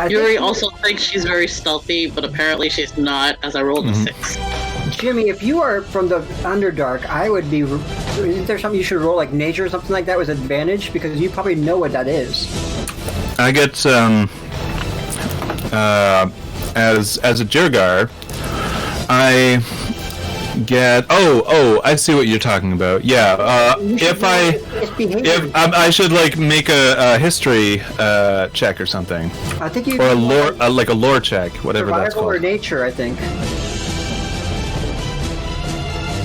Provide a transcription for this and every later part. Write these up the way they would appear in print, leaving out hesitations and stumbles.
Yuri also thinks she's very stealthy, but apparently she's not, as I rolled a 6. Jimmy, if you are from the Underdark, I would be... Is there something you should roll, like nature or something like that with advantage? Because you probably know what that is. I get, as a Jirgar, I get... Oh, I see what you're talking about. Yeah, if I should, like, make a history check or something. I think you... Or a lore, like a lore check, whatever that's called. Survival or nature, I think.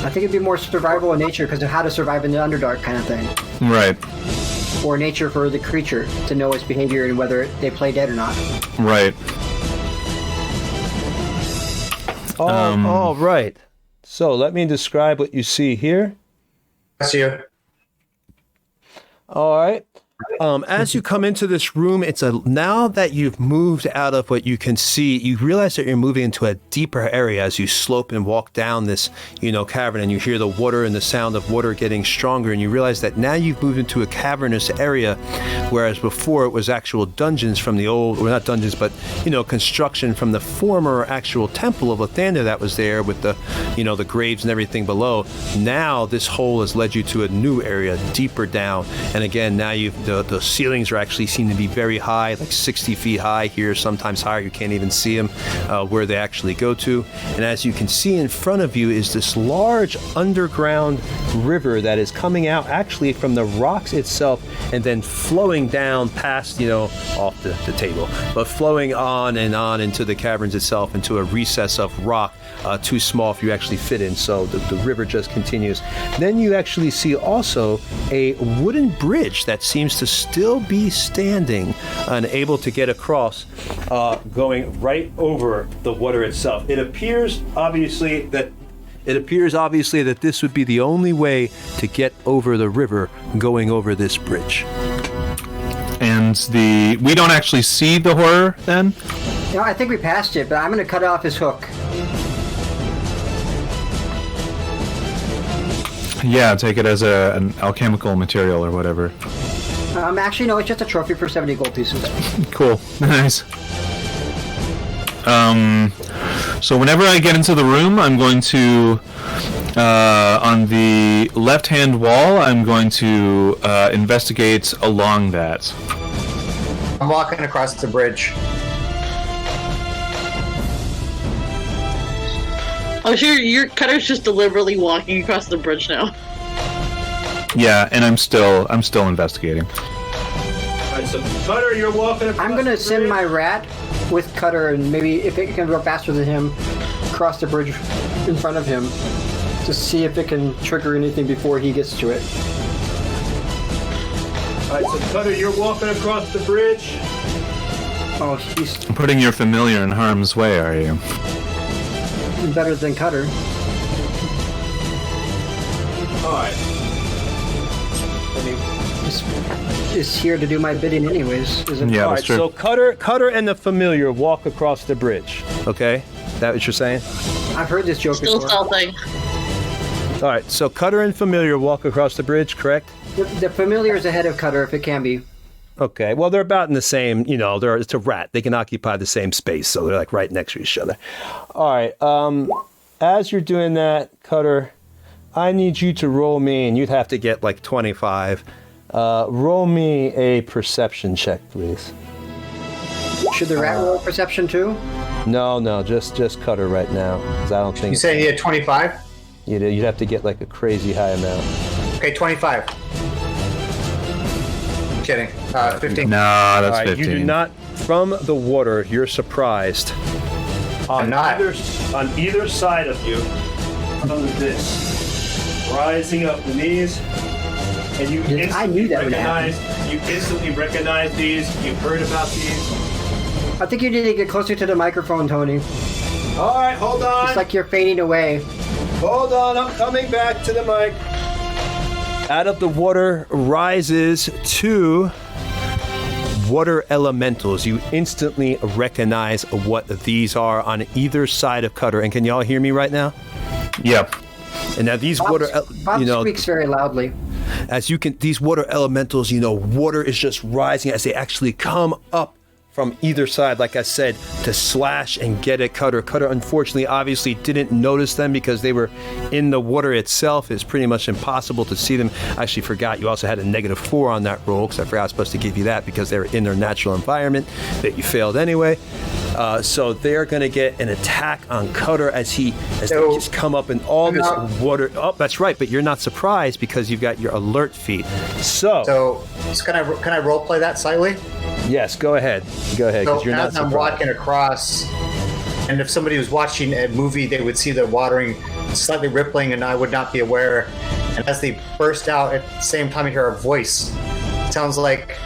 I think it'd be more survival in nature because of how to survive in the Underdark kind of thing. Right. Or nature for the creature to know its behavior and whether they play dead or not. Right. All right. So let me describe what you see here. That's you. All right. As you come into this room, now that you've moved out of what you can see, you realize that you're moving into a deeper area as you slope and walk down this, cavern, and you hear the water and the sound of water getting stronger, and you realize that now you've moved into a cavernous area, whereas before it was actual dungeons from the old, or not dungeons, but, construction from the former actual temple of Lathander that was there with the, the graves and everything below. Now this hole has led you to a new area, deeper down, and again, now the ceilings are actually seem to be very high, like 60 feet high here, sometimes higher. You can't even see them where they actually go to. And as you can see in front of you is this large underground river that is coming out actually from the rocks itself and then flowing down past, off the table, but flowing on and on into the caverns itself, into a recess of rock, too small if you actually fit in. So the river just continues. Then you actually see also a wooden bridge that seems to still be standing and able to get across, going right over the water itself. It appears obviously that this would be the only way to get over the river, going over this bridge. And we don't actually see the horror then? I think we passed it, but I'm going to cut off his hook. Yeah, take it as an alchemical material or whatever. Actually, no, it's just a trophy for 70 gold pieces. Cool. Nice. So whenever I get into the room, I'm going to, on the left-hand wall, I'm going to investigate along that. I'm walking across the bridge. Oh, sure, your Cutter's just deliberately walking across the bridge now. Yeah, and I'm still investigating. Alright, so Cutter, you're walking across. I'm gonna send my rat with Cutter, and maybe if it can go faster than him, cross the bridge in front of him to see if it can trigger anything before he gets to it. Alright, so Cutter, you're walking across the bridge. Oh, he's Putting your familiar in harm's way, are you? better than Cutter. Alright. Is here to do my bidding anyways, isn't it? Yeah, All that's right, true. so Cutter and the familiar walk across the bridge. Okay, that what you're saying? I've heard this joke Still before. stealthing. All right, so Cutter and familiar walk across the bridge, correct? The familiar is ahead of Cutter if it can be. Okay, well they're about in the same. It's a rat. They can occupy the same space, so they're like right next to each other. All right. As you're doing that, Cutter, I need you to roll me, and you'd have to get like 25. Roll me a perception check, please. Should the rat roll perception too? No, just Cutter right now, because I don't think. You say you had 25? You'd have to get like a crazy high amount. Okay, 25. Kidding. 15. Nah, that's All right, 15. you do not. From the water, you're surprised. I'm not. On either side of you comes this, rising up the knees, and you I knew that would instantly recognize these. You've heard about these. I think you need to get closer to the microphone, Tony. All right, hold on. It's like you're fading away. Hold on, I'm coming back to the mic. Out of the water rises two water elementals. You instantly recognize what these are on either side of Cutter. And can y'all hear me right now? Yep. And now these Bob water, speaks very loudly. as you can, these water elementals, water is just rising as they actually come up from either side, like I said, to slash and get at Cutter. Cutter, unfortunately, obviously didn't notice them because they were in the water itself. It's pretty much impossible to see them. I actually forgot you also had a -4 on that roll because I forgot I was supposed to give you that because they were in their natural environment that you failed anyway. So they're going to get an attack on Cutter as they just come up in all this water. Oh, that's right, but you're not surprised because you've got your alert feat. So can I role play that slightly? Yes, go ahead. Go ahead, because So you're not as I'm surprised. walking across, and if somebody was watching a movie, they would see the watering slightly rippling, and I would not be aware. And as they burst out, at the same time, you hear a voice. It sounds like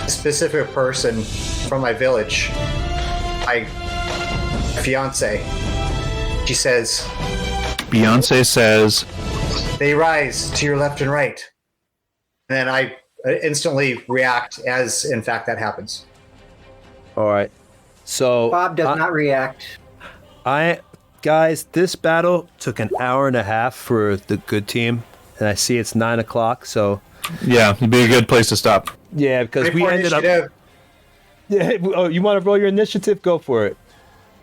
a specific person from my village. My fiance. She says, Beyonce says, "They rise to your left and right." And then I instantly react as, in fact, that happens. All right. So Bob does not react. Guys, this battle took an hour and a half for the good team, and I see it's 9 o'clock. So yeah, it'd be a good place to stop. yeah, because we 24 ended up. initiative. Yeah. Oh, you want to roll your initiative? Go for it.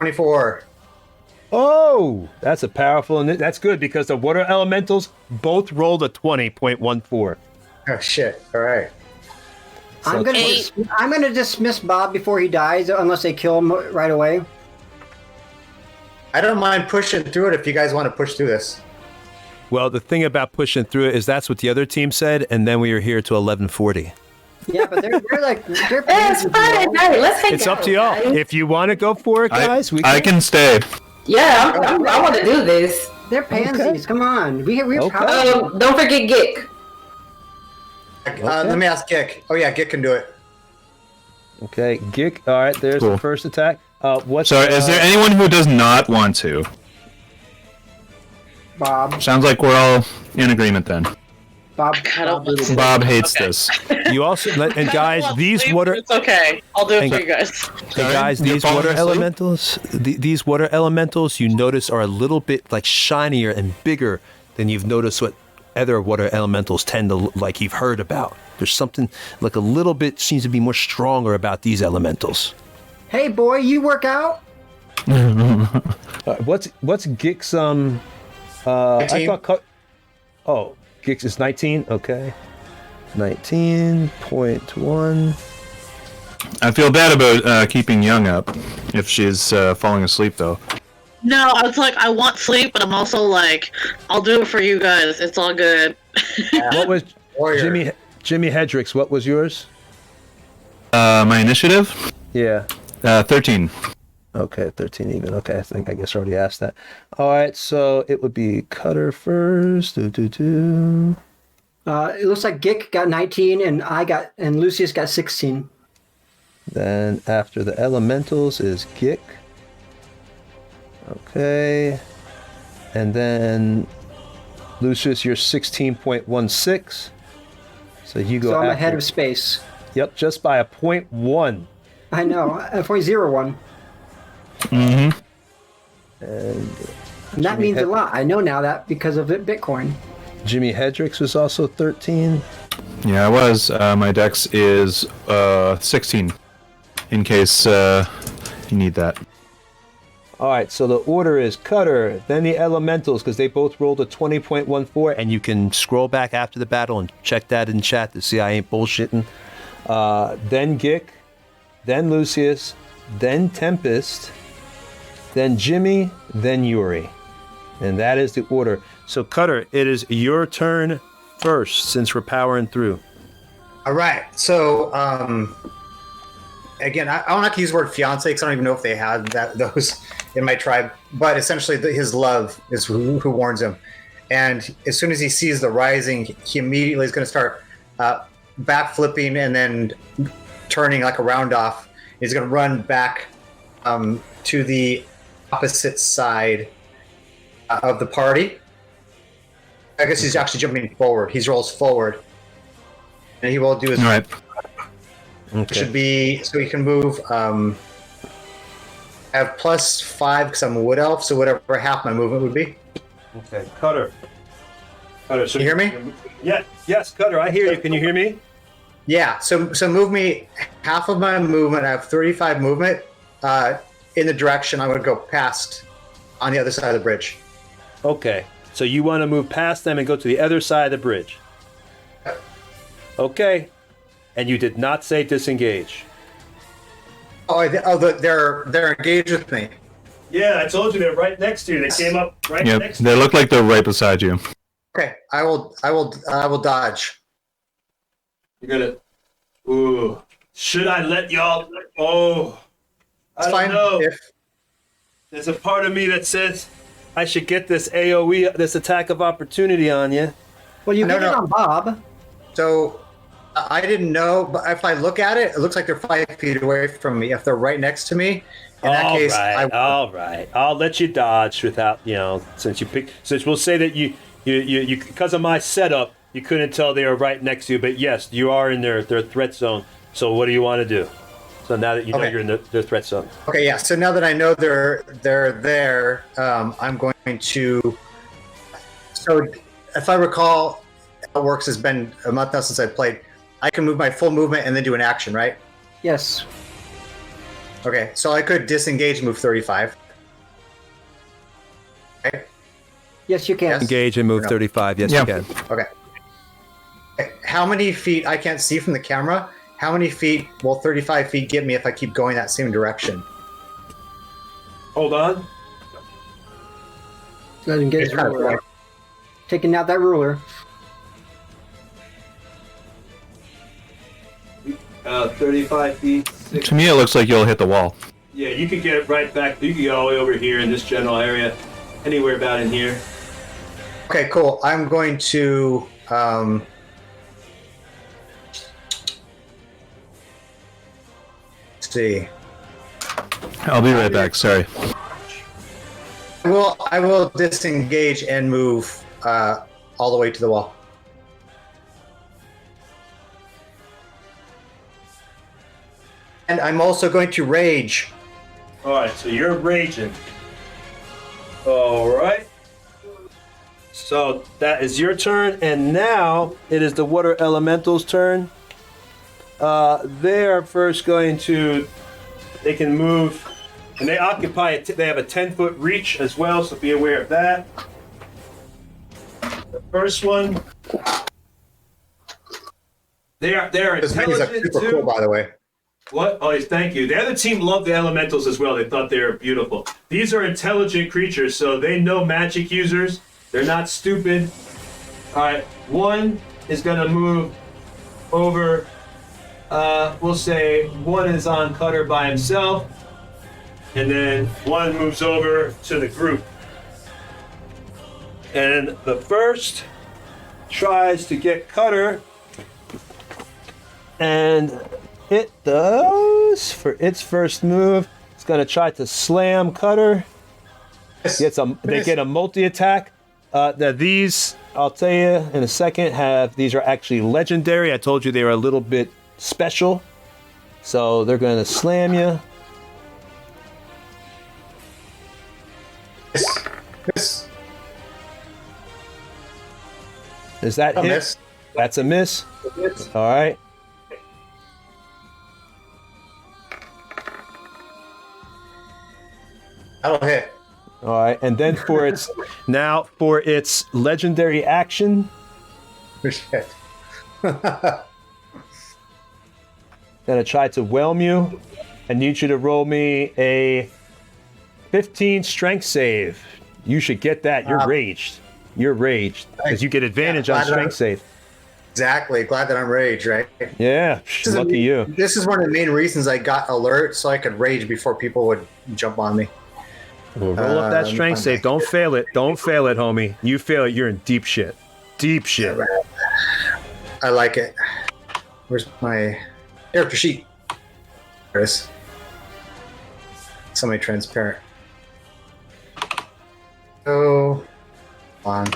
24. Oh, that's a powerful. That's good because the water elementals both rolled a 20.14. Oh shit! All right. I'm gonna dismiss Bob before he dies, unless they kill him right away. I don't mind pushing through it if you guys want to push through this. Well, the thing about pushing through it is that's what the other team said, and then we were here to 11:40. Yeah, but they're It's Friday night. Let's hang It's out, up to y'all. guys. If you want to go for it, guys, I can stay. Yeah, I want to do this. They're pansies. Come on, we're Okay. Don't forget Gick. Let me ask Gick. Oh yeah, Gick can do it. Okay, Gick. All right, there's the Cool. first attack. What's So, is there anyone who does not want to? Bob. Sounds like we're all in agreement then. Bob. I don't want to. Bob hates Okay. this. You also and guys, Well, these sleep, water. It's okay. I'll do it Hang for on. you guys. Hey guys, You're these falling water asleep? elementals, these water elementals, you notice are a little bit like shinier and bigger than you've noticed what other water elementals tend to like you've heard about. There's something like a little bit seems to be more stronger about these elementals. Hey boy, you work out? What's Gix I 19. thought Gix is 19. Okay, 19.1. I feel bad about keeping Young up if she's falling asleep, though. No, I was like, I want sleep, but I'm also like, I'll do it for you guys. It's all good. What was Warrior. Jimmy Hedricks? What was yours? My initiative? Yeah. 13. Okay, 13 even. Okay, I guess I already asked that. All right, so it would be Cutter first. It looks like Gick got 19 and Lucius got 16. Then after the elementals is Gick. Okay. And then Lucius, you're 16.16. So you go So I'm after- ahead of space. Yep, just by a 0.1. I know. 0.01. Mm-hmm. And And that means a lot. I know now that because of Bitcoin. Jimmy Hedricks was also 13. Yeah, I was. My dex is 16, in case you need that. All right, so the order is Cutter, then the elementals, because they both rolled a 20.14, and you can scroll back after the battle and check that in chat to see I ain't bullshitting. Then Gick, then Lucius, then Tempest, then Jimmy, then Yuri. And that is the order. So Cutter, it is your turn first, since we're powering through. All right. So, again, I don't like to use the word fiance because I don't even know if they had those in my tribe. But essentially, his love is who warns him. And as soon as he sees the rising, he immediately is going to start backflipping and then turning like a round off. He's going to run back to the opposite side of the party. I guess he's actually jumping forward. He rolls forward. And he will do his... All right. Okay. Should be so he can move. Have +5 because I'm a wood elf, so whatever half my movement would be. Okay, Cutter. Cutter, so Can you hear me? Yeah, yes, Cutter, I hear you. Can you hear me? Yeah, so move me half of my movement. I have 35 movement in the direction I'm going to go past on the other side of the bridge. Okay. So you want to move past them and go to the other side of the bridge. Okay. And you did not say disengage. They're engaged with me. Yeah, I told you they're right next to you. They came up right Yep, next to they look like they're right beside you. Okay, I will dodge. You're gonna. Ooh. Should I let y'all? Oh. It's I fine. don't know. If There's a part of me that says I should get this AoE, this attack of opportunity on you. Well, you No, get it no. on Bob. so, I didn't know, but if I look at it, it looks like they're 5 feet away from me. If they're right next to me, in that case, All right. I'll let you dodge without, since we'll say that you because of my setup, you couldn't tell they were right next to you, but yes, you are in their threat zone. So what do you want to do? So now that you know Okay. you're in their threat zone. Okay, yeah. So now that I know they're there, I'm going to. So, if I recall, how it works has been a month now since I played. I can move my full movement and then do an action, right? Yes. Okay, so I could disengage, move 35. Okay. Yes, you can. Yes. Engage and move No. 35. Yes, Yeah. you can. Okay. How many feet? I can't see from the camera. How many feet will 35 feet get me if I keep going that same direction? Hold on. Go ahead and get his It's kind of ruler. like- Taking out that ruler. 35 feet. To me, it looks like you'll hit the wall. Yeah, you could get right back. You could get all the way over here in this general area, anywhere about in here. Okay, cool. I'm going to. Let's see. I'll be right back. Sorry. I will disengage and move all the way to the wall. And I'm also going to rage. All right, so you're raging. All right. So that is your turn, and now it is the water elemental's turn. They are first going to. They can move, and they occupy. They have a 10-foot reach as well, so be aware of that. The first one. They are This minis are intelligent super too. cool, by the way. What? Oh, thank you. The other team loved the elementals as well. They thought they were beautiful. These are intelligent creatures, so they know magic users. They're not stupid. All right, one is going to move over. We'll say one is on Cutter by himself, and then one moves over to the group. And the first tries to get Cutter, and it does for its first move. It's going to try to slam Cutter. They get a multi-attack. These, I'll tell you in a second, these are actually legendary. I told you they were a little bit special. So they're going to slam you. Miss. Is that A hit? miss. That's a miss. All right. That'll hit. All right. And then for its legendary action, Shit. gonna try to whelm you. I need you to roll me a 15 strength save. You should get that. You're raged. You're raged because you get advantage on strength save. Exactly. Glad that I'm rage, right? Yeah, lucky you. This is one of the main reasons I got alert, so I could rage before people would jump on me. Roll up that strength save. Don't fail it. Don't fail it, homie. You fail it, you're in deep shit. Deep shit. I like it. Where's my character sheet? There it is. Semi-transparent. Oh, on.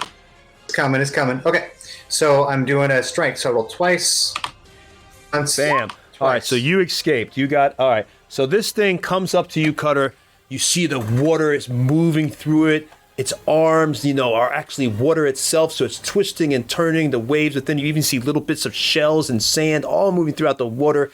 It's coming. It's coming. Okay, so I'm doing a strength. So I roll twice. Once. Bam. All right, so you escaped. You got, all right. So this thing comes up to you, Cutter. You see the water is moving through it. its arms, are actually water itself, so it's twisting and turning the waves. But then you even see little bits of shells and sand all moving throughout the water.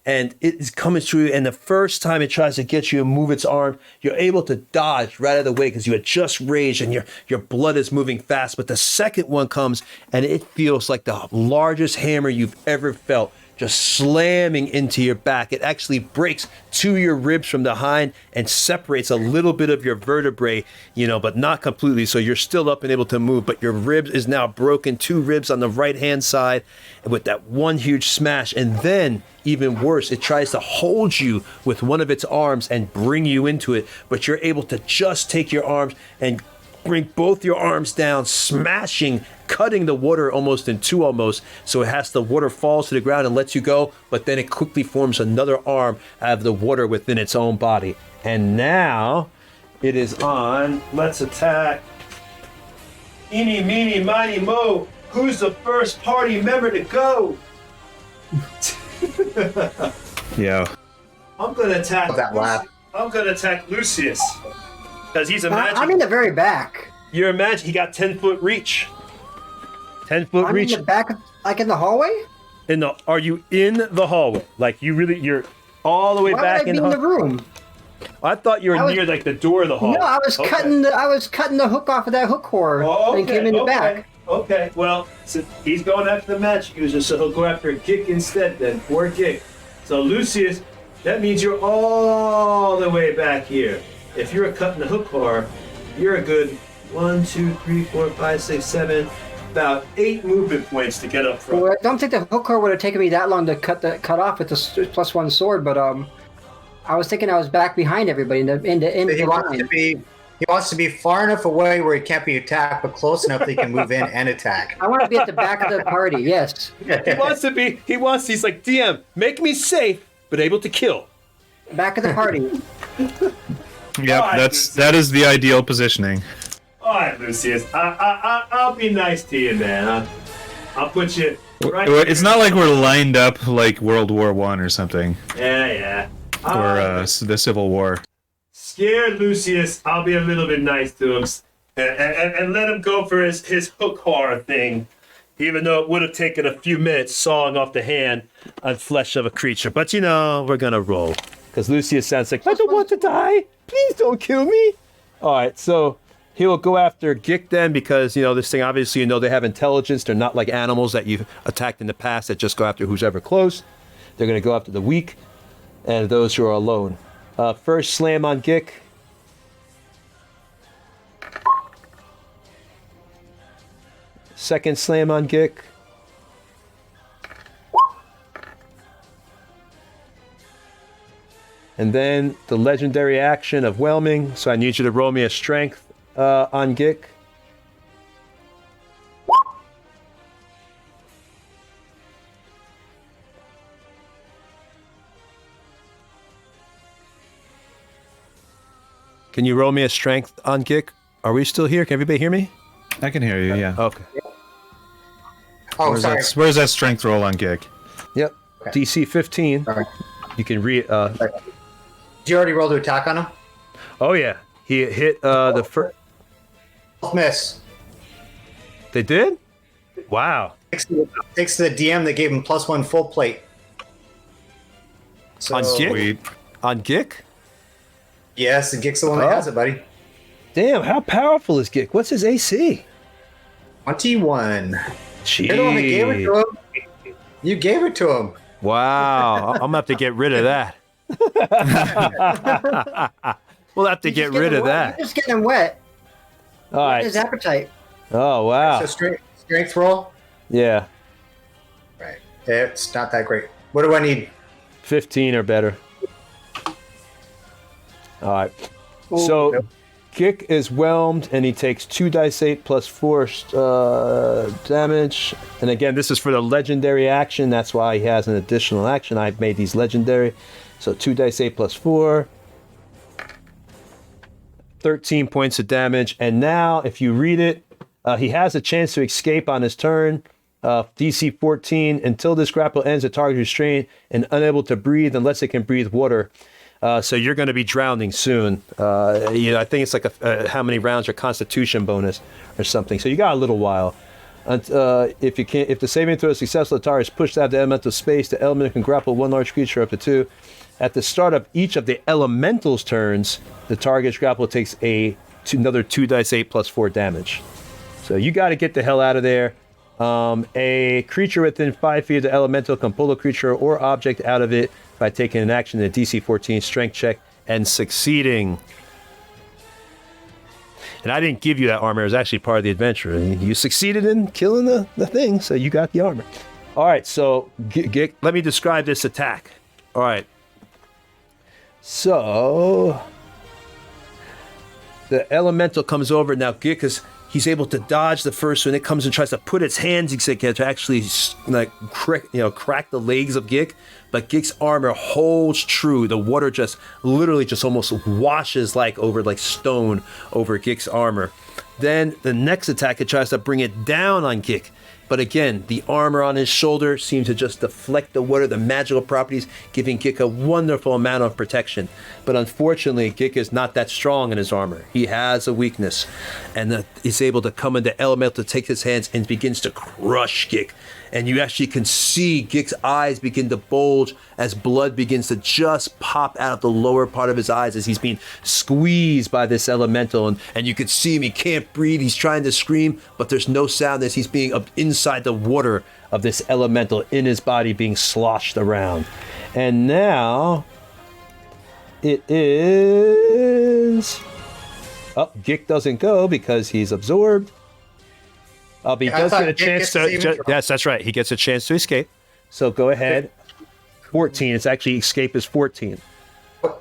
And it is coming through, and the first time it tries to get you and move its arm, you're able to dodge right out of the way because you had just raged and your blood is moving fast. But the second one comes, and it feels like the largest hammer you've ever felt, just slamming into your back. It actually breaks 2 of your ribs from behind and separates a little bit of your vertebrae, but not completely. So you're still up and able to move, but your ribs is now broken, 2 ribs on the right-hand side with that one huge smash. And then, even worse, it tries to hold you with one of its arms and bring you into it, but you're able to just take your arms and bring both your arms down, smashing, cutting the water almost in two almost. So the water falls to the ground and lets you go, but then it quickly forms another arm out of the water within its own body. And now it is on, let's attack. Eeny, meeny, miny, mo. Who's the first party member to go? Yeah. I'm going to attack That laugh. I'm going to attack Lucius. Because he's a magic. I'm in the very back. You're a magic. He got 10-foot reach. 10-foot I'm reach. in the back, like in the hallway? Are you in the hallway? Like you're all the way Why back would I be in the room? I thought you were near like the door of the hallway. No, I was cutting the hook off of that hook cord and came in the back. Okay, well, so he's going after the magic user, so he'll go after a Gik instead then, or Gik. So Lucius, that means you're all the way back here. If you're cutting the hook cord, you're a good 1, 2, 3, 4, 5, 6, 7, about 8 movement points to get up front. Well, I don't think the hook cord would have taken me that long to cut off with the +1 sword, but I was thinking I was back behind everybody in the He wants to be far enough away where he can't be attacked, but close enough that he can move in and attack. I want to be at the back of the party. Yes. He's like, DM, make me safe, but able to kill. Back of the party. Yep, that is the ideal positioning. All right, Lucius, I'll be nice to you, man. I'll put you right. It's not like we're lined up like World War I or something, Yeah. or the Civil War. Scared Lucius, I'll be a little bit nice to him and let him go for his hook horror thing, even though it would have taken a few minutes sawing off the hand and flesh of a creature. But we're gonna roll because Lucius sounds like, I don't want to die. Please don't kill me. All right, so he will go after Gik then because, this thing, obviously, they have intelligence. They're not like animals that you've attacked in the past that just go after who's ever close. They're going to go after the weak and those who are alone. First slam on Gik. Second slam on Gik. And then the legendary action of whelming. So I need you to roll me a strength on Gik. Can you roll me a strength on Gik? Are we still here? Can everybody hear me? I can hear you, yeah. Okay. Oh, sorry. Where's that strength roll on Gik? Yep. Okay. DC 15. Sorry. You can read. Did you already roll to attack on him? Oh yeah, he hit the first. Miss. They did? Wow. Thanks to the DM that gave him +1 full plate. So, On Gik? Sweet. On Gik? Yes, the Gik's the one that has it, buddy. Damn, how powerful is Gik? What's his AC? 21. Jeez. You're the one that gave it to him. You gave it to him. Wow. I'm gonna have to get rid of that. We'll have to get rid of that. You're just getting him wet. All right. His appetite. Oh wow. So strength roll? Yeah. Right. It's not that great. What do I need? 15 or better. All right. So Gik is whelmed and he takes 2 dice 8 plus 4 damage. And again, this is for the legendary action. That's why he has an additional action. I've made these legendary. So 2 dice 8 plus 4. 13 points of damage. And now, if you read it, he has a chance to escape on his turn. DC 14. Until this grapple ends, the target is restrained and unable to breathe unless it can breathe water. So you're going to be drowning soon. I think it's like how many rounds your Constitution bonus or something. So you got a little while. If the saving throw is successful, the target is pushed out of the elemental space. The elemental can grapple one large creature up to 2. At the start of each of the elementals' turns, the target's grapple takes another 2d8 plus 4 damage. So you got to get the hell out of there. A creature within 5 feet of the elemental can pull a creature or object out of it by taking an action in a DC 14 strength check and succeeding. And I didn't give you that armor. It was actually part of the adventure. And you succeeded in killing the thing, so you got the armor. All right, so let me describe this attack. All right. So the elemental comes over. Now Gik he's able to dodge the first one. It comes and tries to put its hands together to actually crack the legs of Gik. But Gik's armor holds true. The water just almost washes over stone over Gik's armor. Then the next attack, it tries to bring it down on Gik. But again, the armor on his shoulder seems to just deflect the water, the magical properties, giving Gik a wonderful amount of protection. But unfortunately, Gik is not that strong in his armor. He has a weakness. And he's able to come into elemental to take his hands and begins to crush Gik. And you actually can see Gik's eyes begin to bulge as blood begins to just pop out of the lower part of his eyes as he's being squeezed by this elemental. And you can see him, he can't breathe, he's trying to scream, but there's no sound as he's being inside the water of this elemental in his body being sloshed around. And now it is... Oh, Gik doesn't go because he's absorbed. He does get a chance to... Yes, that's right. He gets a chance to escape. So go ahead. 14. It's actually escape is 14. Did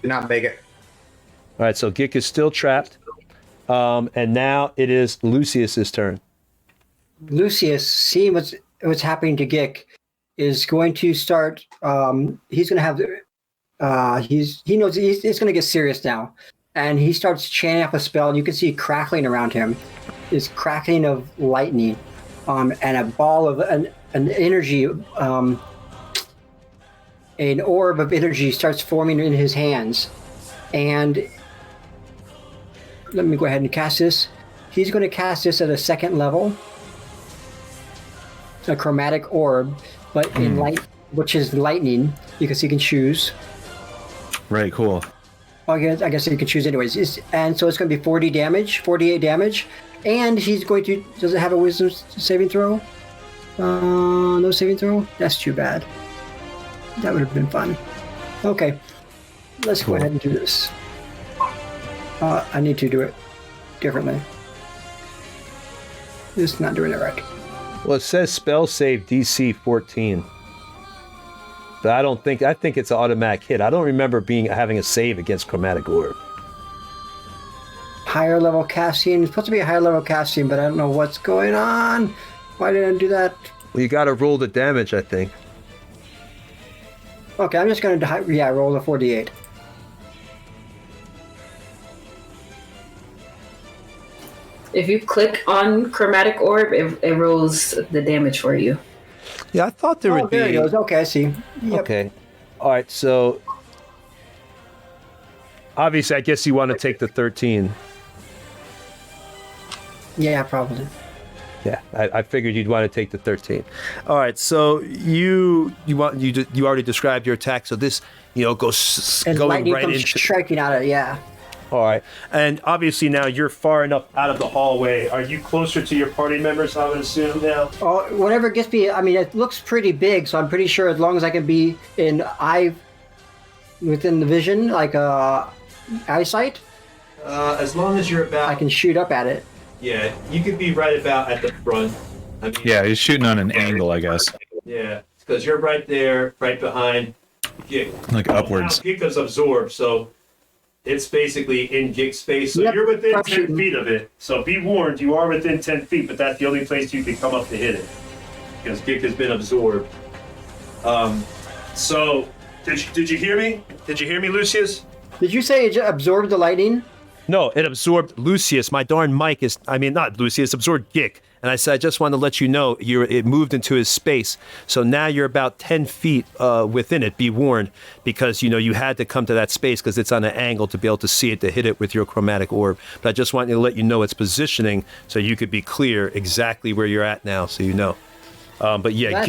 not make it. All right, so Gik is still trapped. And now it is Lucius's turn. Lucius, seeing what's happening to Gik, is going to start. He's going to have. He knows it's going to get serious now, and he starts chanting up a spell. You can see crackling around him, is crackling of lightning, and a ball of an energy, an orb of energy starts forming in his hands, and let me go ahead and cast this. He's going to cast this at a 2nd level. A chromatic orb, but in light, which is lightning, because he can choose. Right, cool. I guess he can choose anyways. And so it's going to be 48 damage. And he's going to... Does it have a wisdom saving throw? No saving throw? That's too bad. That would have been fun. Okay. Let's go ahead and do this. I need to do it differently. It's not doing it right. Well, it says spell save DC 14. But I think it's an automatic hit. I don't remember having a save against Chromatic Orb. Higher level casting. It's supposed to be a higher level casting, but I don't know what's going on. Why did I do that? Well, you got to roll the damage, I think. Okay, I'm just going to roll the 48. If you click on Chromatic Orb, it rolls the damage for you. Yeah, I thought there would be... There it goes. Okay, I see. Yep. Okay. All right, so... Obviously, I guess you want to take the 13. Yeah, probably. Yeah, I figured you'd want to take the 13. All right, so you already described your attack, so this, goes and going lightning right comes into... striking out of it, yeah. All right. And obviously now you're far enough out of the hallway. Are you closer to your party members, I would assume now? Oh, whatever gets me, it looks pretty big, so I'm pretty sure as long as I can be within the vision, eyesight. As long as you're about... I can shoot up at it. Yeah, you could be right about at the front. Yeah, he's shooting on an angle, I guess. Yeah, because you're right there, right behind Gik. Like upwards. Now, Gik is absorbed, so... It's basically in Gik's space, so you're within 10 feet of it. So be warned, you are within 10 feet, but that's the only place you can come up to hit it. Because Gik has been absorbed. So, did you hear me? Did you hear me, Lucius? Did you say it absorbed the lightning? No, it absorbed Lucius. My darn mic is... not Lucius, absorbed Gik. And I said, I just wanted to let you know it moved into his space. So now you're about 10 feet within it. Be warned, because you had to come to that space because it's on an angle to be able to see it, to hit it with your chromatic orb. But I just wanted to let you know its positioning so you could be clear exactly where you're at now, so you know. But yeah,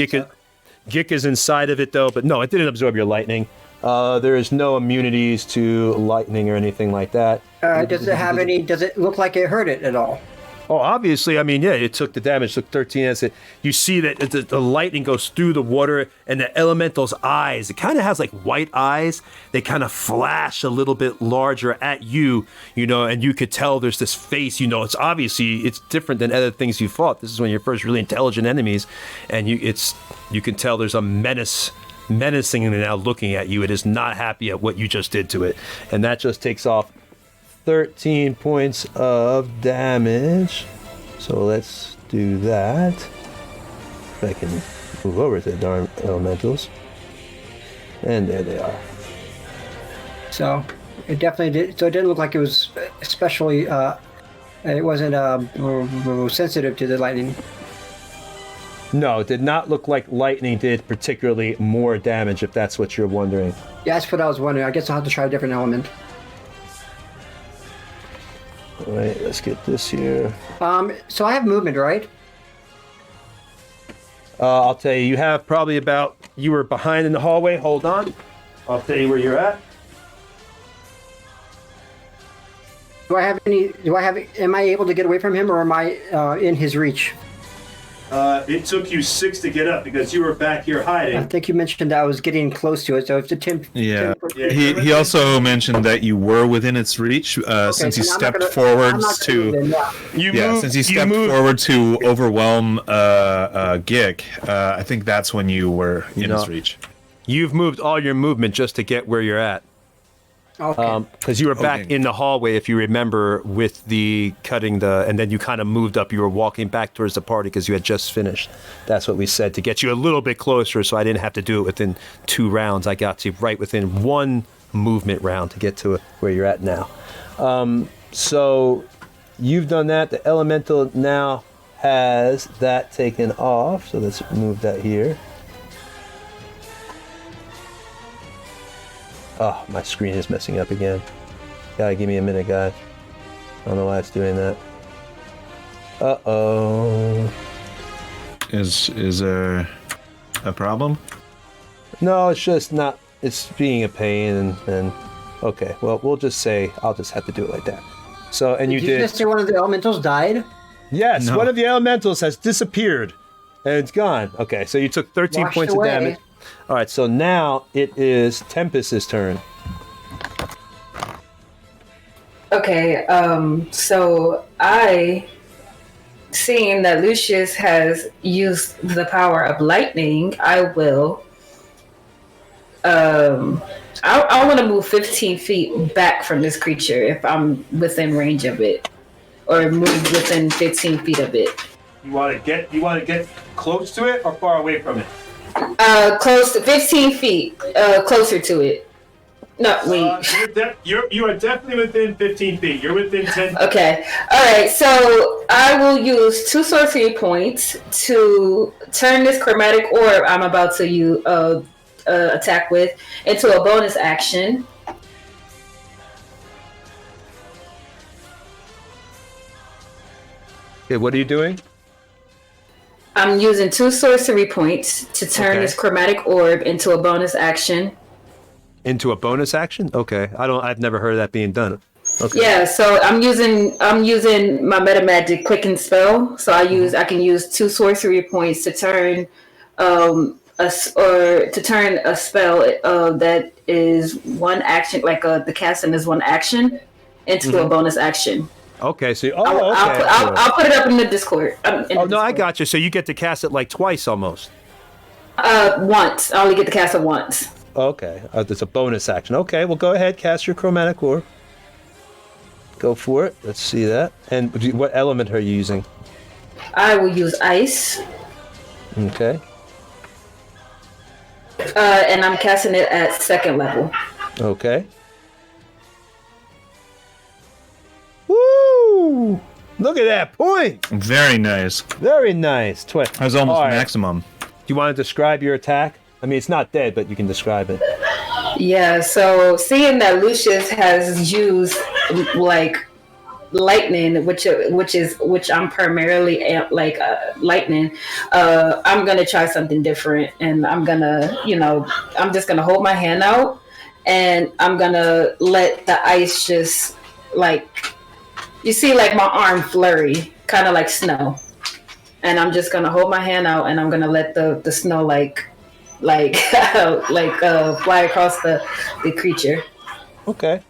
Gik is inside of it though. But no, it didn't absorb your lightning. There is no immunities to lightning or anything like that. Does it have any? Does it look like it hurt it at all? Oh, obviously. I mean, yeah, it took the damage. Took 13. As you see that the lightning goes through the water, and the elemental's eyes. It kind of has like white eyes. They kind of flash a little bit larger at you, and you could tell there's this face. It's different than other things you fought. This is one of your first really intelligent enemies, and you can tell there's a menacingly now looking at you. It is not happy at what you just did to it, and that just takes off 13 points of damage. So let's do that. If I can move over to the darn elementals. And there they are. So it definitely did. So it didn't look like it was especially. It wasn't sensitive to the lightning. No, it did not look like lightning did particularly more damage, if that's what you're wondering. Yeah, that's what I was wondering. I guess I'll have to try a different element. All right, let's get this here. So I have movement, right? I'll tell you, you have probably you were behind in the hallway. Hold on. I'll tell you where you're at. Am I able to get away from him, or am I in his reach? It took you 6 to get up because you were back here hiding. I think you mentioned that I was getting close to it, so if the Tim... Yeah. He also mentioned that you were within its reach since he stepped forwards to... Since he stepped forward to overwhelm Gik, I think that's when you were in his reach. You've moved all your movement just to get where you're at. Okay. Because you were back in the hallway, if you remember, with the cutting and then you kind of moved up. You were walking back towards the party because you had just finished. That's what we said, to get you a little bit closer, so I didn't have to do it within 2 rounds. I got you right within 1 movement round to get to where you're at now. So you've done that. The elemental now has that taken off. So let's move that here. Oh, my screen is messing up again. Gotta give me a minute, guys. I don't know why it's doing that. Uh-oh. Is there a problem? No, it's just not... It's being a pain and okay, well, we'll just say I'll just have to do it like that. So, and Did you just say one of the elementals died? Yes, No. One of the elementals has disappeared. And it's gone. Okay, so you took 13 Washed points away. of damage. All right, so now it is Tempest's turn. Okay, so seeing that Lucius has used the power of lightning, I will, I want to move 15 feet back from this creature if I'm within range of it, or move within 15 feet of it. You want to get close to it or far away from it? Close to 15 feet, closer to it. No, wait. You are definitely within 15 feet. You're within 10 feet. Okay. All right. So I will use 2 sorcery points to turn this chromatic orb I'm about to attack with into a bonus action. Okay, what are you doing? I'm using 2 sorcery points to turn this chromatic orb into a bonus action. Into a bonus action? Okay. I've never heard of that being done. Okay. Yeah, so I'm using my metamagic quicken spell. So I can use 2 sorcery points to turn a spell that is 1 action, like the casting is 1 action, into a bonus action. Okay, so I'll put it up in the Discord. I got you. So you get to cast it like twice almost. Once. I only get to cast it once. Okay, it's a bonus action. Okay, well go ahead, cast your chromatic orb. Go for it. Let's see that. And what element are you using? I will use ice. Okay. And I'm casting it at 2nd level. Okay. Woo! Look at that point. Very nice. Very nice. That was almost All right. maximum. Do you want to describe your attack? I mean, it's not dead, but you can describe it. Yeah, so seeing that Lucius has used like lightning, which I'm primarily lightning, I'm gonna try something different, and I'm gonna, I'm just gonna hold my hand out, and I'm gonna let the ice just like, you see, like my arm flurry, kind of like snow, and I'm just gonna hold my hand out, and I'm gonna let the snow fly across the creature. Okay.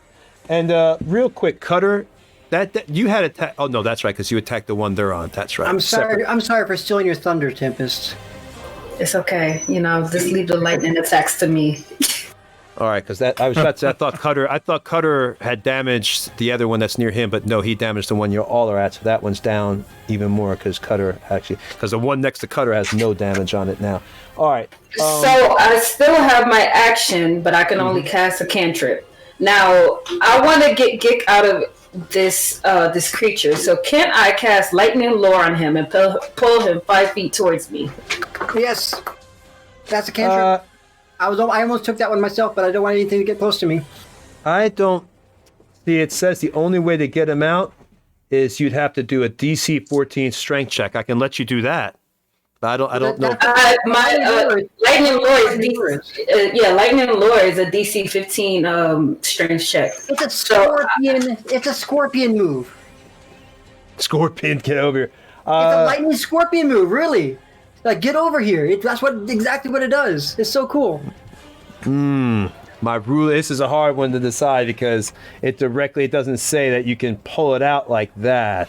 And real quick, Cutter, that you had attack. Oh no, that's right, because you attacked the one they're on. That's right. I'm sorry. I'm sorry for stealing your thunder, Tempest. It's okay. Just leave the lightning attacks to me. All right, because I was about to say, I thought Cutter had damaged the other one that's near him, but no, he damaged the one you all are at, so that one's down even more because the one next to Cutter has no damage on it now. All right. So I still have my action, but I can only cast a cantrip. Now I want to get Gick out of this creature. So can I cast lightning lore on him and pull him 5 feet towards me? Yes, that's a cantrip. I almost took that one myself, but I don't want anything to get close to me. I don't see. It says the only way to get him out is you'd have to do a DC 14 strength check. I can let you do that, but I don't know. My lightning lore is lightning lore is a DC 15 strength check. It's a scorpion. It's a scorpion move. Scorpion, get over here. It's a lightning scorpion move, really. Like, get over here. That's exactly what it does. It's so cool. My rule, this is a hard one to decide because it doesn't say that you can pull it out like that.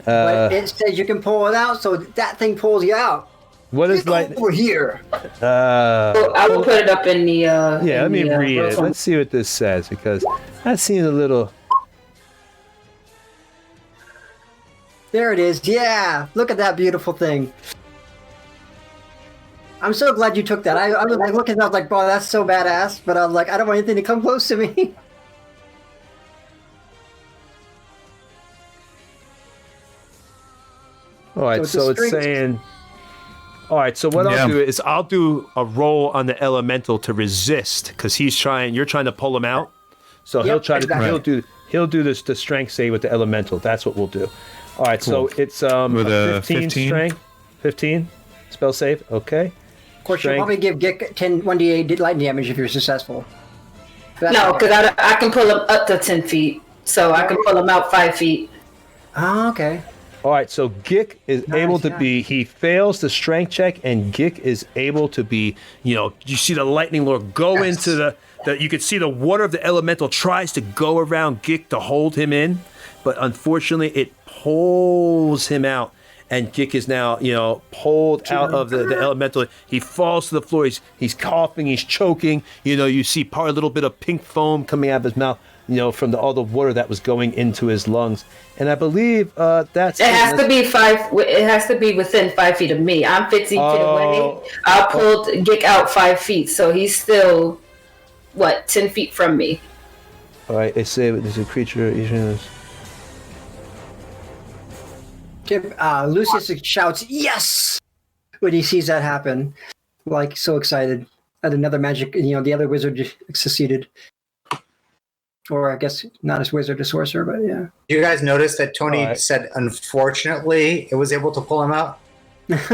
But it says you can pull it out, so that thing pulls you out. What is lightning? Over here. I will put it up in the. Let me read it. Let's see what this says because that seems a little. There it is. Yeah, look at that beautiful thing. I'm so glad you took that. I was like looking, I was like, bro, that's so badass. But I was like, I don't want anything to come close to me. All right, so it's saying. All right, so what I'll do is I'll do a roll on the elemental to resist because you're trying to pull him out. So he'll try to he'll do the strength save with the elemental. That's what we'll do. All right, cool. So it's with a 15 strength, 15 spell save. Okay. Of course, you'll probably give Gick 1d8 lightning damage if you're successful. No, because I can pull him up to 10 feet, so I can pull him out 5 feet. Oh, okay. All right, so Gick is able to be, he fails the strength check, and Gick is able to be, you see the lightning lord go into the you can see the water of the elemental tries to go around Gick to hold him in, but unfortunately it pulls him out. And Gick is now, pulled out of the elemental. He falls to the floor. He's coughing. He's choking. You see a little bit of pink foam coming out of his mouth, from all the water that was going into his lungs. And I believe that's... It has to be It has to be within 5 feet of me. I'm 15 feet away. I pulled Gick out 5 feet, so he's still, 10 feet from me. All right, they say there's a creature... Lucius shouts, yes! When he sees that happen. Like, so excited. And another magic, the other wizard succeeded. Or I guess not as wizard, a sorcerer, but yeah. You guys notice that Tony said, unfortunately, it was able to pull him out? Of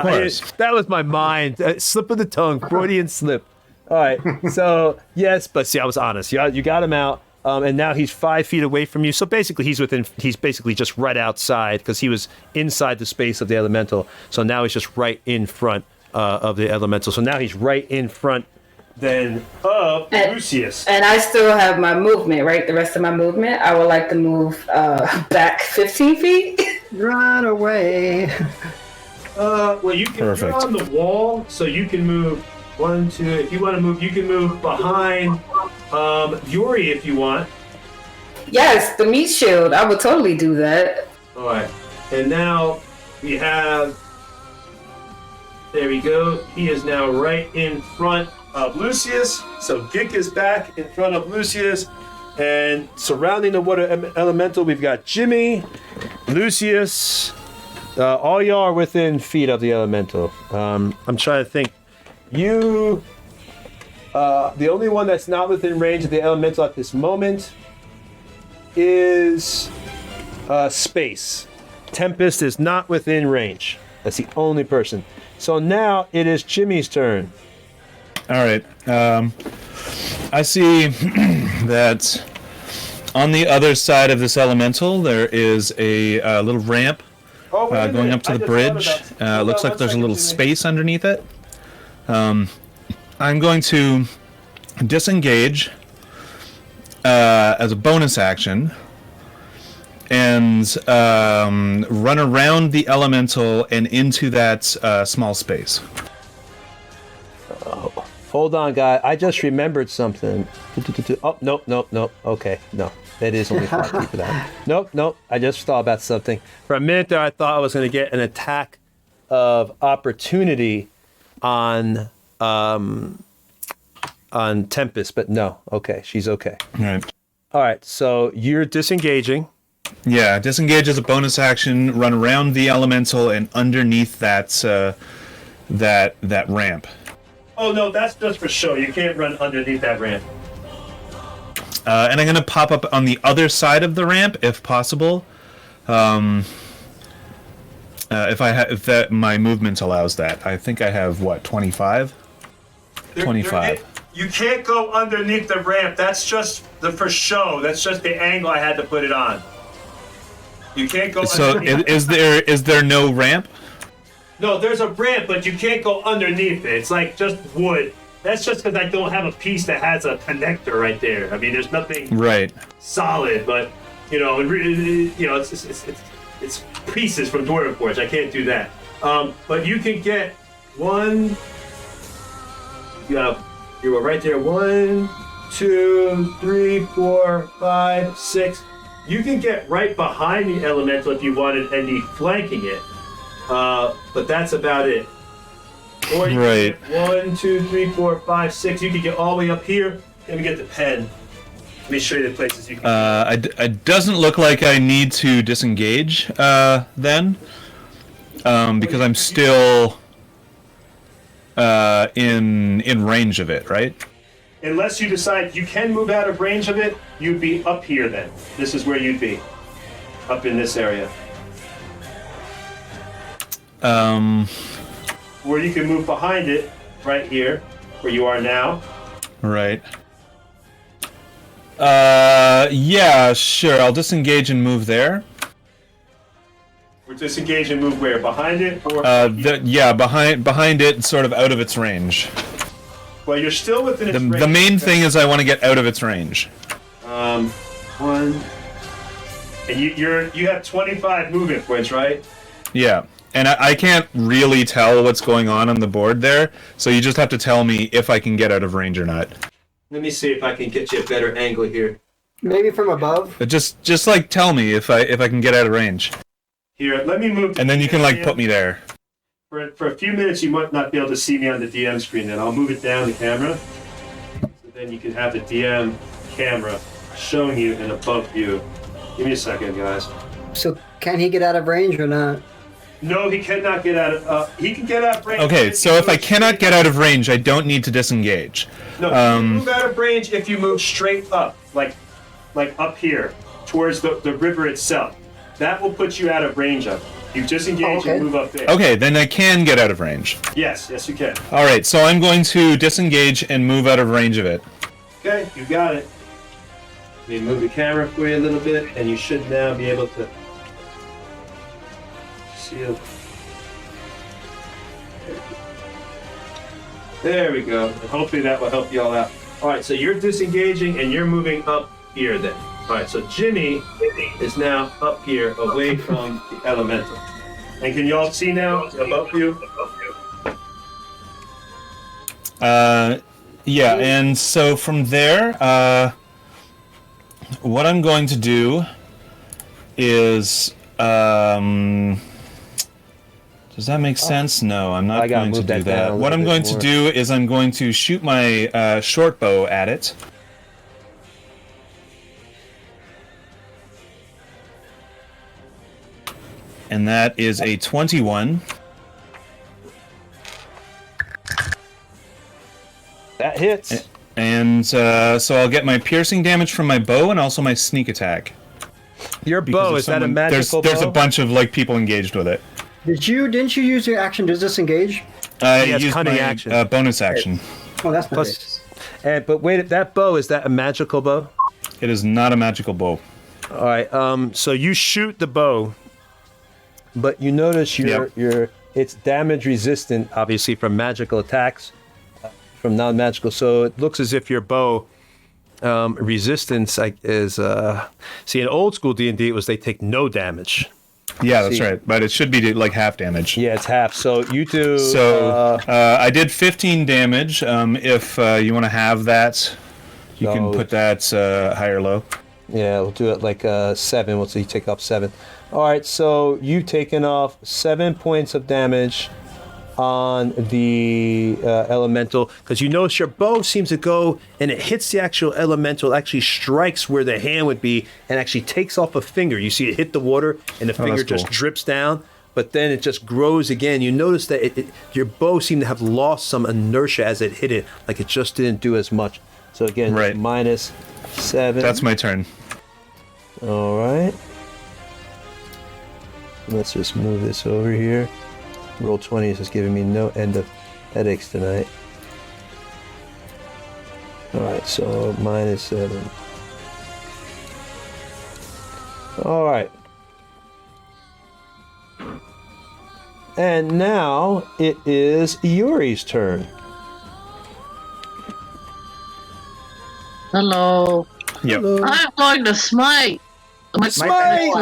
course. That was my mind. Slip of the tongue, Freudian slip. All right, so, yes, but see, I was honest. You got him out. And now he's 5 feet away from you. So basically, he's basically just right outside because he was inside the space of the elemental. So now he's just right in front of the elemental. So now he's right in front then of Lucius. And I still have my movement, right? The rest of my movement. I would like to move back 15 feet. Run away. Well, you're on the wall, so you can move 1, 2. If you want to move, you can move behind Yuri if you want. Yes, the meat shield. I would totally do that. All right. And now we have... There we go. He is now right in front of Lucius. So Gick is back in front of Lucius. And surrounding the water elemental, we've got Jimmy, Lucius. All y'all are within feet of the elemental. I'm trying to think. You, the only one that's not within range of the elemental at this moment is Space. Tempest is not within range. That's the only person. So now it is Jimmy's turn. All right. I see that on the other side of this elemental, there is a little ramp going up to the bridge. Looks like there's a little space underneath it. I'm going to disengage as a bonus action and run around the elemental and into that small space. Hold on, guy. I just remembered something. Oh, nope. Okay, no. That is only 5 feet for that. Nope. I just thought about something. For a minute there, I thought I was going to get an attack of opportunity on Tempest, but no. Okay, she's okay. All right, so you're disengaging. Yeah, disengage as a bonus action, run around the elemental and underneath that that ramp. Oh, no, that's just for show. You can't run underneath that ramp. And I'm going to pop up on the other side of the ramp, if possible. If my movement allows that. I think I have, 25? 25. You can't go underneath the ramp. That's just for show. That's just the angle I had to put it on. You can't go underneath. Is there no ramp? No, there's a ramp, but you can't go underneath it. It's like just wood. That's just because I don't have a piece that has a connector right there. I mean, there's nothing solid, but it's pieces from Dwarven Forge. I can't do that. But you can get one. You were right there. 1, 2, 3, 4, 5, 6. You can get right behind the elemental if you wanted and be flanking it. But that's about it. Or you can get 1, 2, 3, 4, 5, 6. You can get all the way up here. Let me get the pen. Let me show you the places you can. It doesn't look like I need to disengage then, because I'm still in range of it, right? Unless you decide you can move out of range of it, you'd be up here then. This is where you'd be. Up in this area. Or you can move behind it, right here, where you are now. Right. Yeah, sure. I'll disengage and move there. Or disengage and move where? Behind it? Or behind it, sort of out of its range. Well, you're still within its range. The main thing is I want to get out of its range. 1. And you have 25 movement points, right? Yeah. And I can't really tell what's going on the board there, so you just have to tell me if I can get out of range or not. Let me see if I can get you a better angle here. Maybe from above. But just like tell me if I can get out of range. Here, let me move. And then you can put me there. For a few minutes, you might not be able to see me on the DM screen. Then I'll move it down the camera, so then you can have the DM camera showing you an above view. Give me a second, guys. So can he get out of range or not? No, he cannot get out of. He can get out of range. Okay, so if I cannot get out of range, I don't need to disengage. No, you can move out of range if you move straight up, like up here, towards the river itself. That will put you out of range of it. You disengage and move up there. Okay, then I can get out of range. Yes, you can. All right, so I'm going to disengage and move out of range of it. Okay, you got it. Let me move the camera for you a little bit, and you should now be able to see it. There we go. And hopefully that will help you all out. All right, so you're disengaging and you're moving up here then. All right, so Jimmy is now up here away from the elemental. And can you all see now above you? Yeah, and so from there, what I'm going to do is, does that make sense? No, I'm not going to do that. What I'm going to do is I'm going to shoot my short bow at it. And that is a 21. That hits. And so I'll get my piercing damage from my bow and also my sneak attack. Your bow, is that a magical there's bow? a bunch of like people engaged with it. Didn't you use your action to disengage? I Yes, used cunning my action. bonus action. Oh, that's Plus- nice. But wait, that bow, is that a magical bow? It is not a magical bow. All right. So you shoot the bow, but you notice it's damage resistant, obviously from magical attacks, from non-magical. So it looks as if your bow resistance is. See, in old school D&D, it was they take no damage. Yeah, that's right. But it should be like half damage. Yeah, it's half. So you do. So I did 15 damage. If you want to have that, you can put that high or low. Yeah, we'll do it like 7. We'll see you take off 7. All right, so you've taken off 7 points of damage on the elemental, because you notice your bow seems to go and it hits the actual elemental, actually strikes where the hand would be and actually takes off a finger. You see it hit the water and the finger just drips down, but then it just grows again. You notice that your bow seemed to have lost some inertia as it hit it, like it just didn't do as much. So again, Right. minus 7. That's my turn. All right. Let's just move this over here. Roll 20 is just giving me no end of headaches tonight. All right, so minus 7. All right. And now it is Yuri's turn. Hello. Yep. I'm going to smite. Am I Smite!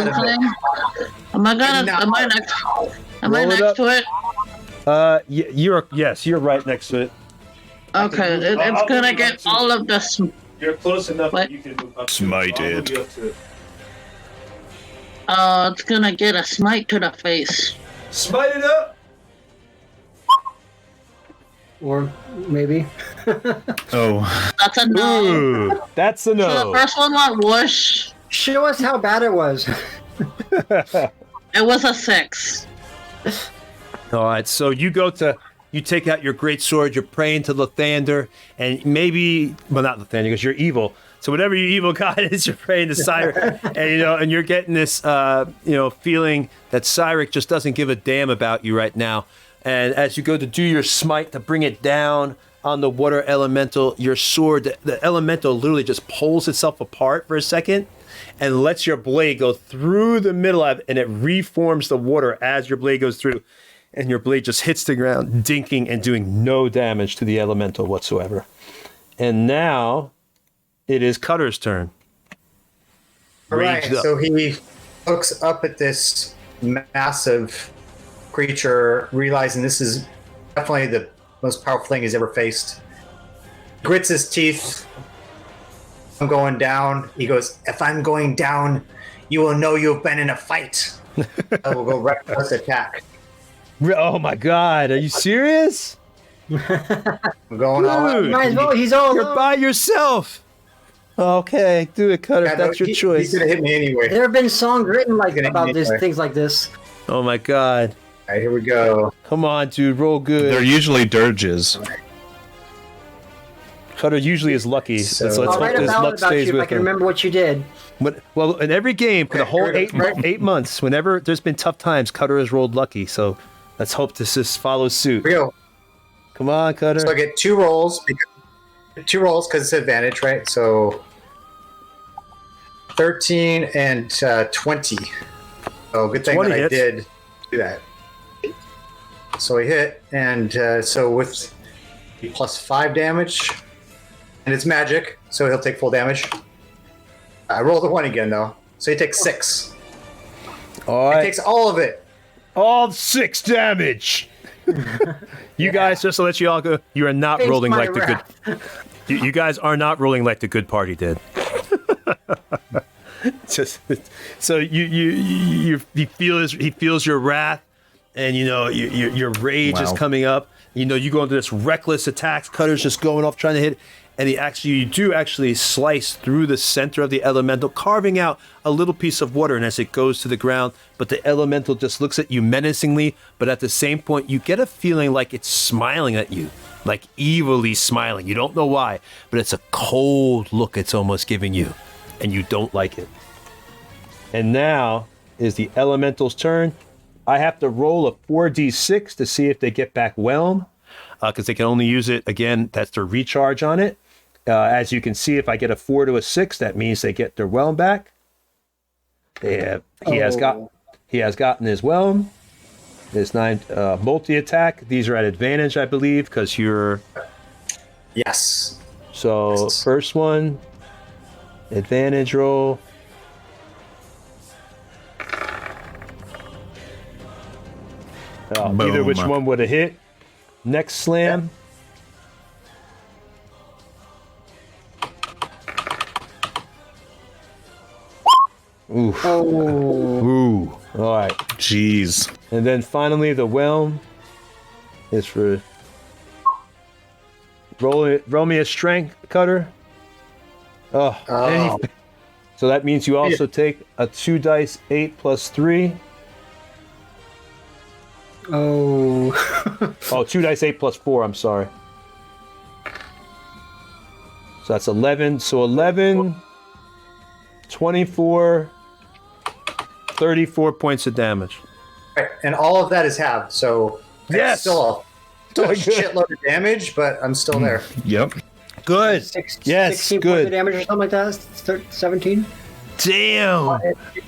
Am I gonna? Am I next? Am I Roll it next up. to it? You're right next to it. Okay, it's gonna get all of the. You're close enough What? that you can move up. Smite I'll move it. you up to it. It's gonna get a smite to the face. Smite it up. Or maybe. Oh, That's a no. Ooh, that's a So no. the first one went whoosh. Show us how bad it was. It was a 6. All right, so you take out your great sword, you're praying to Lathander, and maybe, well, not Lathander, because you're evil. So whatever your evil god is, you're praying to Cyric, and you're getting this, feeling that Cyric just doesn't give a damn about you right now. And as you go to do your smite to bring it down on the water elemental, your sword, the elemental literally just pulls itself apart for a second and lets your blade go through the middle of it, and it reforms the water as your blade goes through. And your blade just hits the ground, dinking and doing no damage to the elemental whatsoever. And now it is Cutter's turn. All right, Raged up. so he looks up at this massive creature, realizing this is definitely the most powerful thing he's ever faced. Grits his teeth. I'm going down. He goes, if I'm going down, you will know you've been in a fight. I will go reckless attack. Oh my God, are you serious? I'm going all out. Dude, Might as well. He's all you're alone. by yourself. Okay, do it, Cutter. Yeah, That's your He's choice. gonna hit me anyway. There have been songs written like Gonna about hit this, anyway. things like this. Oh my God. All right, here we go. Come on, dude, roll good. they're usually dirges. Cutter usually is lucky. So- Let's I'll hope write a his ballad luck about stays you if I with can him. remember what you did. Well, in every game for the whole Here we go. 8 months, whenever there's been tough times, Cutter has rolled lucky. So let's hope this just follows suit. Here we go. Come on, Cutter. So I get 2 rolls. 2 rolls because it's advantage, right? So 13 and 20. Oh, good thing 20 that I hits. did do that. So I hit, and so with plus 5 damage, and it's magic, so he'll take full damage. I rolled a 1 again, though, so he takes 6. All He right. takes all of it. All 6 damage. You guys, just to let you all go, you are not Face rolling my like the wrath. good. You guys are not rolling like the good party did. Just so he feels your wrath, and your rage is Wow. coming up. You go into this reckless attacks. Cutter's just going off trying to hit, and you do actually slice through the center of the elemental, carving out a little piece of water, and as it goes to the ground, but the elemental just looks at you menacingly, but at the same point, you get a feeling like it's smiling at you, like evilly smiling. You don't know why, but it's a cold look it's almost giving you, and you don't like it. And now is the elemental's turn. I have to roll a 4d6 to see if they get back whelm, because they can only use it, again, that's their recharge on it. As you can see, if I get a 4 to a 6, that means they get their whelm back. He has gotten his whelm. His 9 multi-attack. These are at advantage, I believe, because you're... Yes. So, first one, advantage roll. Either which one would have hit. Next slam. Oof. Oh. Ooh. All right. Jeez. And then finally, the whelm is for... Roll me a strength, Cutter. Oh. So that means you also take a 2 dice 8 plus 3. Oh. 2 dice 8 plus 4, I'm sorry. So that's 11. So 11, 24, 34 points of damage. Right. And all of that is halved, so Yes! it's still a shitload of damage, but I'm still there. Yep. Good. 16 points of damage or something like that. 17. Damn.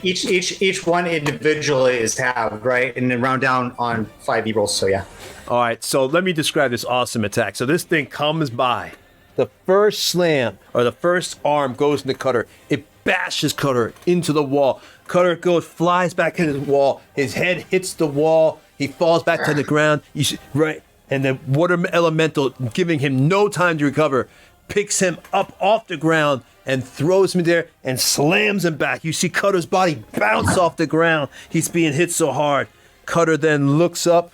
Each one individually is halved, right? And then round down on 5e rolls, so yeah. All right, so let me describe this awesome attack. So this thing comes by. The first slam, or the first arm goes into Cutter. It bashes Cutter into the wall. Cutter flies back into the wall. His head hits the wall. He falls back to the ground. Right, and the water elemental, giving him no time to recover, picks him up off the ground and throws him there and slams him back. You see Cutter's body bounce off the ground. He's being hit so hard. Cutter then looks up,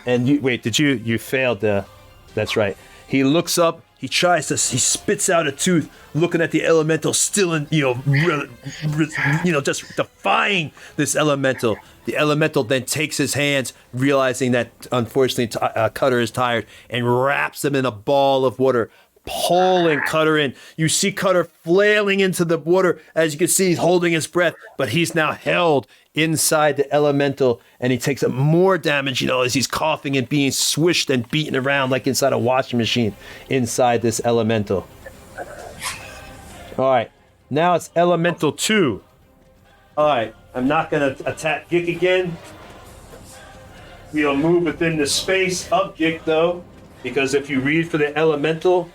and you failed that's right. He looks up, he spits out a tooth, looking at the elemental still in, just defying this elemental. The elemental then takes his hands, realizing that unfortunately Cutter is tired, and wraps him in a ball of water, pulling Cutter in. You see Cutter flailing into the water. As you can see, he's holding his breath, but he's now held inside the elemental, and he takes up more damage, as he's coughing and being swished and beaten around like inside a washing machine inside this elemental. All right, now it's elemental 2. All right, I'm not going to attack Gik again. We'll move within the space of Gik, though, because if you read for the elemental,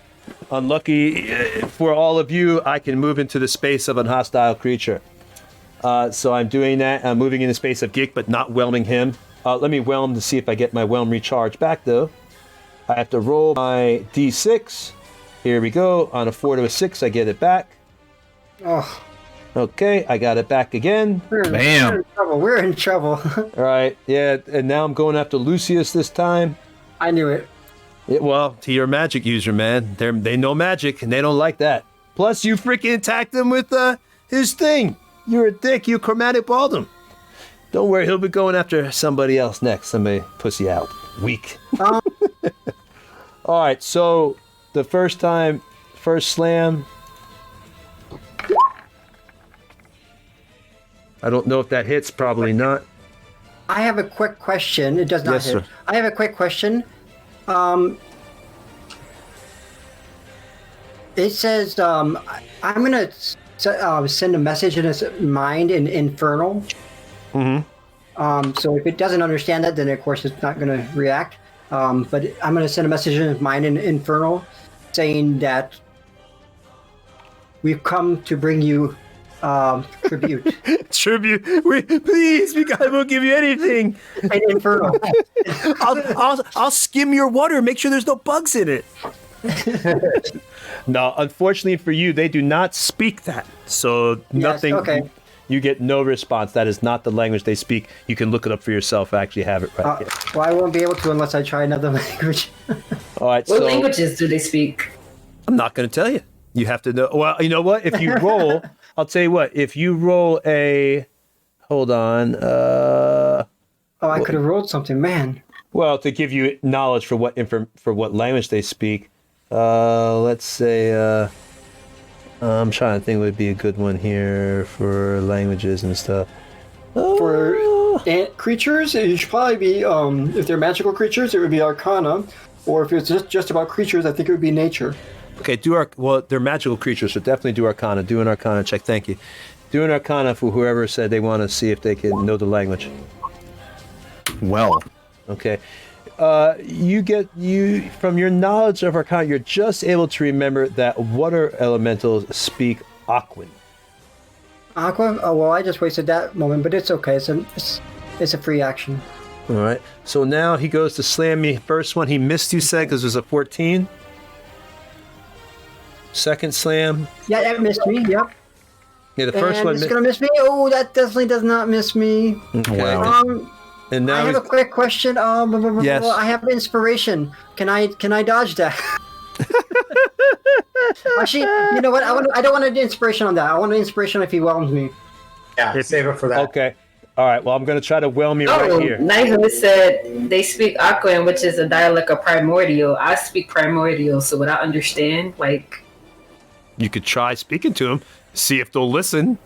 unlucky for all of you, I can move into the space of a hostile creature. So I'm doing that. I'm moving in the space of Gik, but not whelming him. Let me whelm to see if I get my whelm recharge back, though. I have to roll my d6. Here we go. On a 4 to a 6, I get it back. Oh. Okay, I got it back again. Bam. We're in trouble. All right, yeah, and now I'm going after Lucius this time. I knew it. Well, you're a magic user, man. They know magic, and they don't like that. Plus, you freaking attacked him with his thing. You're a dick. You chromatic balled him. Don't worry, he'll be going after somebody else next. Somebody pussy out. Weak. All right, so the first slam. I don't know if that hits. Probably not. I have a quick question. It does not hit. Sir. I have a quick question. It says I'm gonna send a message in his mind in Infernal. Mm-hmm. So if it doesn't understand that, then of course it's not gonna react. But I'm gonna send a message in his mind in Infernal, saying that we've come to bring you tribute. Tribute. Please, God will give you anything. In Infernal. I'll skim your water. Make sure there's no bugs in it. No, unfortunately for you, they do not speak that. So nothing. Yes, okay. You get no response. That is not the language they speak. You can look it up for yourself. I actually have it right here. Well, I won't be able to unless I try another language. All right. What languages do they speak? I'm not going to tell you. You have to know. Well, you know what? If you roll, I'll tell you what. If you roll a, hold on. I could have rolled something, man. Well, to give you knowledge for what language they speak. Let's say. I'm trying to think what would be a good one here for languages and stuff. For creatures, it should probably be if they're magical creatures, it would be Arcana, or if it's just about creatures, I think it would be Nature. Okay, they're magical creatures, so definitely do Arcana. Do an Arcana check. Thank you. Do an Arcana for whoever said they want to see if they can know the language. Well, okay. You from your knowledge of Arcana, you're just able to remember that water elementals speak Aquan. Aqua? Oh, well, I just wasted that moment, but it's okay. It's a free action. All right. So now he goes to slam me. First one, he missed, you said, because it was a 14. Second slam. Yeah, that missed me. Yep. Yeah, the first one. It's gonna miss me. Oh, that definitely does not miss me. Okay. Wow. And now I have a quick question. Yes. I have inspiration. Can I dodge that? Actually, you know what? I don't want an inspiration on that. I want an inspiration if he whelms me. Yeah, save it for that. Okay. All right. Well, I'm going to try to whelm you right here. Nathan said they speak Aquan, which is a dialect of Primordial. I speak Primordial, so would I understand? Like, You could try speaking to them, see if they'll listen.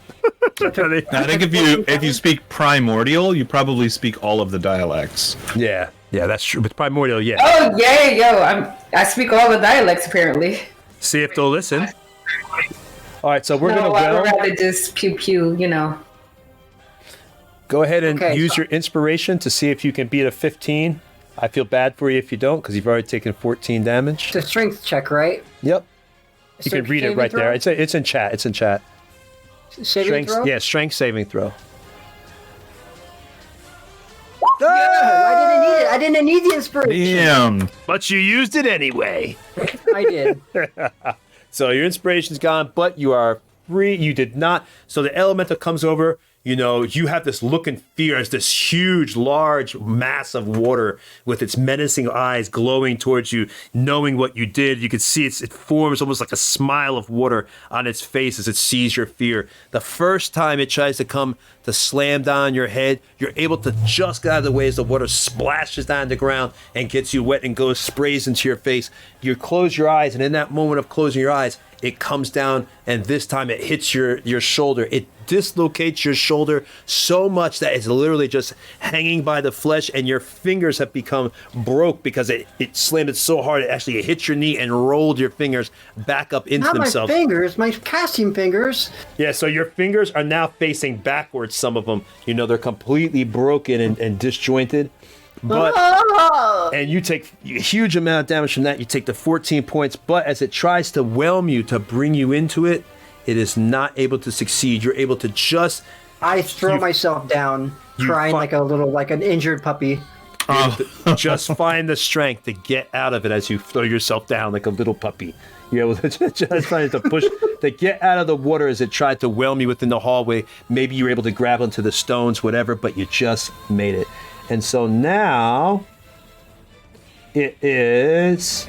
I think if you speak primordial, you probably speak all of the dialects. Yeah, that's true. But primordial, yeah. oh yeah, I speak all the dialects apparently. See if they'll listen. All right, so we're gonna I'd whelm. rather just pew, you know. Go ahead and use your inspiration to see if you can beat a 15. I feel bad for you if you don't, because you've already taken 14 damage. It's a strength check, right? Yep. You can read it right there. It's in chat. It's in chat. Saving throw? Yeah, strength saving throw. Yeah, I didn't need the inspiration. Damn. But you used it anyway. I did. So your inspiration's gone, but you are free. You did not. So the elemental comes over. You know, you have this look and fear as this huge, large mass of water with its menacing eyes glowing towards you, knowing what you did. You can see it forms almost like a smile of water on its face as it sees your fear. The first time it tries to come to slam down on your head, you're able to just get out of the way as the water splashes down the ground and gets you wet and sprays into your face. You close your eyes, and in that moment of closing your eyes, it comes down, and this time it hits your shoulder. It dislocates your shoulder so much that it's literally just hanging by the flesh, and your fingers have become broke because it slammed it so hard it actually hit your knee and rolled your fingers back up into themselves. Not my fingers, my casting fingers. Yeah, so your fingers are now facing backwards, some of them. You know, they're completely broken and disjointed. But and you take a huge amount of damage from that. You take the 14 points, but as it tries to whelm you, to bring you into it, it is not able to succeed. You're able to just... I throw myself down, crying like an injured puppy. Just find the strength to get out of it as you throw yourself down like a little puppy. You're able to just find to push to get out of the water as it tried to whelm you within the hallway. Maybe you were able to grab onto the stones, whatever, but you just made it. And so now it is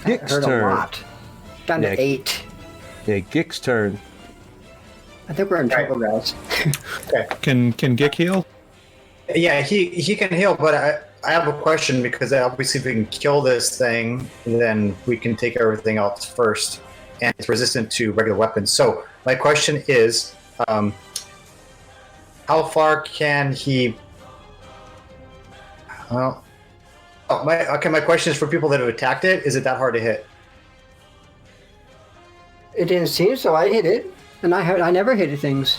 Gik's turn. A lot. Down to 8. Yeah, Gik's turn. I think we're in trouble, guys. Okay. Can Gik heal? Yeah, he can heal, but I have a question, because obviously if we can kill this thing, then we can take everything else first, and it's resistant to regular weapons. So my question is, how far can he? Well, my question is for people that have attacked it. Is it that hard to hit? It didn't seem so. I hit it, and I never hit things.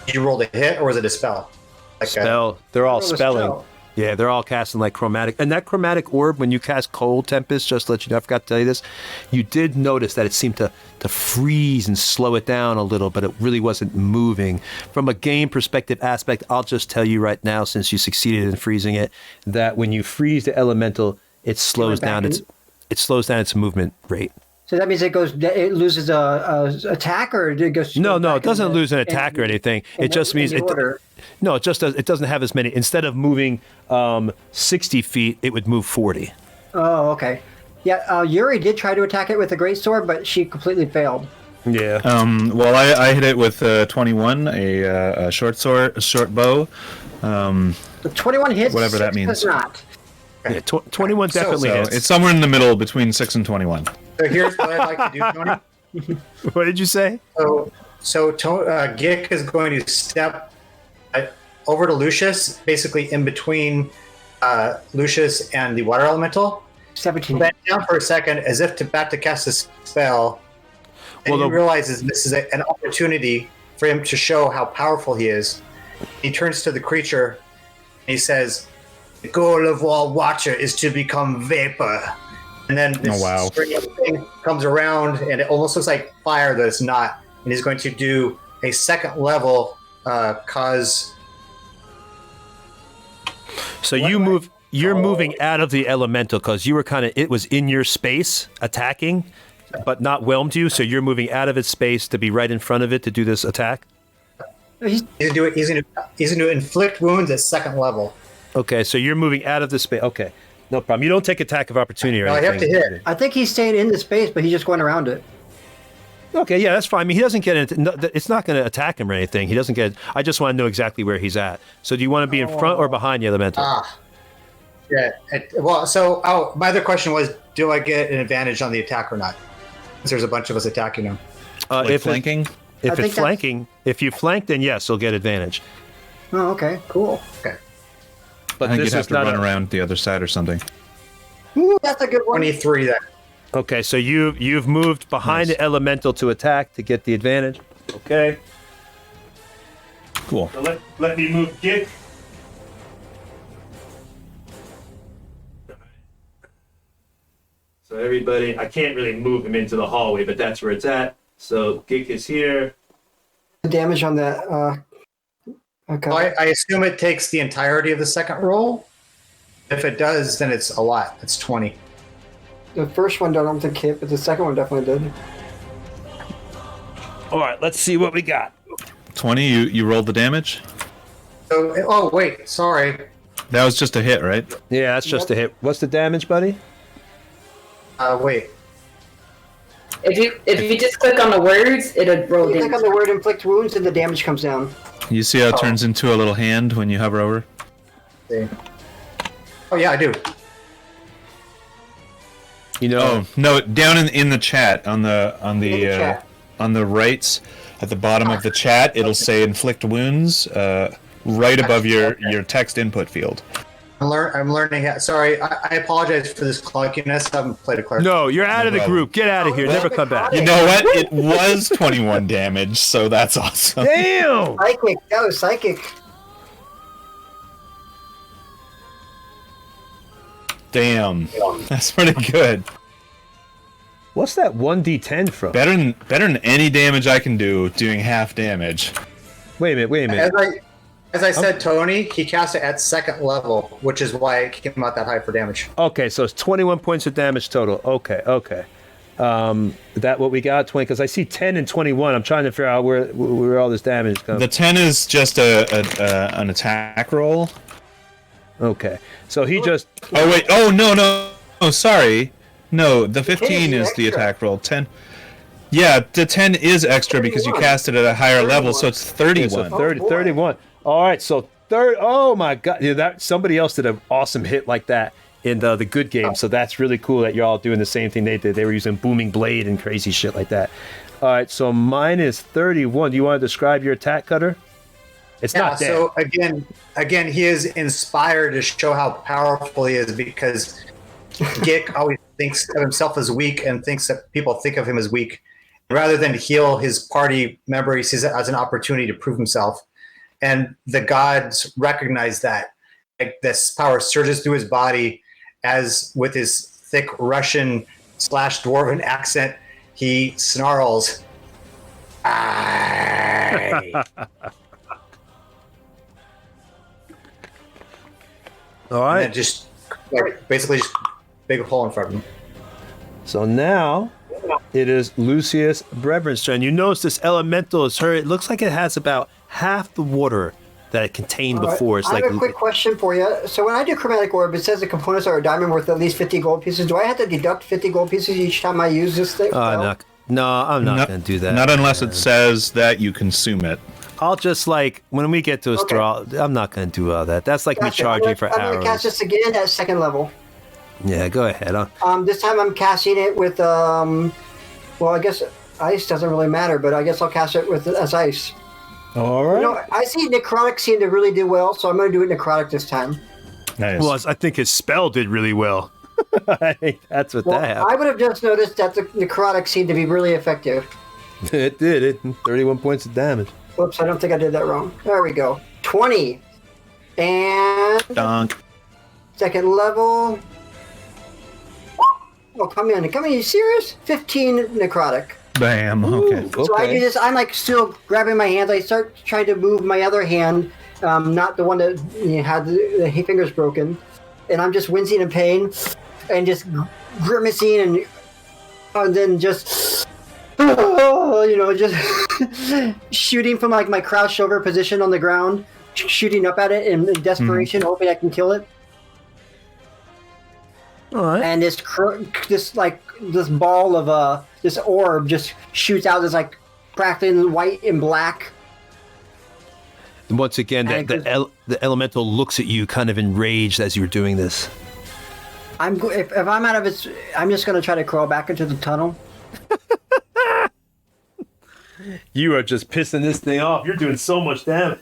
Did you roll the hit, or was it a spell? Like Spell. They're all Roll a spelling. spell. Yeah, they're all casting like chromatic. And that chromatic orb, when you cast Cold Tempest, just to let you know, I forgot to tell you this, you did notice that it seemed to freeze and slow it down a little, but it really wasn't moving. From a game perspective aspect, I'll just tell you right now, since you succeeded in freezing it, that when you freeze the elemental, it slows down its movement rate. So that means it loses a attack, or it goes. No, it doesn't lose an attack or anything. It just means it doesn't have as many. Instead of moving 60 feet, it would move 40. Oh, okay. Yeah, Yuri did try to attack it with a greatsword, but she completely failed. Yeah. Well, I hit it with 21, a short bow. The 21 hits. Whatever that 6 means. does not. Yeah, 21 definitely So hits. it's somewhere in the middle between 6 and 21. So here's what I'd like to do, Tony. What did you say? Gick is going to step over to Lucius, basically in between Lucius and the water elemental. 17. Bend down for a second, as if about to cast a spell. And Well, he realizes this is an opportunity for him to show how powerful he is. He turns to the creature and he says, "The goal of all water is to become vapor." And then this string of thing comes around, and it almost looks like fire, that it's not. And he's going to do a second level cause. So you're moving out of the elemental because you were it was in your space attacking, but not whelmed you. So you're moving out of its space to be right in front of it to do this attack. He's going to inflict wounds at second level. Okay, so you're moving out of the space. Okay, no problem. You don't take attack of opportunity or No, I anything. have to hit. I think he's staying in the space, but he's just going around it. Okay, yeah, that's fine. I mean, he doesn't get it. It's not going to attack him or anything. He doesn't get. I just want to know exactly where he's at. So, do you want to be in front or behind the elemental? Yeah. My other question was, do I get an advantage on the attack or not? Since there's a bunch of us attacking him. Like flanking? If it's flanking, if you flank, then yes, you'll get advantage. Oh, okay, cool. Okay. But I think this you'd have is to not run around the other side or something. Ooh, that's a good one. 23 then. Okay, so you've moved behind the elemental to attack to get the advantage. Okay. Cool. So let me move Gick. So everybody, I can't really move him into the hallway, but that's where it's at. So Gick is here. The damage on that. Okay. Well, I assume it takes the entirety of the second roll. If it does, then it's a lot. It's 20. The first one I don't think hit, but the second one definitely did. All right, let's see what we got. 20, you rolled the damage? So, wait, sorry. That was just a hit, right? Yeah, that's just a hit. What's the damage, buddy? Wait. If you just click on the words, it'll roll You click damage. on the word inflict wounds and the damage comes down. You see how it turns into a little hand when you hover over? See. Oh, yeah, I do. You know, Oh no! Down in the chat on the chat. on the right at the bottom of the chat, it'll say inflict wounds right above your text input field. I'm learning. Sorry, I apologize for this clunkiness. I haven't played a cleric. no, you're out of the problem. group. Get out of here. Never come back. You know what? It was 21 damage, so that's awesome. Damn! Psychic. That was psychic. Damn, that's pretty good. What's that 1d10 from? Better than any damage I can do doing half damage. Wait a minute. As I said, Tony, he cast it at second level, which is why it came out that high for damage. Okay, so it's 21 points of damage total. Okay. Is that what we got? 20? Because I see 10 and 21. I'm trying to figure out where all this damage comes. The 10 is just an attack roll. Okay, so he just. Oh wait! Oh no! Oh sorry. No, the 15 is is the extra. attack roll. 10. Yeah, the 10 is extra because you 31. cast it at a higher level, so it's 31. So 30, boy. 31. All right, so third. Oh my God! Yeah, that somebody else did an awesome hit like that in the good game. So that's really cool that you're all doing the same thing they did. They were using booming blade and crazy shit like that. All right, so mine is 31. Do you want to describe your attack, Cutter? It's not dead. So again, he is inspired to show how powerful he is because Gick always thinks of himself as weak and thinks that people think of him as weak. Rather than heal his party member, he sees it as an opportunity to prove himself. And the gods recognize that. Like this power surges through his body as with his thick Russian/Dwarven accent, he snarls. "Aye." All And right. then just basically just big hole in front of him. So now it is Lucius Breverin's turn. You notice this elemental is her. It looks like it has about half the water that it contained All right. before. It's I like have a quick question for you. So when I do chromatic orb, it says the components are a diamond worth at least 50 gold pieces. Do I have to deduct 50 gold pieces each time I use this thing? I'm not going to do that. Not unless it says that you consume it. I'll just like when we get to a straw. I'm not going to do all that. That's like me charging for I'm going to cast arrows. this again at second level. Yeah, go ahead. This time I'm casting it with well, I guess ice doesn't really matter, but I guess I'll cast it with as ice. All right. You know, I see necrotic seem to really do well, so I'm going to do it necrotic this time. Nice. Well, I think his spell did really well. I think that's what Well, that happened. I would have just noticed that the necrotic seemed to be really effective. It did. It 31 points of damage. Whoops, I don't think I did that wrong. There we go. 20. And Donk. second level. Oh, come in. Are you serious? 15 necrotic. Bam. Okay. So I do this. I'm like still grabbing my hands. I start trying to move my other hand, not the one that had the fingers broken, and I'm just wincing in pain, and just grimacing, and then just, just shooting from like my crouched over position on the ground, shooting up at it in desperation, hoping I can kill it. All right. And this ball of this orb just shoots out this like crackling white and black. And once again, the elemental looks at you, kind of enraged as you're doing this. If I'm out of it, I'm just gonna try to crawl back into the tunnel. You are just pissing this thing off. You're doing so much damage.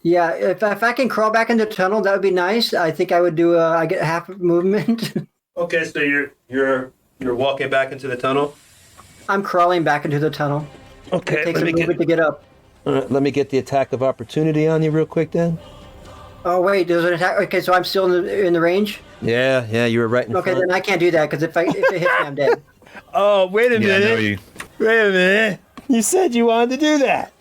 Yeah, if I can crawl back into the tunnel, that would be nice. I think I would do. I get half movement. Okay, so you're walking back into the tunnel. I'm crawling back into the tunnel. Okay, It takes a movement to get up. All right, let me get the attack of opportunity on you real quick, then. Oh wait, there's an attack. Okay, so I'm still in the range. Yeah, you were right in Okay, front. then I can't do that because if it hits me, I'm dead. Oh, wait a Yeah, minute. Wait a minute. You said you wanted to do that.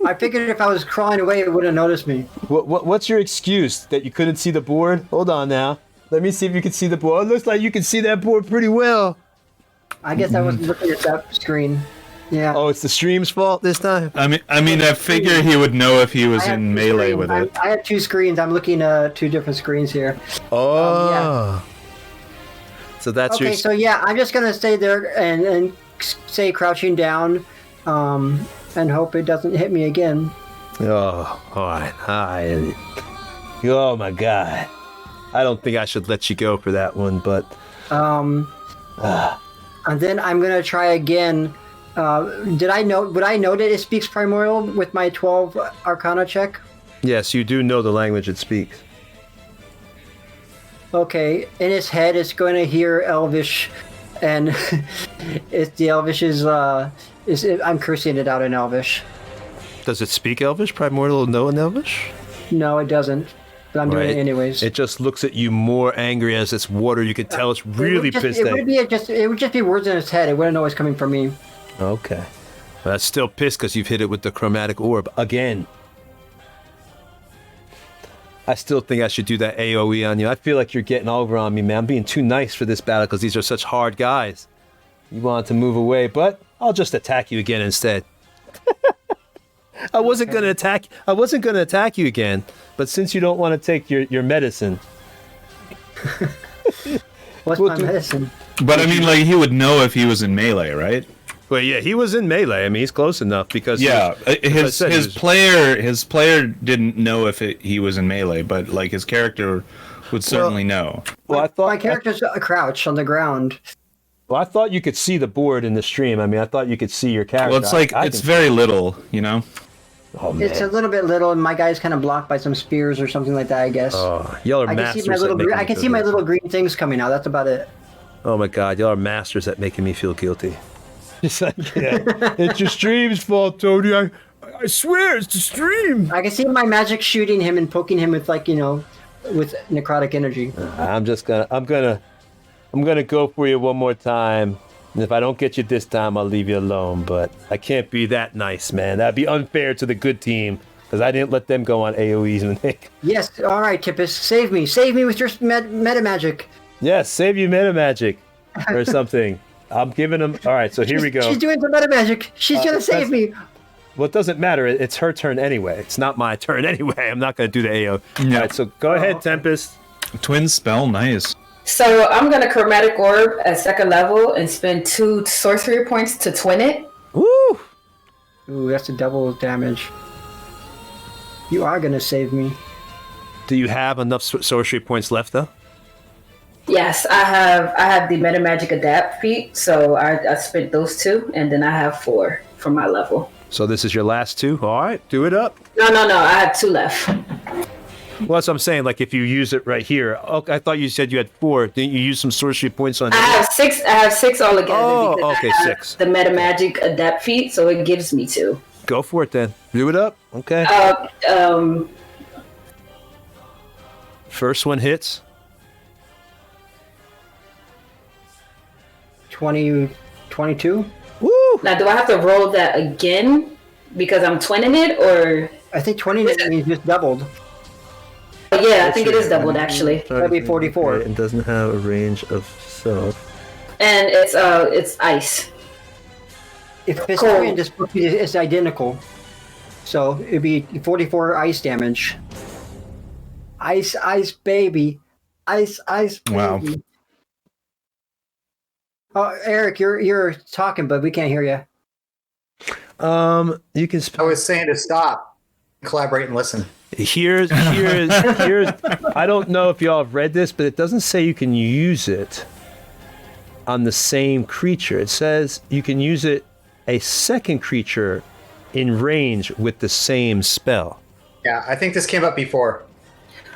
I figured if I was crawling away, it wouldn't notice me. What's your excuse that you couldn't see the board? Hold on now. Let me see if you can see the board. It looks like you can see that board pretty well. I guess I wasn't looking at that screen. Yeah. Oh, it's the stream's fault this time? I mean, I figure he would know if he was I have in two melee screens. with it. I have two screens. I'm looking at two different screens here. Oh. Yeah. So that's Okay, so yeah, I'm just gonna stay there and stay crouching down, and hope it doesn't hit me again. Oh, all right. Oh, my God. I don't think I should let you go for that one, but... And then I'm gonna try again. Would I know that it speaks Primordial with my 12 Arcana check? Yes, you do know the language it speaks. Okay, in its head, it's going to hear Elvish, and the Elvish is I'm cursing it out in Elvish. Does it speak Elvish? Primordial know in Elvish? No, it doesn't. But I'm doing Right. it anyways. It just looks at you more angry as it's water. You can tell it's really pissed It at would you. just be words in its head. It wouldn't know it's coming from me. Okay. Well, that's still pissed because you've hit it with the chromatic orb again. I still think I should do that AoE on you. I feel like you're getting over on me, man. I'm being too nice for this battle because these are such hard guys. You wanted to move away, but I'll just attack you again instead. I wasn't gonna attack you again, but since you don't want to take your medicine, What's We'll my do- medicine? But I mean, like, he would know if he was in melee, right? well, yeah, he was in melee. I mean, he's close enough because Yeah, as I said, his player didn't know if he was in melee, but like his character would certainly know. Well, I thought My character's crouched on the ground. I thought you could see the board in the stream. I mean, I thought you could see your character. Well, it's like I it's can- very little, you know. Oh, man. It's a little bit little, and my guy's kind of blocked by some spears or something like that, I guess. Oh, y'all are I can masters see my at little making I me can feel see my guilty. little green things coming out. That's about it. Oh my God, y'all are masters at making me feel guilty. It's like, yeah, it's your stream's fault, Tony. I swear it's the stream. I can see my magic shooting him and poking him with with necrotic energy. I'm gonna go for you one more time. And if I don't get you this time, I'll leave you alone. But I can't be that nice, man. That'd be unfair to the good team because I didn't let them go on AoEs and they. Yes, all right, Tippus, save me with your meta magic. Yes, save you meta magic or something. I'm giving them. All right, so here we go. She's doing some meta magic. She's gonna save me. Well, it doesn't matter. It's her turn anyway. It's not my turn anyway. I'm not going to do the AO. Yeah. All right, so go ahead, Tempest. Twin spell, nice. So I'm gonna chromatic orb at second level and spend 2 sorcery points to twin it. Woo! Ooh, that's a double damage. You are gonna save me. Do you have enough sorcery points left, though? Yes, I have the meta magic adapt feat, so I spent those 2, and then I have 4 for my level. So this is your last 2. All right, do it up. No, I have 2 left. Well, that's what I'm saying. Like, if you use it right here. Oh, I thought you said you had 4. Didn't you use some sorcery points on I have 6. I have 6 altogether. Oh, because okay, I have 6. The meta magic adapt feat, so it gives me 2. Go for it, then. Do it up. Okay. First one hits. 22? Woo! Now, do I have to roll that again because I'm twinning it, or? I think 20 means just doubled. Yeah, I think it is doubled actually, That'd be 44. It doesn't have a range of self. and it's ice. If it's Cool. twin, it's identical. So it'd be 44 ice damage. Ice, baby. Ice, baby. Wow. Oh, Eric, you're talking, but we can't hear you. You can. I was saying to stop, collaborate, and listen. Here's. I don't know if y'all have read this, but it doesn't say you can use it on the same creature. It says you can use it a second creature in range with the same spell. Yeah, I think this came up before.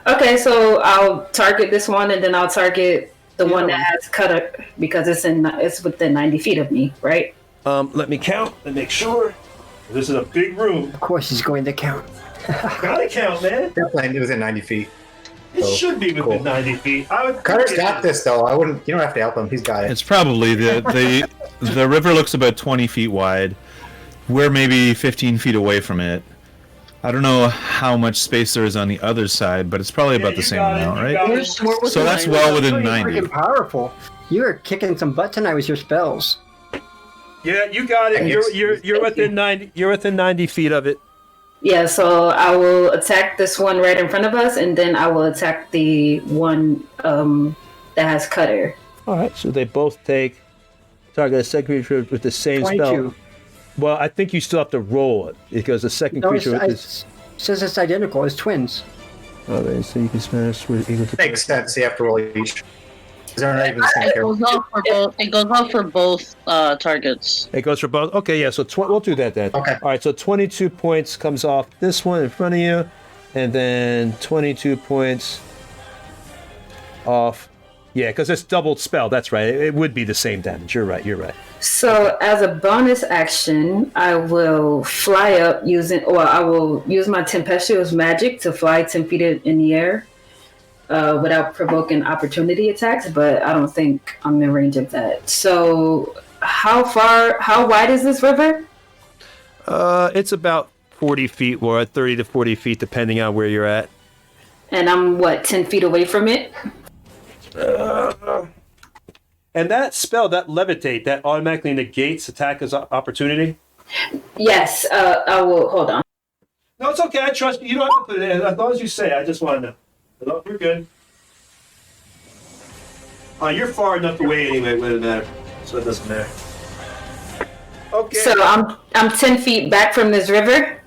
Okay, so I'll target this one, and then I'll target the one that has cutter because it's within 90 feet of me, right? Let me count and make sure. This is a big room. Of course, he's going to count. Gotta count, man. Definitely within 90 feet. It Oh, should be within cool. 90 feet. I would. Cutter's got this though. I wouldn't. You don't have to help him. He's got it. It's probably the river looks about 20 feet wide. We're maybe 15 feet away from it. I don't know how much space there is on the other side, but it's probably about the same amount, right? So that's well within Pretty 90. freaking powerful. You are kicking some butt tonight with your spells. Yeah, you got it. You're within 90. You're within 90 feet of it. Yeah, so I will attack this one right in front of us, and then I will attack the one that has cutter. All right, so they both take target a second creature with the same 22. spell. Well, I think you still have to roll it because the second No, creature it is. says it's identical. It's twins. Okay, so you can smash with equal to. Makes sense. You have to roll each. They're not even the same It character. goes off for both. It goes off for both targets. It goes for both. Okay, yeah. So we'll do that then. Okay. All right. So 22 points comes off this one in front of you, and then 22 points off. Yeah, because it's doubled spell. That's right. It would be the same damage. You're right. You're right. So as a bonus action, I will fly up I will use my tempestuous magic to fly 10 feet in the air without provoking opportunity attacks, but I don't think I'm in range of that. So how wide is this river? It's about 40 feet, or 30 to 40 feet, depending on where you're at. And I'm 10 feet away from it? And that spell, that levitate, that automatically negates attack as opportunity? Yes, I will. Hold on. No, it's okay. I trust you. You don't have to put it in. As long as you say, I just want to know. No, we're good. You're far enough away anyway, it wouldn't matter. So it doesn't matter. Okay. So I'm 10 feet back from this river?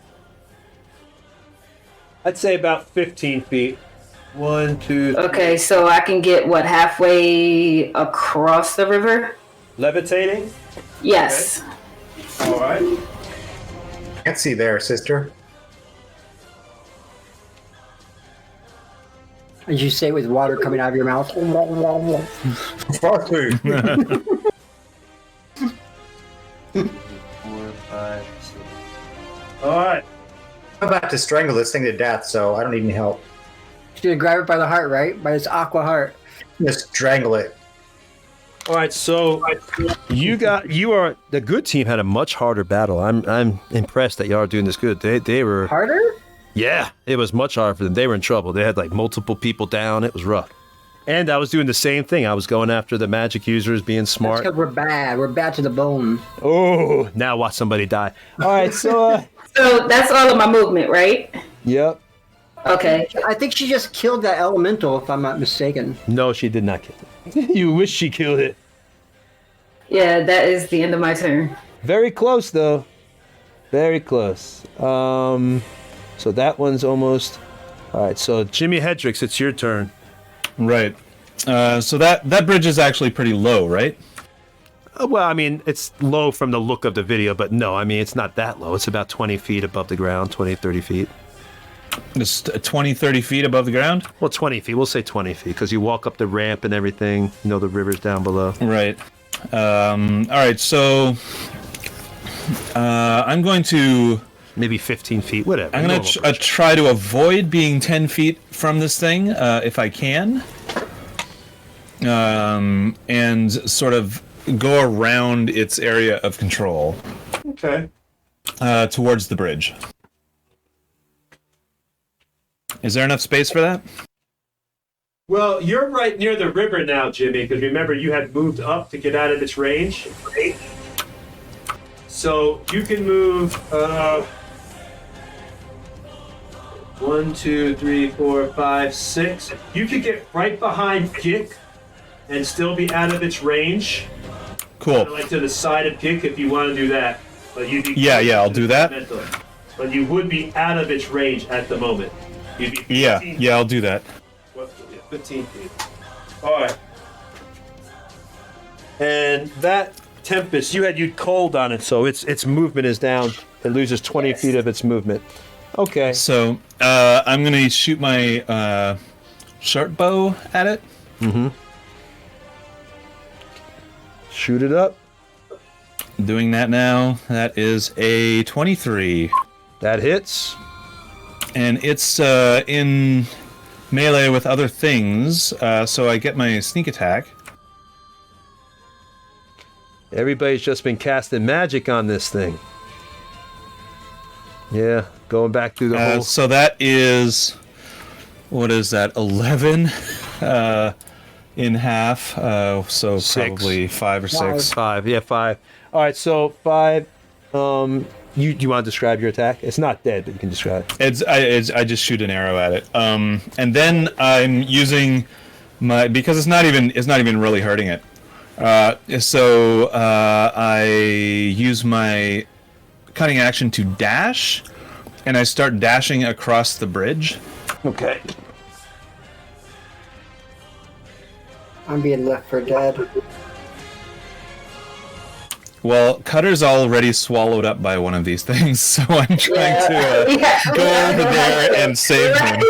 I'd say about 15 feet. 1, 2, 3. Okay, so I can get halfway across the river? Levitating? Yes. Okay. All right. Can't see there, sister. As you say with water coming out of your mouth. Fuck me. 4, 5, 6. All right. I'm about to strangle this thing to death, so I don't need any help. You're gonna grab it by the heart, right? By its aqua heart. Just strangle it. All right, so the good team had a much harder battle. I'm impressed that y'all are doing this good. They were Harder? Yeah, it was much harder for them. They were in trouble. They had multiple people down. It was rough. And I was doing the same thing. I was going after the magic users, being That's smart. because we're bad. We're bad to the bone. Oh, now watch somebody die. All right, so So that's all of my movement, right? Yep. Okay. I think she just killed that elemental, if I'm not mistaken. No, she did not kill it. You wish she killed it. Yeah, that is the end of my turn. Very close, though. Very close. So that one's almost... All right, so Jimi Hendrix, it's your turn. Right. So that bridge is actually pretty low, right? Well, I mean, it's low from the look of the video, but no, I mean, it's not that low. It's about 20 feet above the ground, 20, 30 feet. Just 20, 30 feet above the ground? Well, 20 feet. We'll say 20 feet, because you walk up the ramp and everything. You know, the river's down below. Right. All right, so I'm going to... Maybe 15 feet, whatever. I'm going to try to avoid being 10 feet from this thing, if I can. And sort of go around its area of control. Okay. Towards the bridge. Is there enough space for that? Well, you're right near the river now, Jimmy, because remember, you had moved up to get out of its range. So you can move... 1, 2, 3, 4, 5, 6. You could get right behind Gick and still be out of its range. Cool. Like to the side of Gick if you want to do that. But you'd be Yeah, I'll do that. But you would be out of its range at the moment. You'd be 15 Yeah, I'll do that. 15 feet. All right. And that Tempest, you'd cold on it, so its movement is down. It loses 20 feet of its movement. Okay. So I'm gonna shoot my short bow at it. Mm-hmm. Shoot it up. Doing that now. That is a 23. That hits. And it's in melee with other things, so I get my sneak attack. Everybody's just been casting magic on this thing. Yeah, going back through the whole... So that is... What is that? 11 in half. So 6. Probably 5 or 6. 5. Yeah, 5. All right, so 5. You want to describe your attack? It's not dead, but you can describe it. I just shoot an arrow at it. And then I'm using my... Because it's not even really hurting it. So I use my cutting action to dash, and I start dashing across the bridge. Okay. I'm being left for dead. Well, Cutter's already swallowed up by one of these things, so I'm trying to go over there and save him.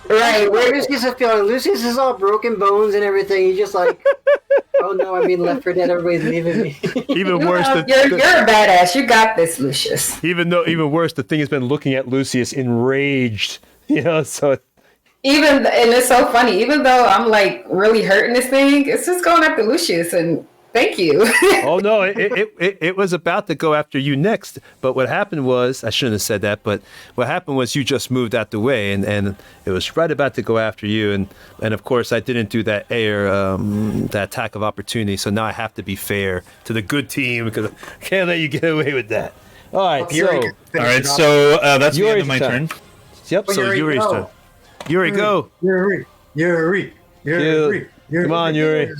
Right, where Lucius is feeling. Lucius is all broken bones and everything. He's just like, oh no, I'm being left for dead. Everybody's leaving me. Even worse, you're a badass. You got this, Lucius. Even worse, the thing has been looking at Lucius enraged. You know, so. And it's so funny. Even though I'm like really hurting this thing, it's just going after Lucius, and thank you. Oh no, it was about to go after you next. But what happened was, I shouldn't have said that, but what happened was you just moved out the way, and it was right about to go after you, and of course I didn't do that that attack of opportunity. So now I have to be fair to the good team because I can't let you get away with that. All right, so that's the end of my turn. Yep. So Yuri's turn. Yuri, go. Yuri. Come on, Yuri.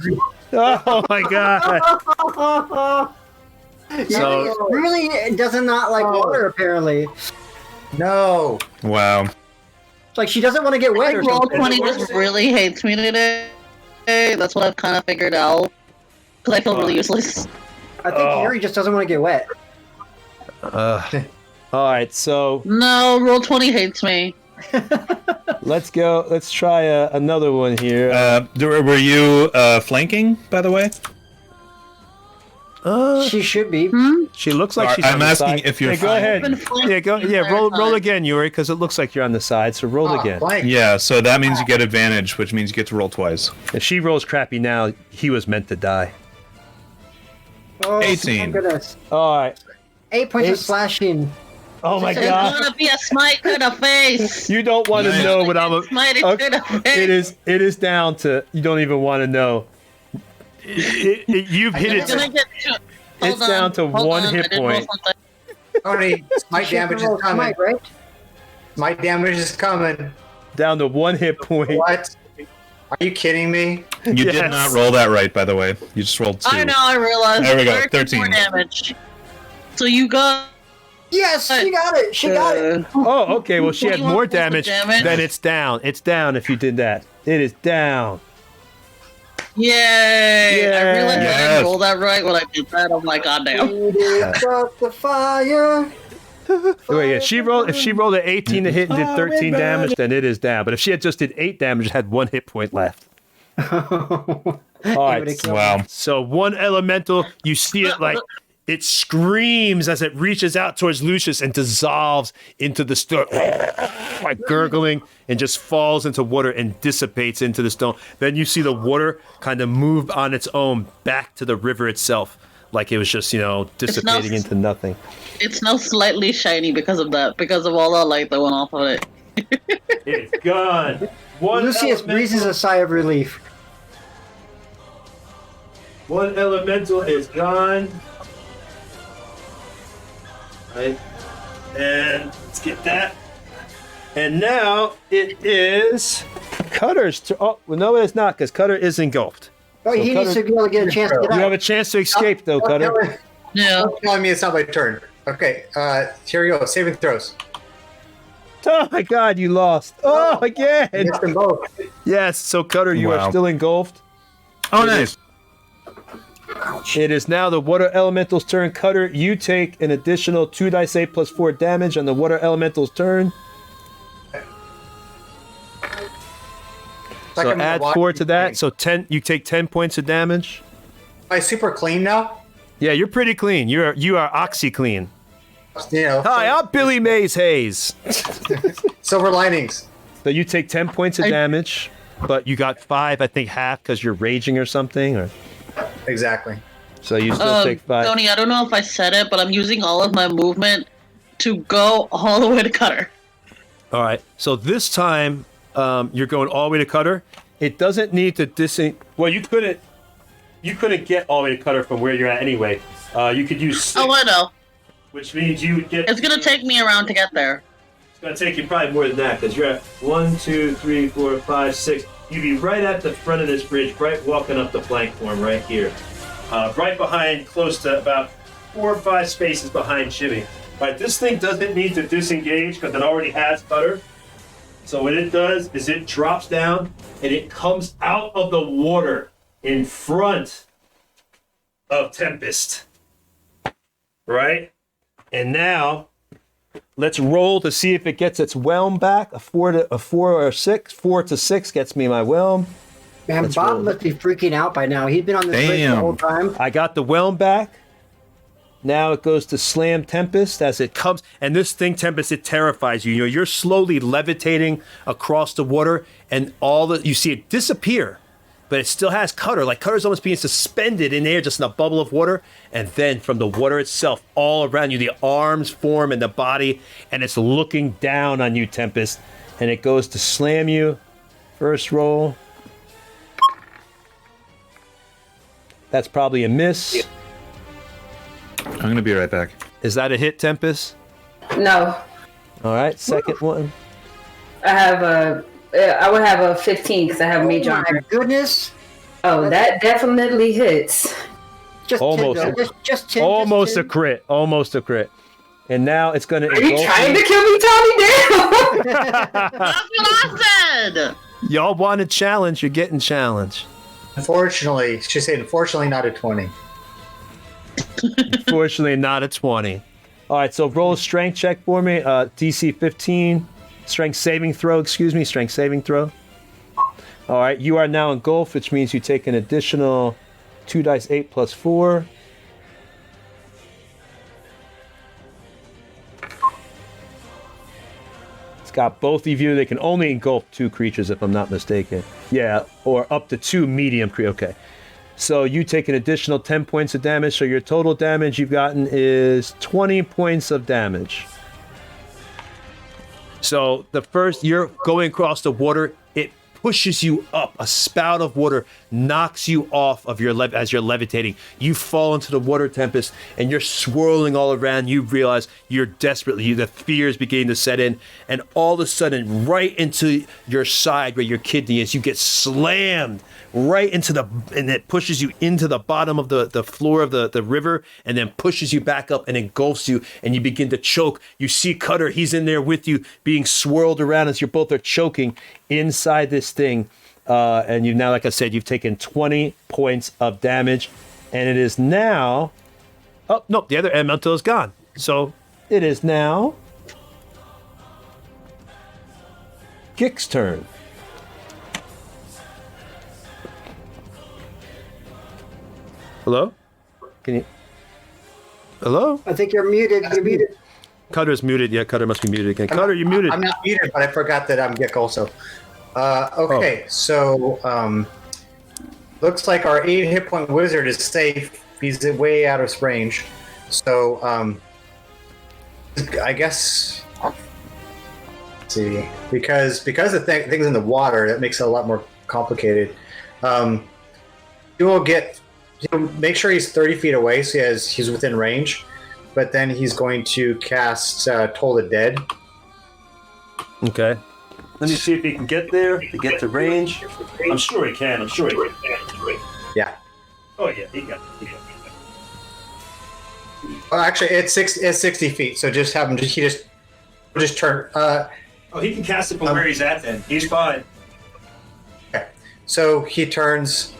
Oh my god! So really does not like water. Apparently, no. Wow. It's like she doesn't want to get wet. I think Roll20 just really hates me today. That's what I've kind of figured out. Because I feel really useless. I think Yuri just doesn't want to get wet. All right, so no, Roll20 hates me. Let's go. Let's try another one here. Were you flanking, by the way? She should be. She looks like she's. I'm on the asking side. if you're. Go ahead. Yeah, go. Yeah, roll again, Yuri, because it looks like you're on the side. So roll again. Blank. Yeah, so that means you get advantage, which means you get to roll twice. If she rolls crappy now, he was meant to die. Oh, 18. My goodness. All right. 8 points of slashing. Oh my It's god. gonna be a smite to the face. You don't want to know what I'm. Smite to the face. It is down to. You don't even want to know. You've hit it. It's gonna get It's down to one hit point. Tony, smite damage is coming. Smite, right? Smite damage is coming. Down to 1 hit point. What? Are you kidding me? You did not roll that right, by the way. You just rolled 2. I know, I realized. There we go, 13 more 13. damage. So you got. Yes, she got it. She got it. Oh, okay. Well, she had 21 more points of damage. damage. Then it's down. It's down if you did that. It is down. Yay! Yay. I realized I Yes. didn't roll that right when I did that. I'm like, goddamn. Got the fire. Wait, yeah. She rolled. If she rolled an 18 to hit and did 13 damage, then it is down. But if she had just did 8 damage, had 1 hit point left. All right. Wow. So one elemental, you see it like it screams as it reaches out towards Lucius and dissolves into the stone, like gurgling, and just falls into water and dissipates into the stone. Then you see the water kind of move on its own back to the river itself, like it was just, dissipating into nothing. It's now slightly shiny because of that, because of all the light that went off of it. It's gone. Lucius breathes a sigh of relief. One elemental is gone. Right. And let's get that. And now it is Cutter's turn. Oh, well, no, it's not, because Cutter is engulfed. Oh, So he needs to Cutter, be able to get a chance to get you have out. a chance to escape, though, Cutter. Yeah. Don't tell me it's not my turn. Okay, here you go. Saving throws. Oh, my God, you lost. Oh, again. Missed them both. Yes, so Cutter, you are Wow. still engulfed. Oh, nice. It is now the water elemental's turn. Cutter, you take an additional 2 dice 8 plus 4 damage on the water elemental's turn. So add 4 to that. So 10. You take 10 points of damage. Am I super clean now? Yeah, you're pretty clean. You are oxy clean. You know, Hi, I'm Billy Mays Hayes. silver linings. So you take 10 points of damage, but you got 5, I think half because you're raging or something. Or Exactly. so you still take 5. Tony, I don't know if I said it, but I'm using all of my movement to go all the way to Cutter. All right. So this time, you're going all the way to Cutter. It doesn't need to Well, you couldn't get all the way to Cutter from where you're at anyway. You could use 6, Oh, I know. which means you would get. It's gonna take me around to get there. It's gonna take you probably more than that because you're at 1, 2, 3, 4, 5, 6. You'd be right at the front of this bridge, right walking up the platform right here, right behind, close to about 4 or 5 spaces behind Jimmy. All right, this thing doesn't need to disengage because it already has Cutter. So what it does is it drops down and it comes out of the water in front of Tempest. Right? And now let's roll to see if it gets its whelm back. A 4 or 6. 4 to 6 gets me my whelm. Man, Let's Bob roll. must be freaking out by now. He's been on this bridge the Damn. whole time. I got the whelm back. Now it goes to slam Tempest as it comes. And this thing, Tempest, it terrifies you. You're slowly levitating across the water, and you see it disappear. But it still has Cutter. Like Cutter's almost being suspended in air, just in a bubble of water. And then from the water itself, all around you, the arms form and the body, and it's looking down on you, Tempest. And it goes to slam you. First roll. That's probably a miss. I'm going to be right back. Is that a hit, Tempest? No, All right, second one. I would have a 15 because I have mage Oh my armor. goodness. Oh, that definitely hits. Just Almost. 10, though. Just 10. Almost just a 10. crit. Almost a crit. And now it's going to Are you trying to kill me, Tony? Damn. That's what I said! Y'all want a challenge, you're getting challenged. Unfortunately, she said, unfortunately, not a 20. Fortunately, not a 20. All right, so roll a strength check for me. DC 15. Strength saving throw. All right, you are now engulfed, which means you take an additional 2 dice 8 plus 4. It's got both of you. They can only engulf 2 creatures, if I'm not mistaken. Yeah, or up to 2 medium creatures. Okay. So you take an additional 10 points of damage. So your total damage you've gotten is 20 points of damage. So the first, you're going across the water. It pushes you up. A spout of water knocks you off of your as you're levitating. You fall into the water tempest and you're swirling all around. You realize you're desperately, the fear is beginning to set in, and all of a sudden, right into your side where your kidney is, you get slammed right into and it pushes you into the bottom of the floor of the river, and then pushes you back up and engulfs you, and you begin to choke. You see Cutter, he's in there with you, being swirled around as you both are choking inside this thing. And you've now, like I said, you've taken 20 points of damage, and it is now, oh, no, the other elemental is gone. So it is now Gik's turn. Hello? Can you? Hello? I think you're muted. You're muted. Cutter's muted. Yeah, Cutter must be muted again. Cutter, you're muted. I'm not muted, but I forgot that I'm Gick also. Okay, so looks like our 8 hit point wizard is safe. He's way out of range. So I guess, let's see, because the things in the water, that makes it a lot more complicated. He'll make sure he's 30 feet away, so he's within range. But then he's going to cast Toll the Dead. Okay. Let me see if he can get there, to get to range. I'm sure he can. Yeah. Oh, yeah, he got it. Well, actually, it's 60 feet, so just have him. He just turn. He can cast it from where he's at. Then he's fine. Okay. So he turns.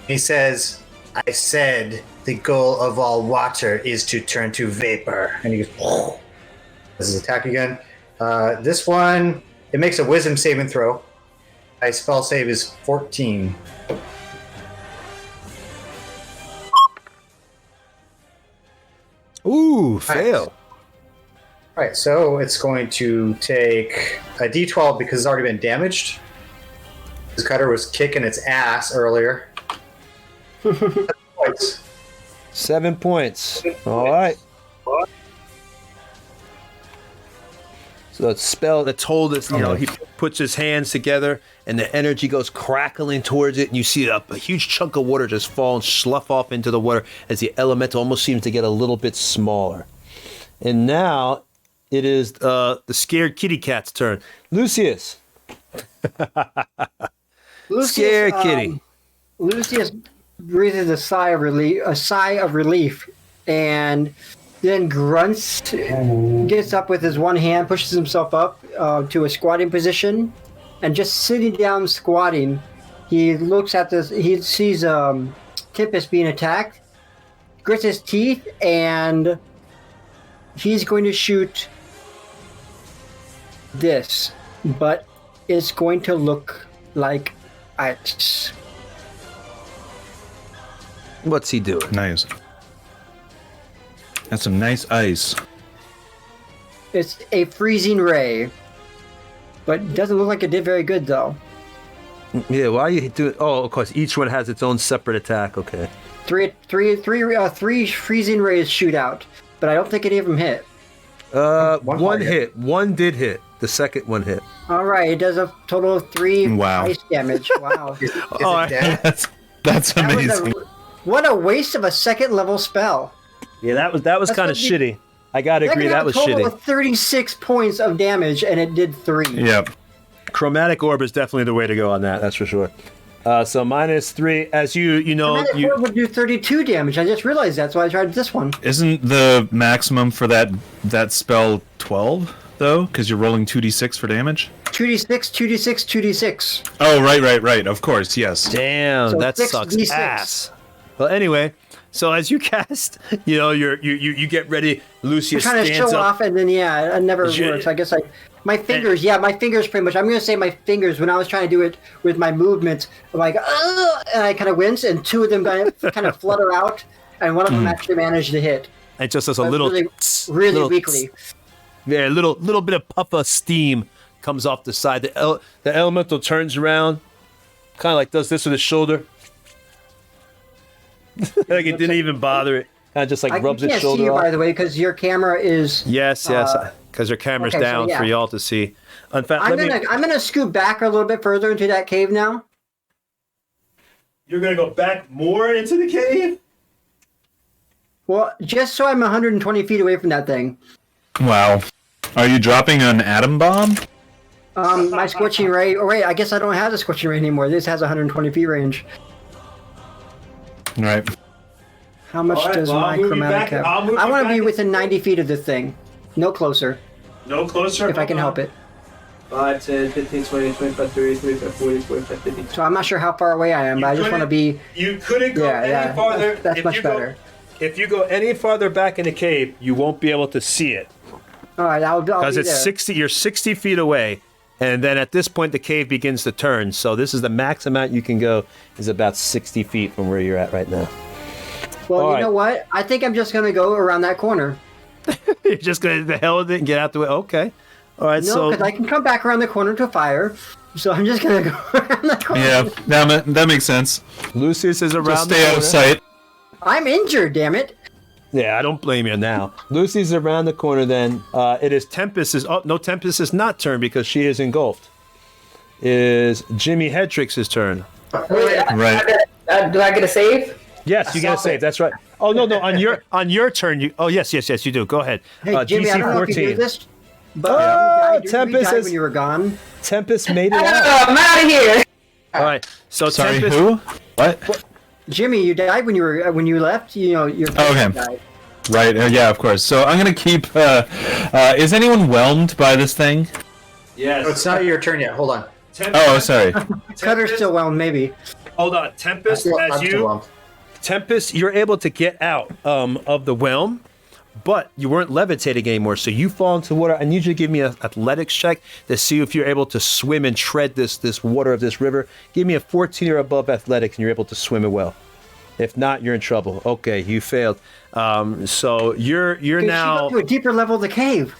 He says, "I said the goal of all water is to turn to vapor." And he goes, "Oh." This is attack again. This one, it makes a wisdom saving throw. My spell save is 14. Ooh, fail. All right, so it's going to take a d12 because it's already been damaged. This cutter was kicking its ass earlier. 7 points. 7 points. All right. So that spell, the toll is, he puts his hands together and the energy goes crackling towards it, and you see a huge chunk of water just fall and slough off into the water as the elemental almost seems to get a little bit smaller. And now it is the scared kitty cat's turn. Lucius. Scared kitty. Lucius breathes a sigh of relief, and then grunts, gets up with his one hand, pushes himself up to a squatting position, and just sitting down squatting, he looks at this. He sees Tempest being attacked, grits his teeth, and he's going to shoot this, but it's going to look like ice. What's he doing? Nice. That's some nice ice. It's a freezing ray, but it doesn't look like it did very good, though. Yeah, why are you doing? Oh, of course, each one has its own separate attack. Okay. Three freezing rays shoot out, but I don't think any of them hit. One hit. One did hit. The second one hit. All right, it does a total of 3 Wow. ice damage. Wow. Is it dead? That's amazing. What a waste of a second level spell. Yeah, that was kind of shitty. I gotta agree, that was a total shitty. of 36 points of damage, and it did 3. Yep. Chromatic orb is definitely the way to go on that. That's for sure. So -3, as you know, Chromatic orb would do 32 damage. I just realized that, so I tried this one. Isn't the maximum for that spell 12 though? Because you're rolling 2d6 for damage. 2d6, 2d6, 2d6. Oh, right. Of course, yes. Damn, So that 6 sucks D6. ass. Well, anyway, so as you cast, you get ready. Lucius I'm trying to stands show up. off, and then it never works. I guess my fingers. My fingers pretty much. I'm gonna say my fingers. When I was trying to do it with my movements, I'm like, and I kind of wince, and 2 of them kind of flutter out, and one of them actually managed to hit. It just does a little, really little weakly. Yeah, a little bit of puff of steam comes off the side. The elemental turns around, kind of like does this with his shoulder. Like it didn't even bother it. Kind of just like rubs its shoulder see you, off. by the way, because your camera is. Yes. because your camera's Okay, so down yeah. for y'all to see. In fact, I'm gonna scoot back a little bit further into that cave now. You're gonna go back more into the cave? Well, just so I'm 120 feet away from that thing. Wow. Are you dropping an atom bomb? My scorching ray. Oh wait, I guess I don't have the scorching ray anymore. This has 120 feet range. Right. How much All right, does well, my I'll move you chromatic back- have? I'll move I you want to back be in- within 90 feet of this thing. No closer, No closer. if I can help it. 5, 10, 15, 20, 25, 30, 35, 40, 45, 50. So I'm not sure how far away I am, but I just want to be. You couldn't go Yeah, any yeah. farther. That's If much you go- better. If you go any farther back in the cave, you won't be able to see it All right, I'll because be it's there. 60. You're 60 feet away, and then at this point the cave begins to turn. So this is the max amount you can go is about 60 feet from where you're at right now. Well, all you right. know what? I think I'm just gonna go around that corner. You're just gonna the hell with it and get out the way. Okay. All right. No, so because I can come back around the corner to fire. So I'm just gonna go around the corner. Yeah, that makes sense. Lucius is around. Just the stay out corner. of sight. I'm injured, damn it. Yeah, I don't blame you now. Lucy's around the corner then. It is Tempest is... Oh, no, Tempest is not turned because she is engulfed. It is Jimmy Hedrix's turn. Right. Do I get a save? Yes, you get a save. That's right. Oh, no. On your turn, you... Oh, yes, you do. Go ahead. Hey, Jimmy, I don't know if you knew this, but you died Tempest is... when you were gone. Tempest made it out. Oh, I'm out of here. All right. So Sorry, Tempest... who? What? Jimmy, you died when you left. You know your Okay. died. Right. Yeah, of course. So I'm gonna keep. Is anyone whelmed by this thing? Yes. Oh, it's not your turn yet. Hold on. Oh, sorry. Cutter's still well, maybe. Hold on. Tempest, I'm still whelmed. Tempest, you're able to get out of the whelm, but you weren't levitating anymore, so you fall into water. I need you to give me an athletics check to see if you're able to swim and tread this water of this river. Give me a 14 or above athletics, and you're able to swim it well. If not, you're in trouble. Okay, you failed. So you're Dude, now she went to a deeper level of the cave.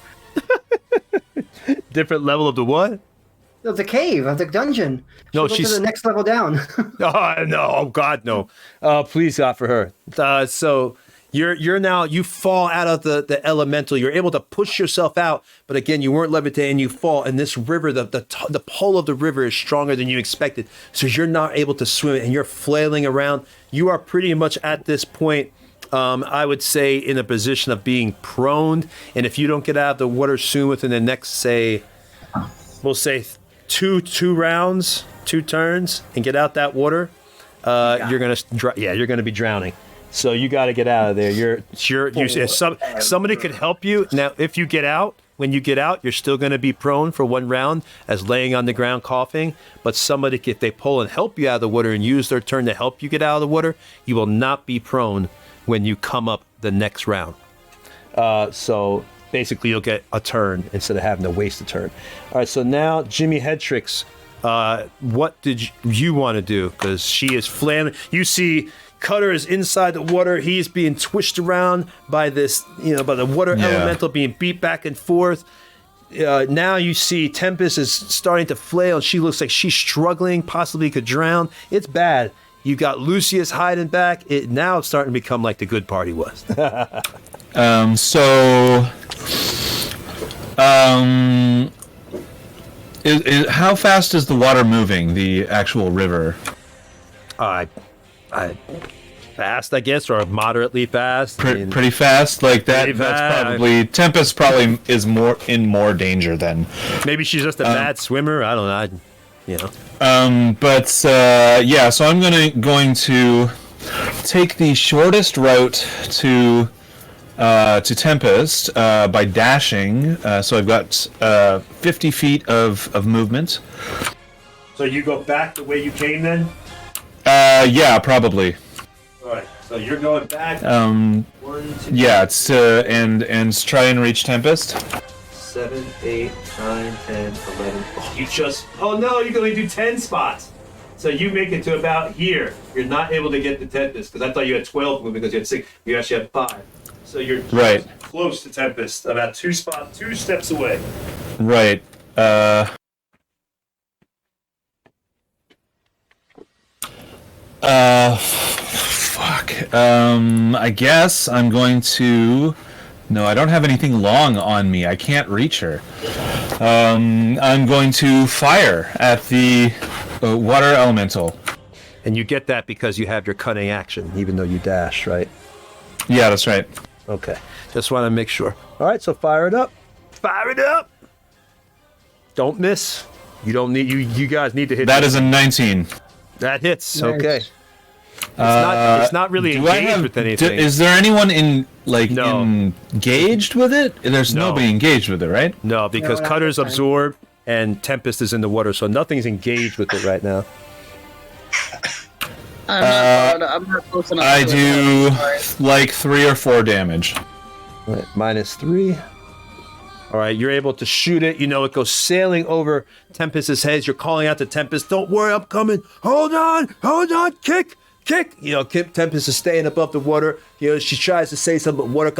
different level of the what? Of the cave, of the dungeon. No, went to she's- the next level down. Oh no! Oh God, no! Please God for her. So you're now you fall out of the elemental. You're able to push yourself out, but again, you weren't levitating. You fall, and this river, the pull of the river is stronger than you expected. So you're not able to swim, and you're flailing around. You are pretty much at this point. I would say in a position of being prone, and if you don't get out of the water soon, within the next, say, we'll say two rounds, 2 turns, and get out that water, you're gonna be drowning. So you got to get out of there. Somebody could help you now. If you get out, when you get out, you're still going to be prone for 1 round as laying on the ground coughing. But somebody, if they pull and help you out of the water and use their turn to help you get out of the water, you will not be prone when you come up the next round. So basically, you'll get a turn instead of having to waste a turn. All right. So now, Jimmy Hedrix, what did you want to do? Because she is flailing. You see. Cutter is inside the water. He's being twished around by this, by the water elemental, being beat back and forth. Now you see Tempest is starting to flail. She looks like she's struggling, possibly could drown. It's bad. You got Lucius hiding back. Now it's starting to become like the good party was. How fast is the water moving? The actual river? Fast, I guess, or moderately fast. Pretty fast, like that. Pretty That's fast. probably Tempest. Probably is in more danger then. Maybe she's just a bad swimmer. I don't know. So I'm going to take the shortest route to Tempest by dashing. So I've got 50 feet of movement. So you go back the way you came then? Yeah, probably. All right. So you're going back. 1, 2, Yeah, it's and try and reach Tempest. 7, 8, 9, 10, 11. Oh no, you can only do 10 spots. So you make it to about here. You're not able to get to Tempest because I thought you had 12 movement because you had 6. You actually have 5. So you're Right. close to Tempest, about 2 steps away. Right. Fuck. I guess I'm going to No, I don't have anything long on me. I can't reach her. I'm going to fire at the water elemental. And you get that because you have your cutting action, even though you dash, right? Yeah, that's right. Okay. Just want to make sure. All right, so fire it up. Fire it up. Don't miss. You don't need you guys need to hit. That is a 19. That hits. Nice. Okay. It's not really engaged with anything. Is there anyone No. engaged with it? There's No. nobody engaged with it, right? No, because No, Cutter's that's fine. absorbed and Tempest is in the water, so nothing's engaged with it right now. I'm not close enough. I to do it. Sorry. like 3 or 4 damage. All right, -3. All right, you're able to shoot it. You know, it goes sailing over Tempest's head. You're calling out to Tempest, "Don't worry, I'm coming. Hold on, kick. You know, Tempest is staying above the water. You know, she tries to say something, but water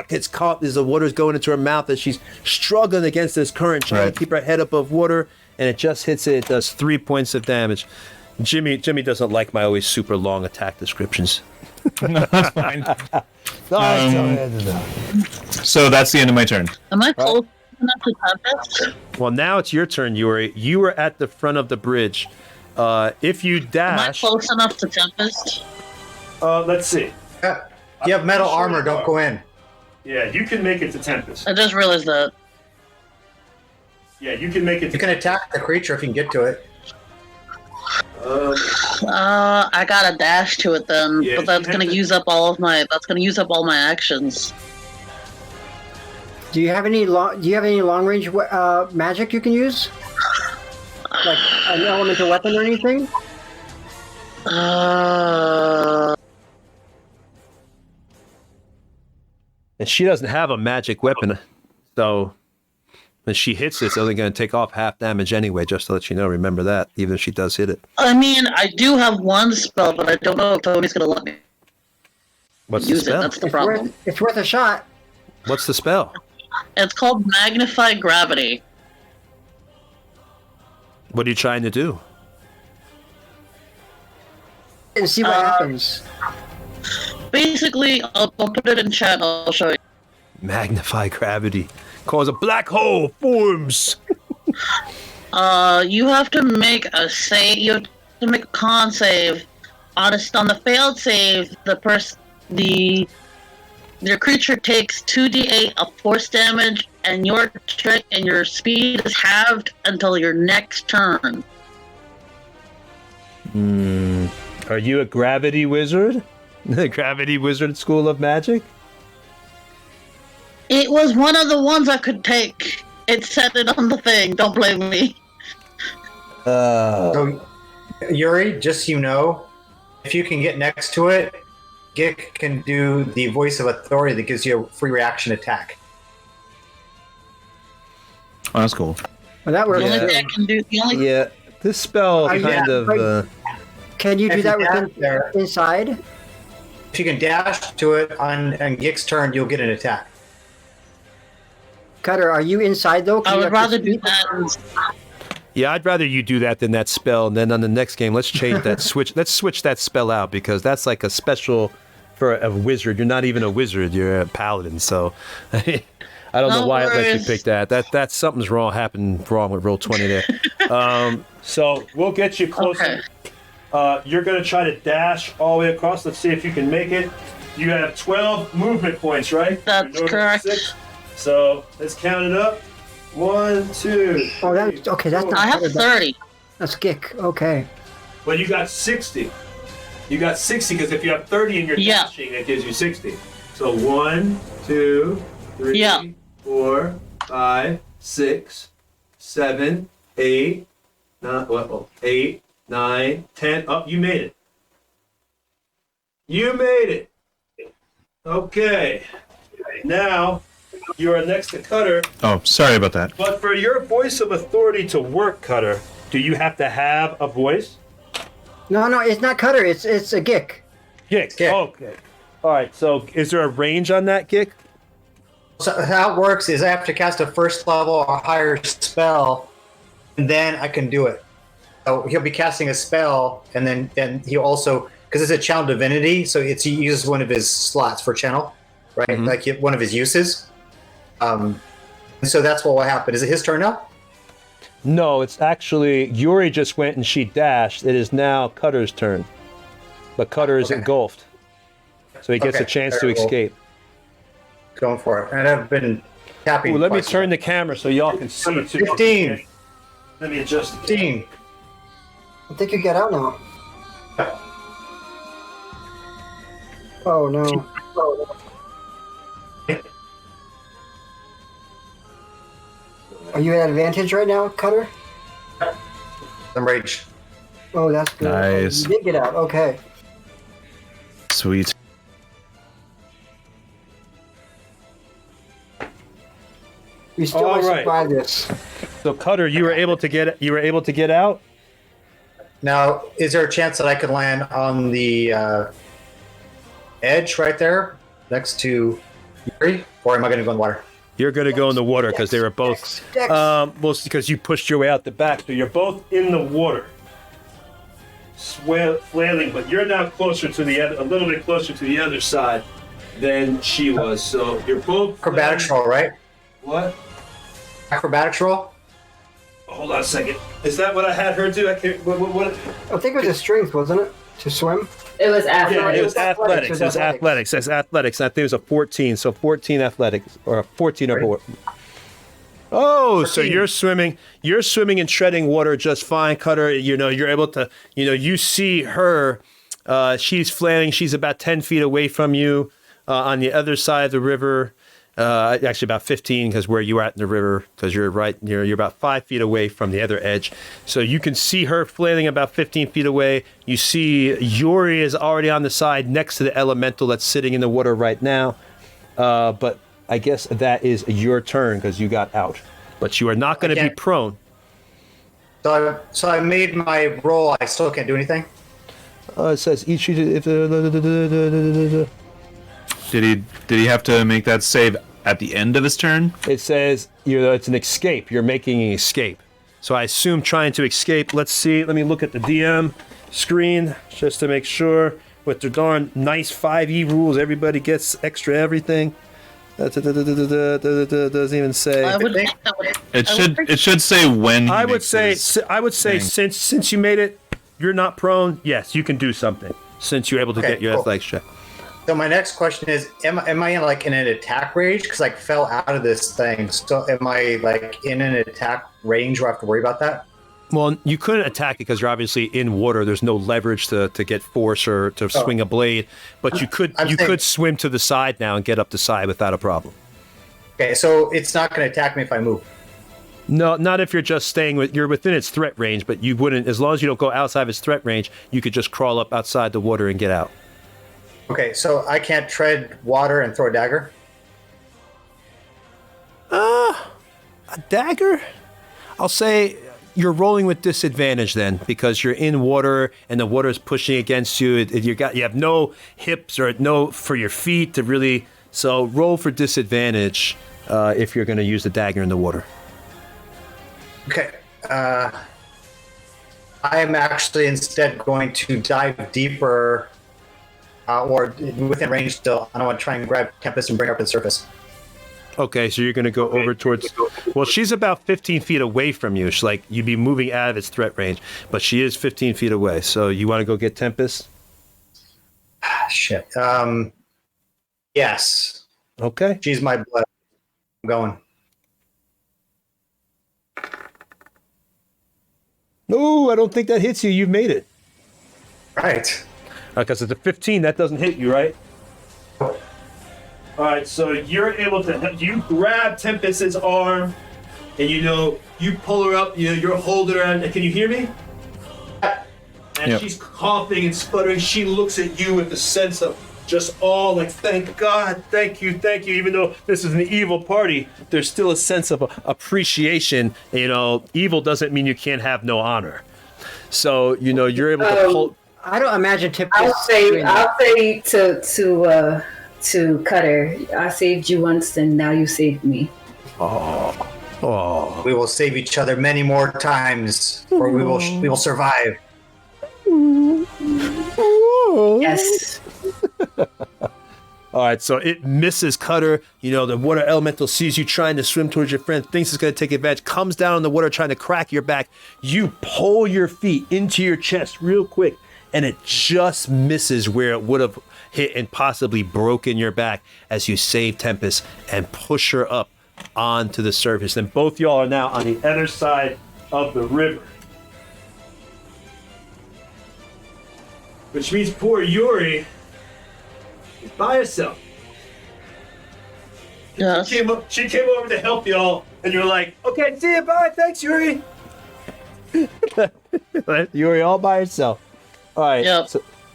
gets caught as the water's going into her mouth as she's struggling against this current, trying Right. to keep her head above water, and it just hits it. It does 3 points of damage. Jimmy doesn't like my always super long attack descriptions. No, that's fine. No. So that's the end of my turn. Am I close enough to Tempest? Well, now it's your turn, Yuri. You were at the front of the bridge. If you Am I dash, close enough to Tempest? let's see. Yeah. If you have metal armor, don't go in. Yeah, you can make it to Tempest. I just realized that. Yeah, you can make it. You can attack the creature if you can get to it. I gotta dash to it then, Yeah, but that's you gonna have to- use up all my actions. Do you have any long range magic you can use? Like an elemental weapon or anything? And she doesn't have a magic weapon, so when she hits it, it's only going to take off half damage anyway. Just to let you know, remember that. Even if she does hit it. I mean, I do have one spell, but I don't know if Tony's gonna let me What's the use it. spell? That's the problem. It's worth a shot. What's the spell? It's called Magnify Gravity. What are you trying to do? And see what happens. Basically, I'll put it in chat. I'll show you. Magnify gravity. Cause a black hole forms. You have to make a save. You have to make a con save. On the failed save, your creature takes 2d8 of force damage, and your trick and your speed is halved until your next turn. Are you a gravity wizard? The Gravity Wizard School of Magic? It was one of the ones I could take. It said it on the thing. Don't blame me. So, Yuri, just so you know, if you can get next to it, Gick can do the voice of authority that gives you a free reaction attack. Oh, that's cool. Well, that works. The only Yeah. thing I can do. The only Yeah, this spell Oh, yeah, kind of. right. Can you do If that you dash within there. inside? If you can dash to it on Gick's turn, you'll get an attack. Cutter, are you inside though? Can I you would actually rather do speak? that. Yeah, I'd rather you do that than that spell. And then on the next game, let's change that switch. Let's switch that spell out because that's like a special for a wizard. You're not even a wizard. You're a paladin. So I don't know No why it lets you worries. pick that. That's something's happened wrong with Roll20 there. So we'll get you closer. Okay. You're going to try to dash all the way across. Let's see if you can make it. You have 12 movement points, right? That's You're north of correct. 6. So let's count it up. 1, 2. Oh, that's okay. That's four. not. I have Cutter, 30. That's Gick. Okay. Well, you got 60. You got 60 because if you have 30 in your Yeah. dashing, that gives you 60. So 1, 2, 3, Yeah. 4, 5, 6, 7, 8, 8, 9, 10. Oh, you made it. You made it. Okay. Now you are next to Cutter. Oh, sorry about that. But for your voice of authority to work, Cutter, do you have to have a voice? No, it's not Cutter. It's a Gick. Gick. Gick. Okay. All right. So is there a range on that, Gick? So how it works is I have to cast a first level or higher spell, and then I can do it. So he'll be casting a spell, and then he'll also, because it's a channel divinity, so he uses one of his slots for channel, right? Like one of his uses. And so that's what will happen. Is it his turn now? No, it's actually Yuri just went and she dashed. It is now Cutter's turn, but Cutter is engulfed, so he gets a chance to escape. Going for it, and I've been tapping. Ooh, let me turn the camera so y'all can see too. 15. Let me adjust. 15. I think you get out now. Oh no. Are you at advantage right now, Cutter? I'm raged. Oh, that's good. Nice. You did get out. Okay. Sweet. We still All might right. survive this. So Cutter, you were able to get out. Now, is there a chance that I could land on the edge right there next to Yuri, or am I going to go in the water? You're going to go in the water because they were both. Dex. Well, because you pushed your way out the back, so you're both in the water, flailing. But you're now closer to the other, a little bit closer to the other side than she was. So you're both Acrobatics roll, right? What? Acrobatics roll? Hold on a second. Is that what I had her do? I can't. What? I think it was a strength, wasn't it? To swim? It was after. Yeah, it was athletics. It was athletics. athletics. That's athletics. I think it was a 14. So 14 athletics, or a 14 or more. Oh, so you're swimming and treading water just fine, Cutter. You know, you're able to, you see her. She's flailing. She's about 10 feet away from you on the other side of the river. Actually about 15 because where you are at in the river, because you're about 5 feet away from the other edge. So you can see her flailing about 15 feet away. You see Yuri is already on the side next to the elemental that's sitting in the water right now. But I guess that is your turn because you got out. But you are not going to be prone. So I made my roll. I still can't do anything? It says each... If, Did he have to make that save at the end of his turn? It says it's an escape. You're making an escape. So I assume trying to escape. Let's see. Let me look at the DM screen just to make sure. With the darn nice 5e rules, everybody gets extra everything. Doesn't even say. It should say when. I would say since you made it, you're not prone. Yes, you can do something since you're able to get your athletics check. So my next question is, am I in an attack range? Because I fell out of this thing. So am I in an attack range where I have to worry about that? Well, you couldn't attack it because you're obviously in water. There's no leverage to get force or to swing a blade. But you could swim to the side now and get up the side without a problem. Okay, so it's not going to attack me if I move. No, not if you're just staying you're within its threat range. But you wouldn't, as long as you don't go outside of its threat range, you could just crawl up outside the water and get out. Okay, so I can't tread water and throw a dagger? A dagger? I'll say you're rolling with disadvantage then because you're in water and the water is pushing against you. You have no hips or no for your feet to really. So roll for disadvantage if you're going to use the dagger in the water. Okay. I am actually instead going to dive deeper. Or within range still. I don't want to try and grab Tempest and bring her up to the surface. Okay, so you're going to go over towards... Well, she's about 15 feet away from you. She's you'd be moving out of its threat range. But she is 15 feet away. So you want to go get Tempest? Shit. Yes. Okay. She's my blood. I'm going. No, I don't think that hits you. You've made it. Right. Because it's a 15, that doesn't hit you, right? All right, so you're able to, you grab Tempest's arm, and you pull her up, you're holding her, and can you hear me? And she's coughing and sputtering. She looks at you with the sense of just all thank God, thank you. Even though this is an evil party, there's still a sense of appreciation. Evil doesn't mean you can't have no honor. So, you're able to pull... I don't imagine Tip. I'll say to Cutter, I saved you once, and now you saved me. Oh. We will save each other many more times, or we will survive. Yes. All right, so it misses Cutter. You know, the water elemental sees you trying to swim towards your friend, thinks it's going to take advantage, comes down in the water trying to crack your back. You pull your feet into your chest real quick, and it just misses where it would have hit and possibly broken your back as you save Tempest and push her up onto the surface. And both y'all are now on the other side of the river. Which means poor Yuri is by herself. Yes. She came over to help y'all, and you're like, okay, see you, bye, thanks, Yuri. Yuri all by herself. All right, Yep.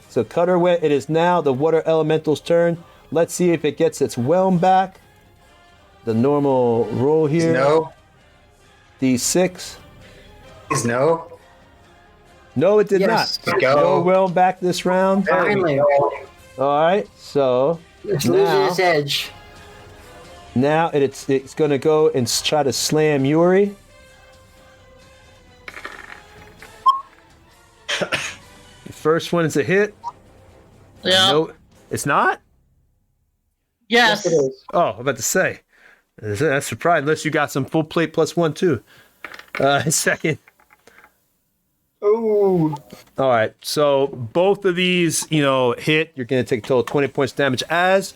so Cutter went. It is now the water elemental's turn. Let's see if it gets its whelm back. The normal roll here. No. D6. Please no. No, it did Yes. not. Go. No whelm back this round. Finally. All right, so It's losing its edge. now it's going to go and try to slam Yuri. The first one is a hit. Yeah. No, it's not? Yes. It is. Oh, I'm about to say. That's surprising, unless you got some full plate +1, too. Second. Oh. All right, so both of these, hit. You're going to take a total of 20 points damage. As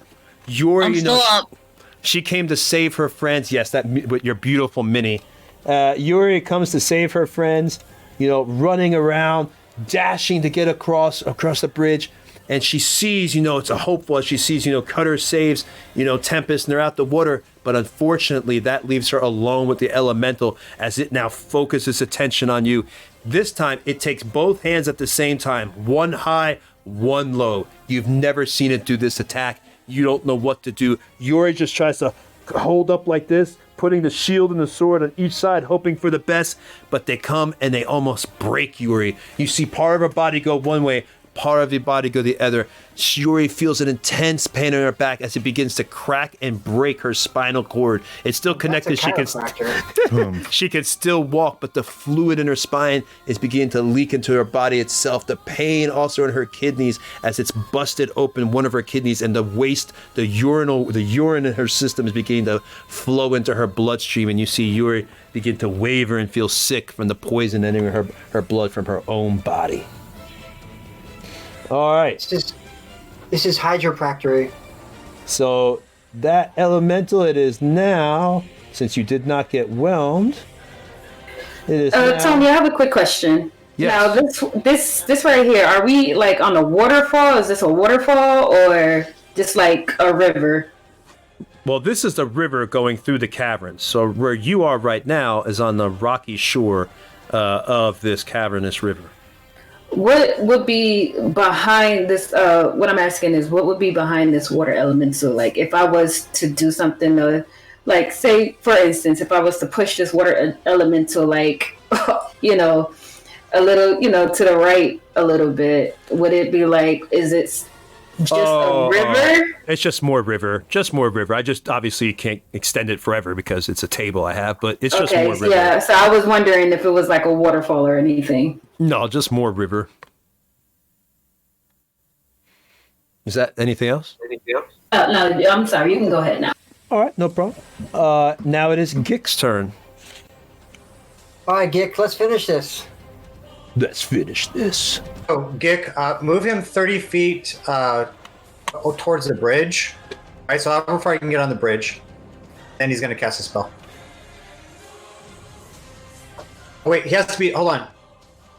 Yuri, I'm still up. she came to save her friends. Yes, that with your beautiful mini. Yuri comes to save her friends, running around, dashing to get across the bridge. And she sees, it's a hopeful as she sees, Cutter saves, Tempest, and they're out the water. But unfortunately, that leaves her alone with the elemental as it now focuses attention on you. This time, it takes both hands at the same time. One high, one low. You've never seen it do this attack. You don't know what to do. Yuri just tries to hold up like this, putting the shield and the sword on each side, hoping for the best. But they come and they almost break Yuri. You see part of her body go one way, part of the body go the other. Yuri feels an intense pain in her back as it begins to crack and break her spinal cord. It's still connected. She can still walk, but the fluid in her spine is beginning to leak into her body itself. The pain also in her kidneys as it's busted open one of her kidneys, and the waste, the urine in her system is beginning to flow into her bloodstream. And you see Yuri begin to waver and feel sick from the poison entering her blood from her own body. All right. This is hydropractory. So that elemental, it is now, since you did not get whelmed, it is now... Tony, I have a quick question. Yes. Now, this right here, are we like on a waterfall? Is this a waterfall or just like a river? Well, this is the river going through the caverns. So where you are right now is on the rocky shore of this cavernous river. What would be behind this? What I'm asking is, what would be behind this water elemental? Like, if I was to do something, like, say, for instance, if I was to push this water elemental, like, a little, to the right a little bit, would it be like, is it just a river? It's just more river. Just more river. I just obviously can't extend it forever because it's a table I have, but it's just more river. Yeah, so I was wondering if it was like a waterfall or anything. No, just more river. Is that anything else? No, I'm sorry. You can go ahead now. All right, no problem. Now it is Gik's turn. All right, Gik, let's finish this. Let's finish this. Oh, Gik, move him 30 feet towards the bridge. All right, so how far you can get on the bridge. Then he's going to cast a spell. Oh, wait, he has to be... Hold on.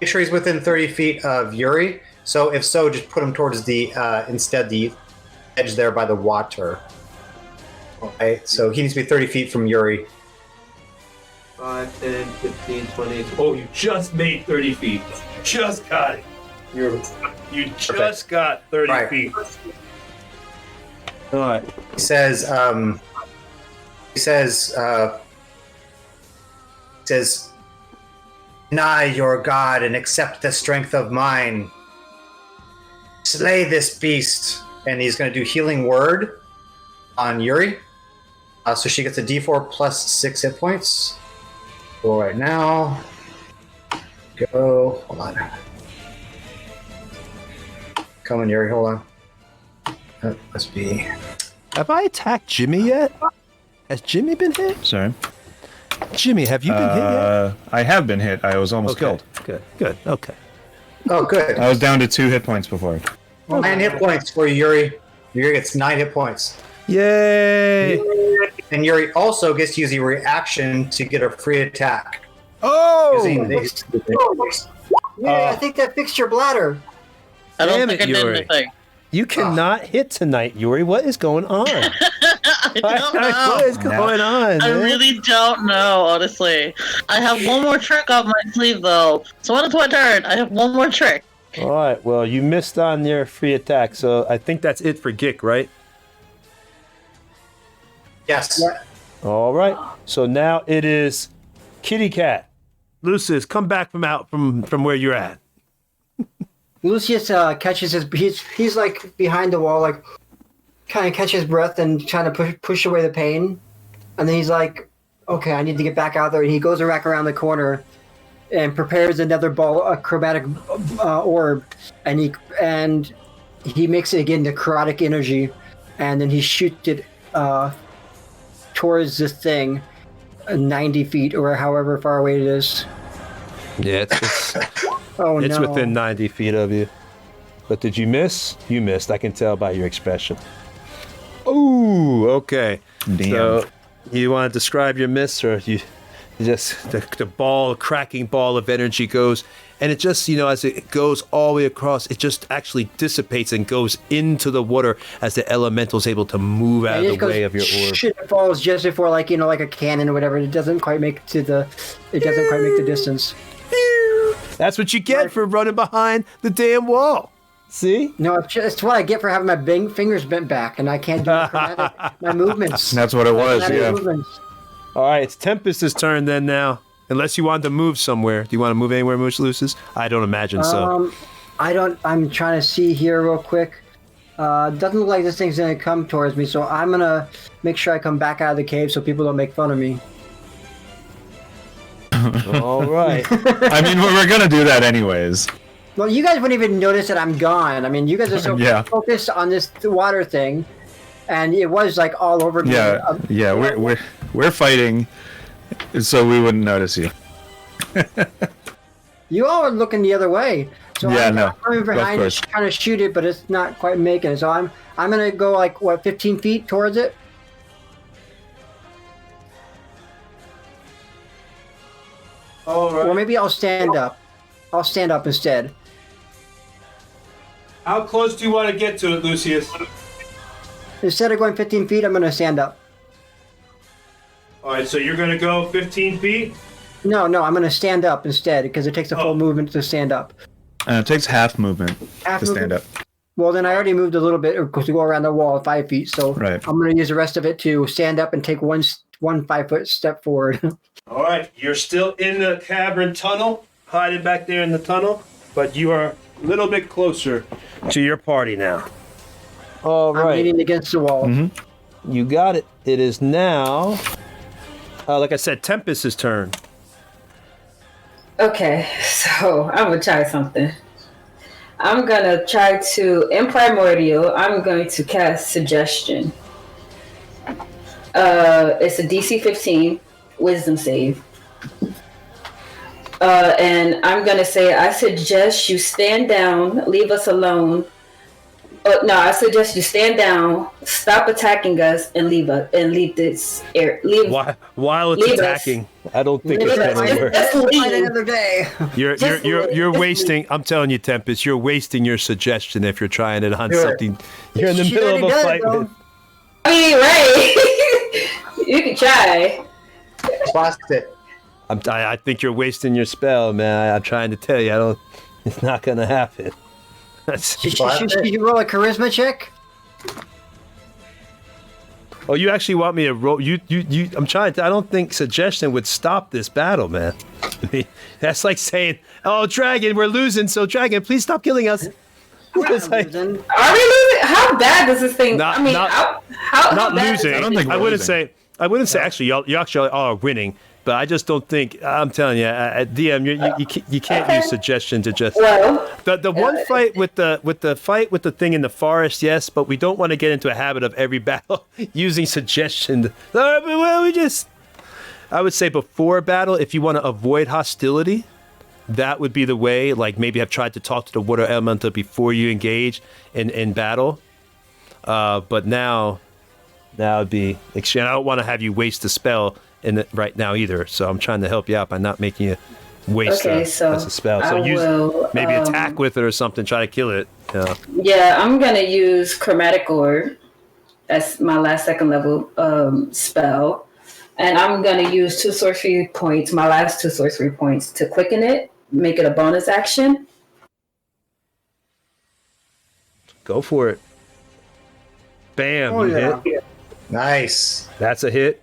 Make sure he's within 30 feet of Yuri. So if so, just put him towards the edge there by the water. Okay, so he needs to be 30 feet from Yuri. 5, 10, 15, 20. Oh, you just made 30 feet. Just got it. You just got 30 feet. All right. He says, deny your god and accept the strength of mine. Slay this beast. And he's going to do healing word on Yuri. So she gets a d4 plus 6 hit points. Go right now. Go. Hold on. Come on, Yuri. Hold on. That must be. Have I attacked Jimmy yet? Has Jimmy been hit? Sorry. Jimmy, have you been hit yet? I have been hit. I was almost killed. Good. Okay. Oh, good. I was down to 2 hit points before. 9 hit points for Yuri. Yuri gets 9 hit points. Yay! And Yuri also gets to use a reaction to get a free attack. Oh! Yeah, I think that fixed your bladder. I don't Damn think it, I did Yuri. anything. You cannot hit tonight, Yuri. What is going on? I don't know. What is going on, I man? really don't know, honestly. I have one more trick up my sleeve, though. So when it's my turn, I have one more trick. All right. Well, you missed on your free attack, so I think that's it for Gick, right? Yes. All right. So now it is Kitty Cat. Lucius, come back from where you're at. Lucius catches he's like behind the wall, like kind of catches his breath and trying to push away the pain, and then he's like, "Okay, I need to get back out there." And he goes back around the corner and prepares another ball, a chromatic orb, and he makes it again, necrotic energy, and then he shoots it towards this thing, 90 feet or however far away it is. Yeah, it's It's within 90 feet of you. But did you miss? You missed. I can tell by your expression. Ooh, okay. Damn. So you want to describe your miss, or you just the ball, cracking ball of energy goes, and it just, as it goes all the way across, it just actually dissipates and goes into the water as the elemental's able to move out of the way of your orb. Shit falls just before, like a cannon or whatever. It doesn't quite make the distance. That's what you get for running behind the damn wall. See? No, it's what I get for having my fingers bent back, and I can't do my movements. That's what it was, My yeah. movements. All right, it's Tempest's turn then now. Unless you wanted to move somewhere. Do you want to move anywhere, Lucius? I don't imagine so. I'm trying to see here real quick. Doesn't look like this thing's gonna come towards me, so I'm gonna make sure I come back out of the cave so people don't make fun of me. All right. I mean, we're gonna do that anyways. Well, you guys wouldn't even notice that I'm gone. I mean, you guys are so Yeah. focused on this water thing, and it was like all over me. Yeah, we're fighting, so we wouldn't notice you. You all are looking the other way. So Yeah, I'm no, coming of behind it, course. trying to shoot it, but it's not quite making it. So I'm gonna go 15 feet towards it. All right. Or maybe I'll stand up. I'll stand up instead. How close do you want to get to it, Lucius? Instead of going 15 feet, I'm gonna stand up. All right, so you're going to go 15 feet? No, I'm gonna stand up instead because it takes a full movement to stand up. It takes half movement Half to stand movement? up. Well, then I already moved a little bit to go around the wall 5 feet. So Right. I'm gonna use the rest of it to stand up and take one 5-foot step forward. All right, you're still in the cavern tunnel, hiding back there in the tunnel, but you are a little bit closer to your party now. All I'm leaning against the wall. Mm-hmm. You got it. It is now, like I said, Tempest's turn. Okay, so I'm gonna try something. I'm gonna try to, in Primordial, I'm going to cast Suggestion. It's a DC 15 Wisdom save. And I'm gonna say, I suggest you stand down, leave us alone. No, I suggest you stand down, stop attacking us, and leave this area. While it's leave attacking, I don't think it's Leave us. gonna work. Just Fight leave. another day. You're wasting. I'm telling you, Tempest, you're wasting your suggestion if you're trying it on something. You're in the She middle of already a done it, fight. though. I mean, right? You can try. Blast it. I think you're wasting your spell, man. I'm trying to tell you, I don't. It's not gonna happen. Should you roll a charisma check? Oh, you actually want me to roll? You. I'm trying to. I don't think suggestion would stop this battle, man. I mean, that's like saying, "Oh, dragon, we're losing. So, dragon, please stop killing us." It's like, Then Are we losing? How bad does this thing? Not- I mean, not- how not bad losing. Is I don't think I we're wouldn't losing. say. I wouldn't say. Actually, you actually are winning. but I just don't think. I'm telling you, at DM, you can't use suggestion to just. Well, The one fight with the thing in the forest, yes, but we don't want to get into a habit of every battle using suggestion. Well, I would say before battle, if you want to avoid hostility, that would be the way. Like maybe have tried to talk to the water elemental before you engage in battle. But now it'd be. I don't want to have you waste a spell right now either. So I'm trying to help you out by not making you waste a spell. So maybe attack with it or something. Try to kill it. Yeah, I'm gonna use Chromatic Orb as my last second level spell, and I'm gonna use 2 sorcery points. My last 2 sorcery points to quicken it, make it a bonus action. Go for it. Bam! Oh, you yeah. hit. Nice. That's a hit.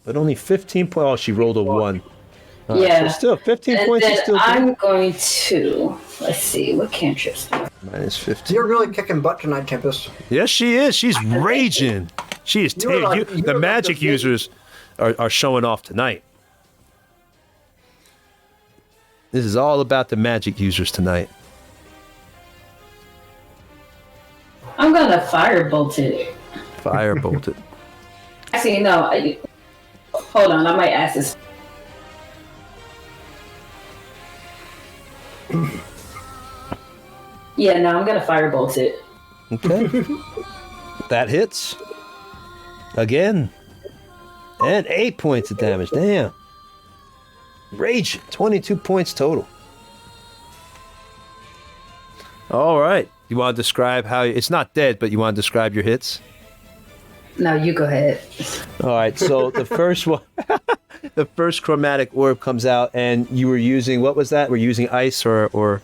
But only 15 points. Oh, she rolled a 1. Yeah. So still, 15 And points is then still good. I'm going to, let's see, what cantrips? Minus 15. You're really kicking butt tonight, Tempest. Yes, she is. She's raging. She is. You were like- you The were like magic the- users are showing off tonight. This is all about the magic users tonight. I'm going to firebolt it. Firebolt it. Actually, no. Hold on, I might ask this. Yeah, no, I'm going to firebolt it. Okay. That hits. Again. And 8 points of damage. Damn. Rage. 22 points total. All right. You want to describe how... It's not dead, but you want to describe your hits? No, you go ahead. All right. So the first one... the first chromatic orb comes out, and you were using... What was that? Were you using ice or...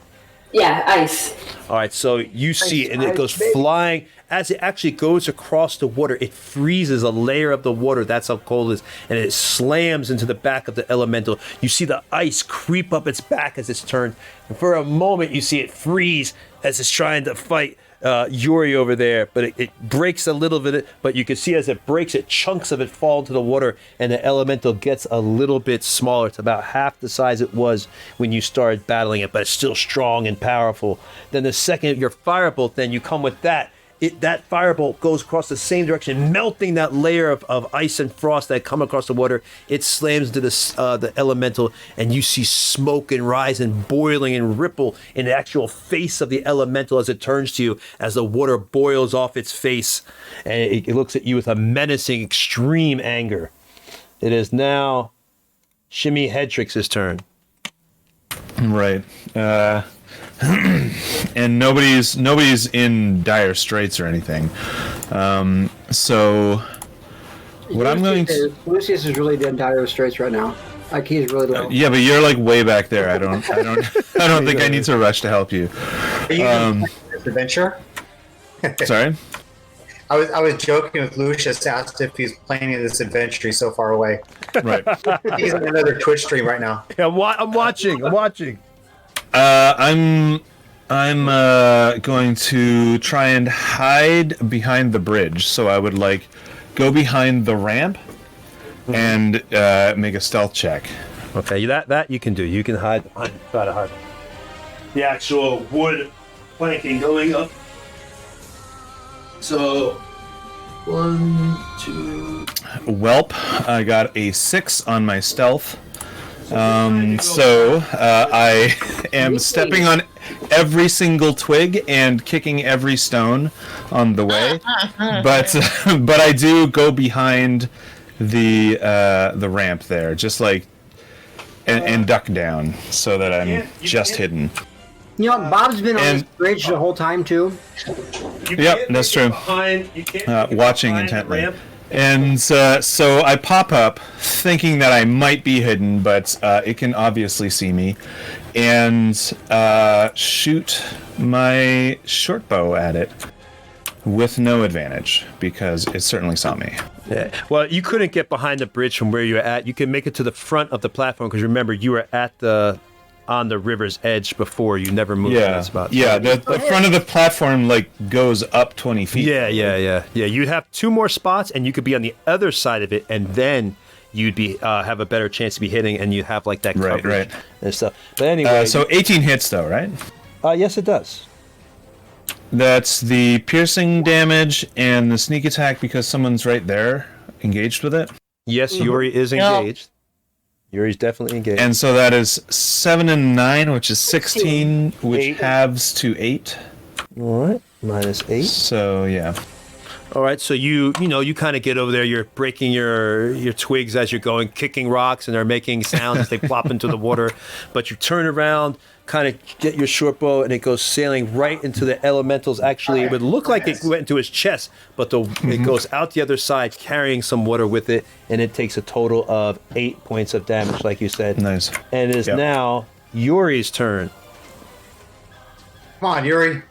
Yeah, ice. All right, so you see it, and it goes flying. As it actually goes across the water, it freezes a layer of the water. That's how cold it is. And it slams into the back of the elemental. You see the ice creep up its back as it's turned. And for a moment, you see it freeze as it's trying to fight Yuri over there. But it breaks a little bit. But you can see as it breaks, chunks of it fall into the water. And the elemental gets a little bit smaller. It's about half the size it was when you started battling it. But it's still strong and powerful. Then the second your firebolt, then you come with that. That firebolt goes across the same direction, melting that layer of ice and frost that come across the water. It slams into the elemental, and you see smoke and rise and boiling and ripple in the actual face of the elemental as it turns to you, as the water boils off its face, and it looks at you with a menacing, extreme anger. It is now Shimmy Hedrix's turn. Right. And nobody's in dire straits or anything. So what I'm going to... Lucius is really in dire straits right now. Like he's really low. Yeah, but you're like way back there. I don't think I need to rush to help you. Are you playing this adventure? Sorry? I was joking with Lucius, asked if he's playing this adventure. He's so far away. Right. He's on another Twitch stream right now. Yeah, I'm watching. I'm going to try and hide behind the bridge. So I would like go behind the ramp and make a stealth check. Okay, that you can do. You can hide behind, try to hide the actual wood planking going up. So, 1, 2. Welp, I got a 6 on my stealth. So I am stepping on every single twig and kicking every stone on the way, but I do go behind the ramp there, just like and duck down so that I'm just hidden. You know, Bob's been on this bridge the whole time too. Yep, that's true. Watching intently. And so I pop up, thinking that I might be hidden, but it can obviously see me, and shoot my short bow at it with no advantage, because it certainly saw me. Yeah. Well, you couldn't get behind the bridge from where you were at. You can make it to the front of the platform, because remember, you were at the on the river's edge before. You never moved Yeah, that spot. yeah. The front of the platform like goes up 20 feet. Yeah. You'd have 2 more spots, and you could be on the other side of it, and then you'd be have a better chance to be hitting, and you have like that coverage and stuff. But anyway, So 18 hits though, right? yes, it does. That's the piercing damage and the sneak attack because someone's right there engaged with it. Yes, Yuri is engaged. Yuri's definitely engaged. And so that is 7 and 9, which is 16, which halves to 8. All right, -8. So yeah. All right, so you kind of get over there. You're breaking your twigs as you're going, kicking rocks, and they're making sounds as they plop into the water. But you turn around, kind of get your short bow, and it goes sailing right into the elementals. Actually, it would look like it went into his chest, but it goes out the other side, carrying some water with it, and it takes a total of 8 points of damage, like you said. Nice. And it is now Yuri's turn. Come on, Yuri.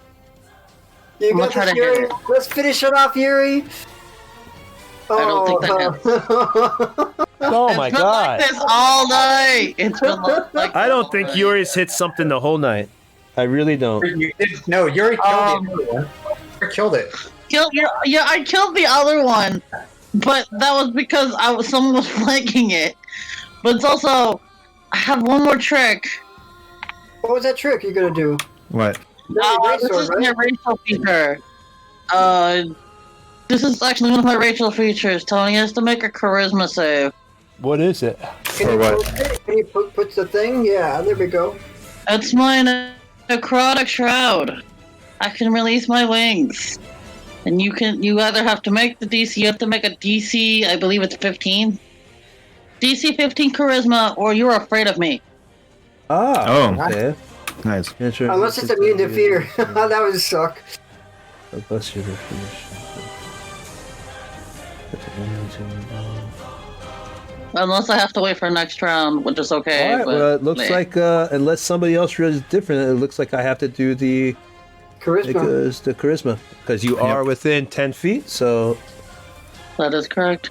You got this, Yuri. Let's finish it off, Yuri. I don't think that hits. Oh my god! Like this all night. It's been like I don't think Yuri's hit something the whole night. I really don't. No, Yuri killed it. Yuri killed it. I killed the other one, but that was because someone was flanking it. But it's also I have one more trick. What was that trick you're gonna do? What? This is my racial feature. This is actually one of my racial features. Tony has to make a charisma save. What is it? For what? Can you put the thing? Yeah, there we go. It's my necrotic shroud. I can release my wings, and you either have to make the DC. You have to make a DC. I believe it's 15. DC 15 charisma, or you're afraid of me. Oh, okay. Nice. Unless it's immune to fear. That would suck. Unless I have to wait for next round, which is okay. All right, but well, it looks like unless somebody else really is different, it looks like I have to do the charisma because you are within 10 feet. So that is correct.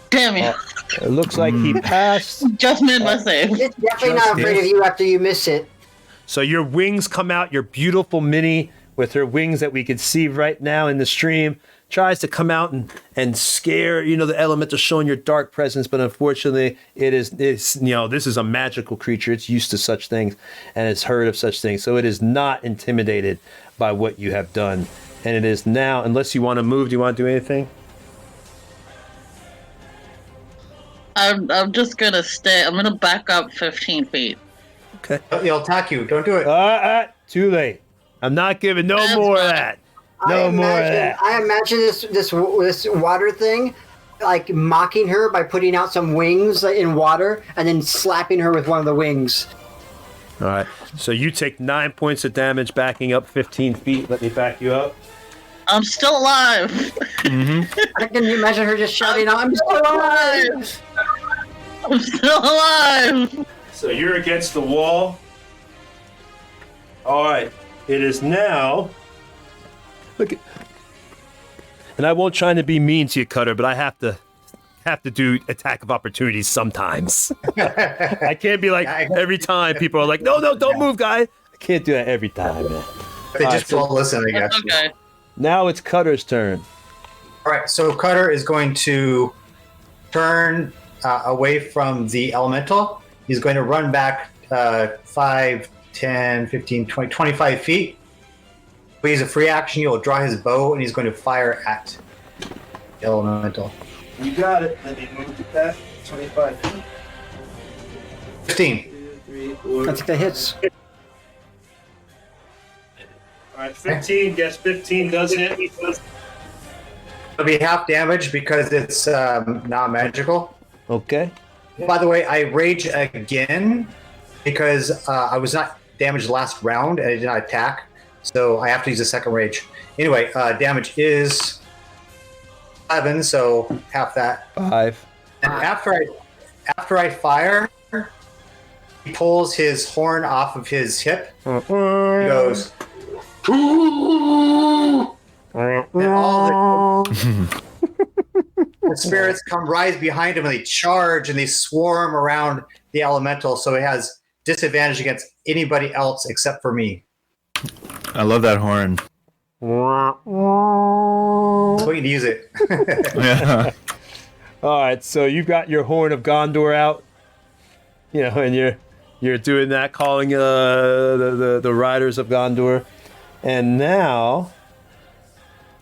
Damn you! It looks like he passed. Just made my save. It's definitely not afraid of you after you miss it. So your wings come out. Your beautiful Minnie, with her wings that we can see right now in the stream, tries to come out and scare the elemental, showing your dark presence. But unfortunately, it's this is a magical creature. It's used to such things, and it's heard of such things. So it is not intimidated by what you have done. And it is now, unless you want to move. Do you want to do anything? I'm just gonna stay. I'm gonna back up 15 feet. Okay. He'll attack you. Don't do it. Too late. I'm not giving no more of that. No more of that. I imagine this water thing, like mocking her by putting out some wings in water and then slapping her with one of the wings. All right. So you take 9 points of damage, backing up 15 feet. Let me back you up. I'm still alive. I can imagine her just shouting, "I'm still alive! I'm still alive!" So you're against the wall. All right. It is now. Look. And I won't try to be mean to you, Cutter, but I have to do attack of opportunities sometimes. I can't be like every time people are like, no, don't move, guy. I can't do that every time, man. They just won't listen, I guess. Okay. Now it's Cutter's turn. All right, so Cutter is going to turn away from the elemental. He's going to run back 5, 10, 15, 20, 25 feet. He's a free action. He'll draw his bow, and he's going to fire at the elemental. You got it. Let me move it back 25 feet. 15. 2, 3, 4. I think that hits. All right, 15. Guess 15 does hit. It'll be half damage because it's not magical. Okay. By the way, I rage again because I was not damaged last round and I did not attack, so I have to use a second rage. Anyway, damage is 11, so half that. 5. And after I fire, he pulls his horn off of his hip. He goes. And all the spirits come rise behind him and they charge and they swarm around the elemental, so it has disadvantage against anybody else except for me. I love that horn. So we can use it. Yeah. All right, so you've got your Horn of Gondor out, and you're doing that, calling the riders of Gondor, and now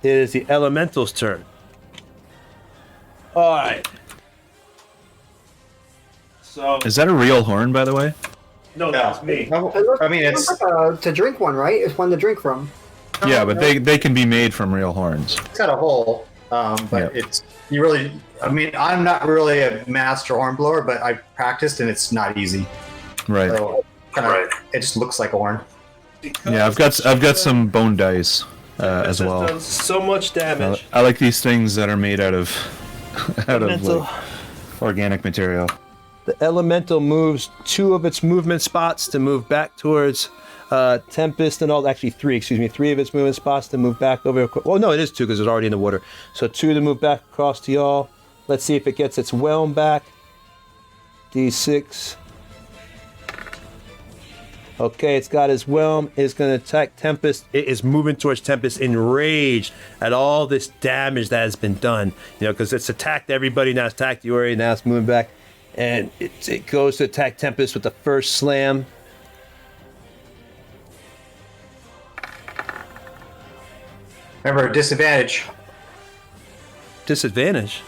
it is the elemental's turn. All right. So Is that a real horn, by the way? no, that's me. I mean, it's to drink one, right? It's one to drink from. Yeah, but they can be made from real horns. got a hole, but it's you really. I mean, I'm not really a master horn blower, but I practiced and it's not easy. Right. So it just looks like a horn. Yeah, I've got some bone dice as well. Does so much damage. I like these things that are made out of Elemental. like, organic material. The elemental moves 2 of its movement spots to move back towards Tempest, and actually 3 of its movement spots to move back over. Well, no, it is 2 because it's already in the water. So 2 to move back across to y'all. Let's see if it gets its whelm back. D6. Okay, it's got his whelm. It's going to attack Tempest. It is moving towards Tempest, enraged at all this damage that has been done. Because it's attacked everybody, now it's attacked Yuri, now it's moving back. And it goes to attack Tempest with the first slam. Remember, disadvantage. Disadvantage?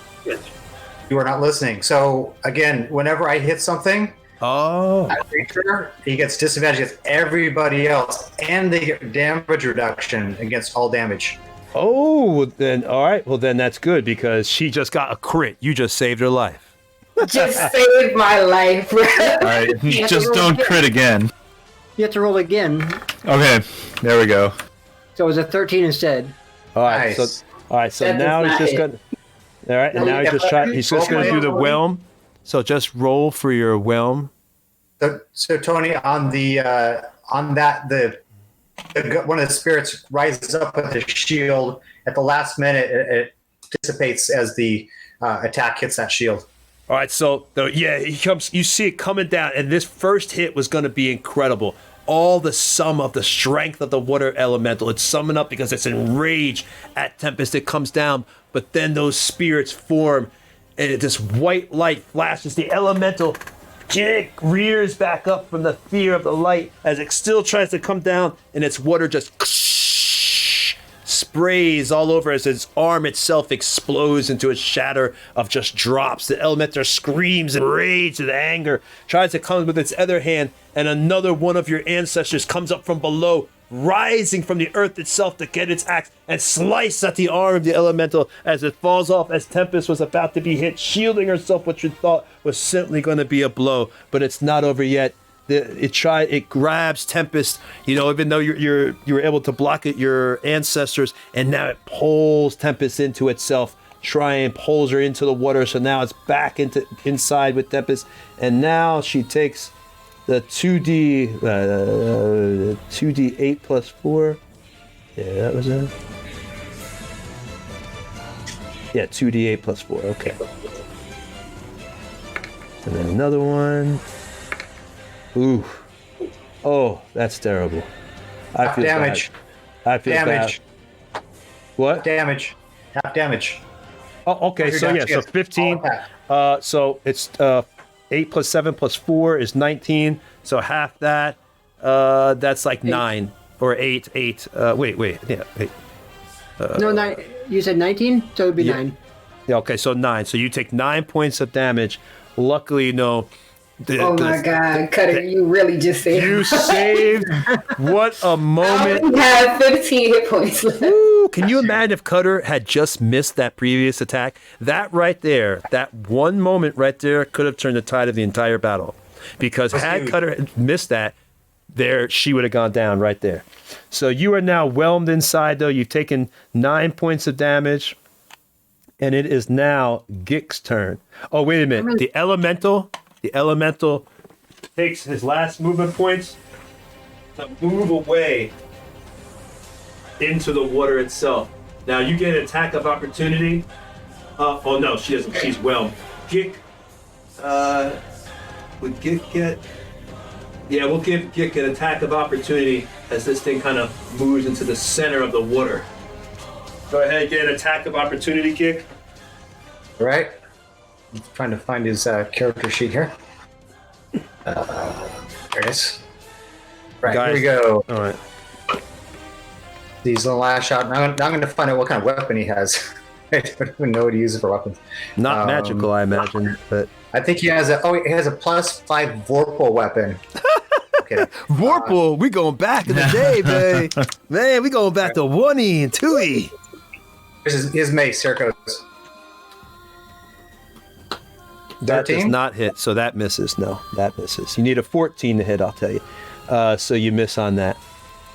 You are not listening. So again, whenever I hit something, Oh. that creature, he gets disadvantage against everybody else, and they get damage reduction against all damage. Oh, then, all right. Well, then that's good because she just got a crit. You just saved her life. Just saved my life. All right, just don't crit again. You have to roll again. Okay, there we go. So it was a 13 instead. All right. Nice. So That now does he's not just hit. going. All right, and now he's just going to do the whelm. So just roll for your whelm. So Tony, on the one of the spirits rises up with the shield. At the last minute, it dissipates as the attack hits that shield. All right, so he comes. You see it coming down, and this first hit was going to be incredible. All the sum of the strength of the water elemental, it's summing up because it's enraged at Tempest. It comes down, but then those spirits form, and this white light flashes. The elemental rears back up from the fear of the light as it still tries to come down, and its water just sprays all over as its arm itself explodes into a shatter of just drops. The elemental screams in rage and anger, tries to come with its other hand, and another one of your ancestors comes up from below, rising from the earth itself to get its axe and slice at the arm of the elemental as it falls off as Tempest was about to be hit, shielding herself what you thought was simply going to be a blow. But it's not over yet. It grabs Tempest, even though you were able to block it, your ancestors, and now it pulls Tempest into itself, pulls her into the water. So now it's back inside with Tempest, and now she takes the 2d8 plus 4. Yeah, that was it. Yeah, 2d8 plus 4. Okay. And then another one. Ooh. Oh, that's terrible. I feel damage. bad. I feel Damage. bad. What? Damage. Half damage. Oh, okay. So yeah, so 15. So it's 8 plus 7 plus 4 is 19. So half that. That's like 9 or 8. Wait. Yeah. 8. No, 9. You said 19, so it would be 9. Yeah. Okay. So 9. So you take 9 points of damage. Luckily, no. Oh my God, Cutter, you really just saved. You saved. What a moment. I only have 15 hit points left. Ooh, can you imagine if Cutter had just missed that previous attack? That right there, that one moment right there could have turned the tide of the entire battle. Because had Cutter missed that, she would have gone down right there. So you are now whelmed inside, though. You've taken 9 points of damage. And it is now Gik's turn. Oh, wait a minute. The elemental takes his last movement points to move away into the water itself. Now you get an attack of opportunity Oh no, she doesn't. She's whelmed. Gik. Would Gik get? Yeah, we'll give Gik an attack of opportunity as this thing kind of moves into the center of the water. Go ahead, get an attack of opportunity, Gik. All right. I'm trying to find his character sheet here. There it is. Right, Guys, here we go. All right. He's the last shot. Now I'm going to find out what kind of weapon he has. I don't even know what he uses for weapons. Not magical, I imagine, but I think he has a +5 Vorpal weapon. Okay. Vorpal, we going back in the day, man. Man, we going back to 1E and 2E. Here's his mace. Here it goes. That does 13? not hit, so that misses. No, that misses. You need a 14 to hit, I'll tell you. So you miss on that.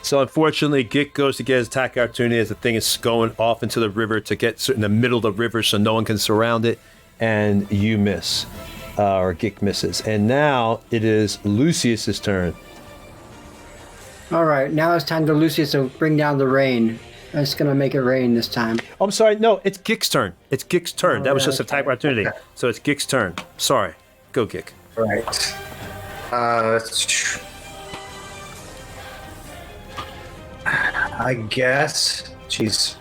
So unfortunately, Gik goes to get his attack opportunity as the thing is going off into the river to get in the middle of the river so no one can surround it, and you miss, or Gik misses. And now it is Lucius's turn. All right, now it's time for Lucius to bring down the rain. It's going to make it rain this time. Oh, I'm sorry, no, it's Gik's turn. It's Gik's turn. That was just Okay. attack opportunity. So it's Gik's turn. Sorry. Go, Gik. Right. I guess. Jeez.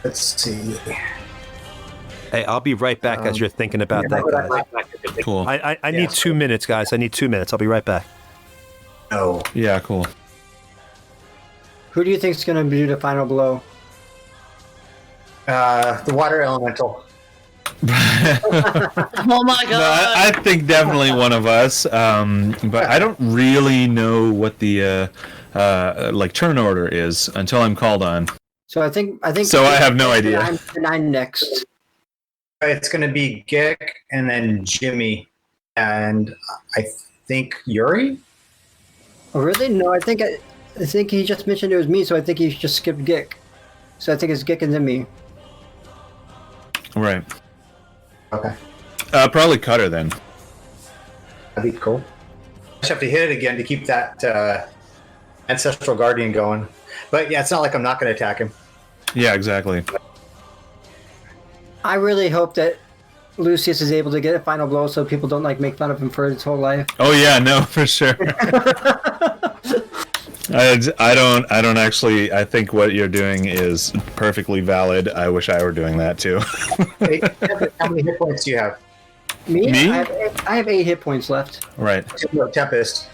Let's see. Hey, I'll be right back as you're thinking about that, guys. Cool. I need 2 minutes, guys. I need 2 minutes. I'll be right back. No. Yeah, cool. Who do you think is going to do the final blow? The water elemental. Oh my No, god! I think definitely one of us. But I don't really know what the like turn order is until I'm called on. So I think. So I have no idea. I'm next. It's going to be Gik and then Jimmy, and I think Yuri. Oh, really? No, I think he just mentioned it was me, so I think he just skipped Gik. So I think it's Gik and then me. Right. Okay, Probably Cutter then. that'd be cool. I just have to hit it again to keep that ancestral guardian going. But yeah, it's not like I'm not going to attack him. Yeah, exactly. I really hope that Lucius is able to get a final blow so people don't make fun of him for his whole life. Oh yeah, no, for sure. I don't actually. I think what you're doing is perfectly valid. I wish I were doing that too. Hey, how many hit points do you have? Me? Me? I have 8 hit points left. Right. Tempest.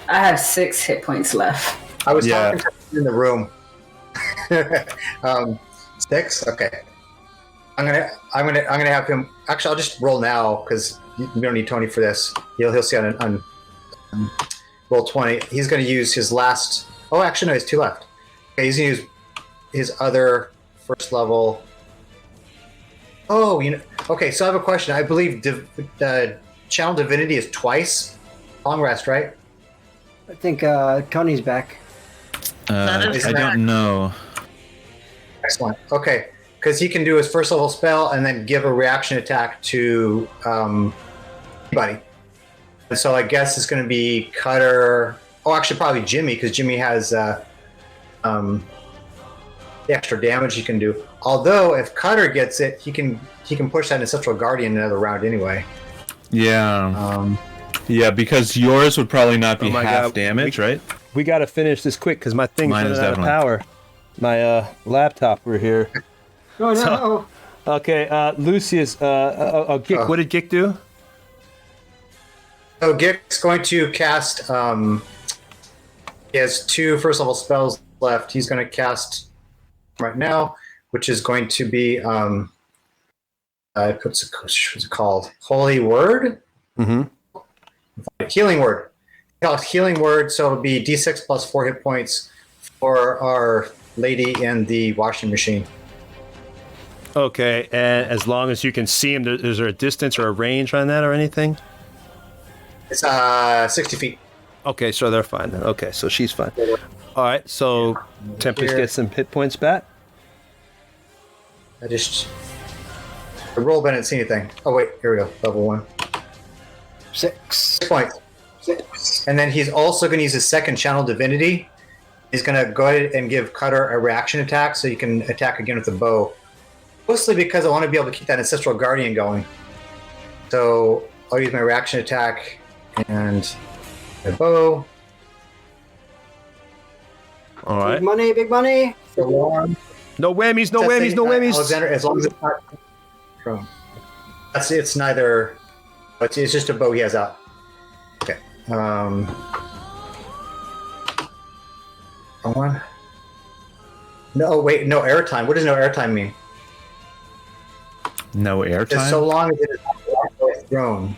I have 6 hit points left. I was Yeah. talking to him in the room. 6. Okay. I'm gonna have him. Actually, I'll just roll now because we don't need Tony for this. He'll see on roll 20. He's gonna use his last. Oh, actually, no, he has 2 left. Okay, he's gonna use his other first level. Oh, okay. So I have a question. I believe Channel Divinity is twice long rest, right? I think Tony's back. That is I correct. don't know. Excellent. Okay, because he can do his first level spell and then give a reaction attack to anybody. And so I guess it's going to be Cutter. Oh, actually, probably Jimmy, because Jimmy has the extra damage he can do. Although, if Cutter gets it, he can push that Ancestral Guardian another round anyway. Yeah. Yeah, because yours would probably not be Oh my half God. damage, right? We got to finish this quick because my thing's Mine running is out of definitely. power. My laptop over here. Oh, no. Okay, Lucius. Gik, what did Gik do? So Gik's going to cast. He has 2 first level spells left. He's going to cast right now, which is going to be what's it called? Holy Word. Mm-hmm. Healing Word. Healing Word. So it'll be D6 plus 4 hit points for our lady in the washing machine. Okay, and as long as you can see him, is there a distance or a range on that or anything? It's 60 feet. Okay, so they're fine then. Okay, so she's fine. All right, so Tempest Here. gets some hit points back. I rolled, but I didn't see anything. Oh wait, here we go. Level 1. 6. 6 points. And then he's also going to use his second Channel Divinity. He's going to go ahead and give Cutter a reaction attack so you can attack again with the bow. Mostly because I want to be able to keep that Ancestral Guardian going. So I'll use my reaction attack and my bow. All right. Big money, big money. No whammies, no whammies, no whammies. Alexander, as long as it's not prone. It's neither. It's just a bow he has out. Okay. Wrong one. No, wait, no airtime. What does no airtime mean? No It's airtime. so long as it is thrown.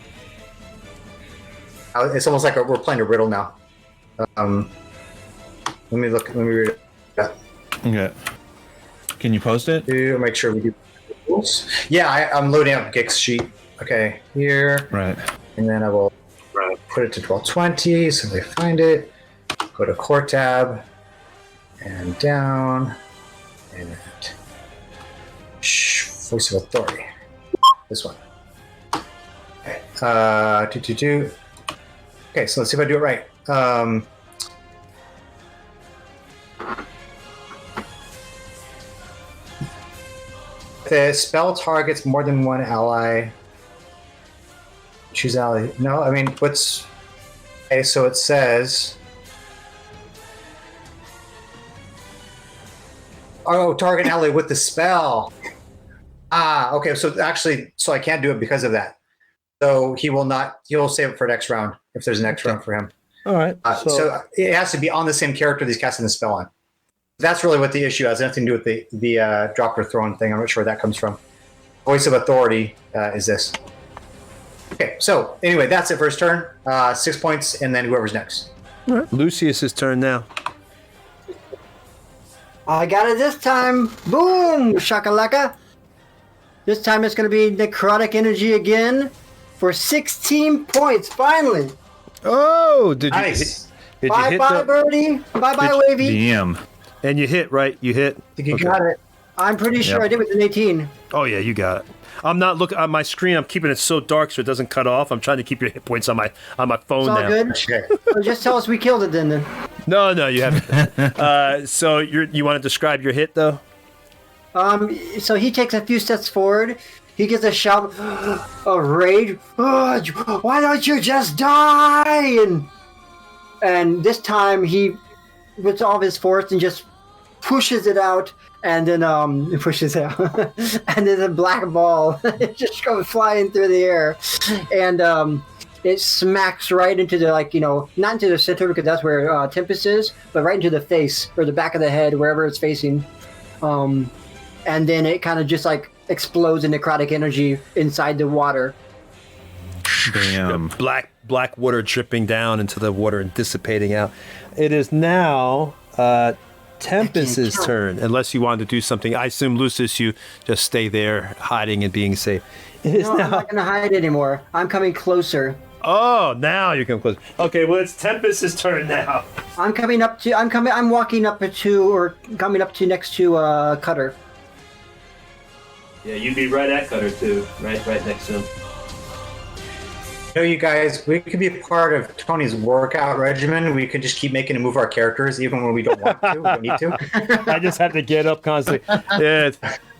It's almost like we're playing a riddle now. Let me look. Let me read it. Okay. Can you post it? To make sure we do rules. Yeah, I'm loading up Gix's sheet. Okay, here. Right. And then I will put it to 1220 so they find it. Go to core tab and down and voice of authority. This one. Okay. Okay, so let's see if I do it right. The spell targets more than one ally. Choose ally. No, I mean, what's... Okay, so it says... Oh, target ally with the spell. Ah, okay, so actually, so I can't do it because of that. So he will not... He'll save it for next round, if there's a next round for him. All right. So it has to be on the same character that he's casting the spell on. That's really what the issue has. Nothing to do with the drop or thrown thing. I'm not sure where that comes from. Voice of authority is this. Okay, so anyway, that's it for his turn. 6 points, and then whoever's next. All right. Lucius's turn now. I got it this time. Boom! Shakalaka. This time it's going to be necrotic energy again for 16 points, finally. Oh, did you Nice. hit? Did you Bye hit bye, Birdie. Bye bye, Wavy. Damn. And you hit, right? You hit. I think you got it. I'm pretty sure I did with an 18. Oh yeah, you got it. I'm not looking on my screen. I'm keeping it so dark so it doesn't cut off. I'm trying to keep your hit points on my phone It's all now. good. Okay. So just tell us we killed it then. No, you haven't. So you want to describe your hit though? So he takes a few steps forward. He gets a shout of rage. Oh, why don't you just die? And this time he puts all of his force and just pushes it out, and then pushes it out, and then a black ball it just goes flying through the air, and it smacks right into the not into the center because that's where Tempest is, but right into the face or the back of the head, wherever it's facing. And then it kind of just explodes in necrotic energy inside the water. Damn. Black water dripping down into the water and dissipating out. It is now Tempest's turn, unless you wanted to do something. I assume, Lucius, you just stay there hiding and being safe. It is No, I'm not going to hide anymore. I'm coming closer. Oh, now you come close. Okay, well, it's Tempest's turn now. I'm walking up to, or coming up to next to Cutter. Yeah, you'd be right at Cutter too, right next to him. You know, you guys, we could be a part of Tony's workout regimen. We could just keep making him move our characters even when we don't want to. We don't need to. I just have to get up constantly. Yeah,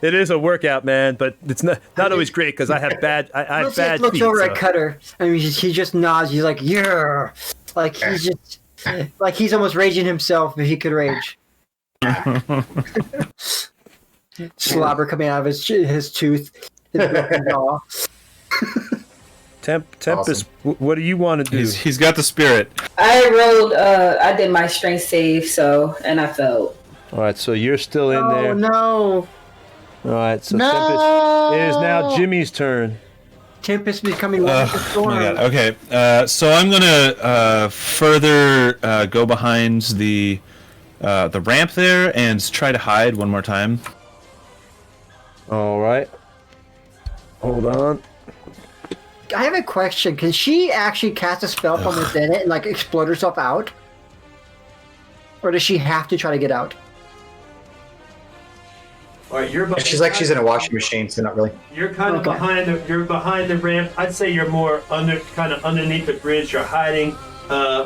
it is a workout, man, but it's not always great because I have bad. I have bad looks feet. over So. at Cutter. I mean, he just nods. He's like, "Yeah," he's just he's almost raging himself if he could rage. Slobber coming out of his tooth, his broken jaw. Tempest, what do you want to do? He's got the spirit. I rolled. I did my strength save, and I failed. All right, so you're still in there. Oh no! All right, so No! Tempest, it is now Jimmy's turn. Tempest becoming one of the Oh storm. my god. Okay. So I'm gonna further go behind the ramp there and try to hide one more time. All right. Hold on. I have a question. Can she actually cast a spell from within it and explode herself out? Or does she have to try to get out? All right, you're. She's like she's in a washing machine, so not really. You're kind of Okay. You're behind the ramp. I'd say you're more underneath the bridge. You're hiding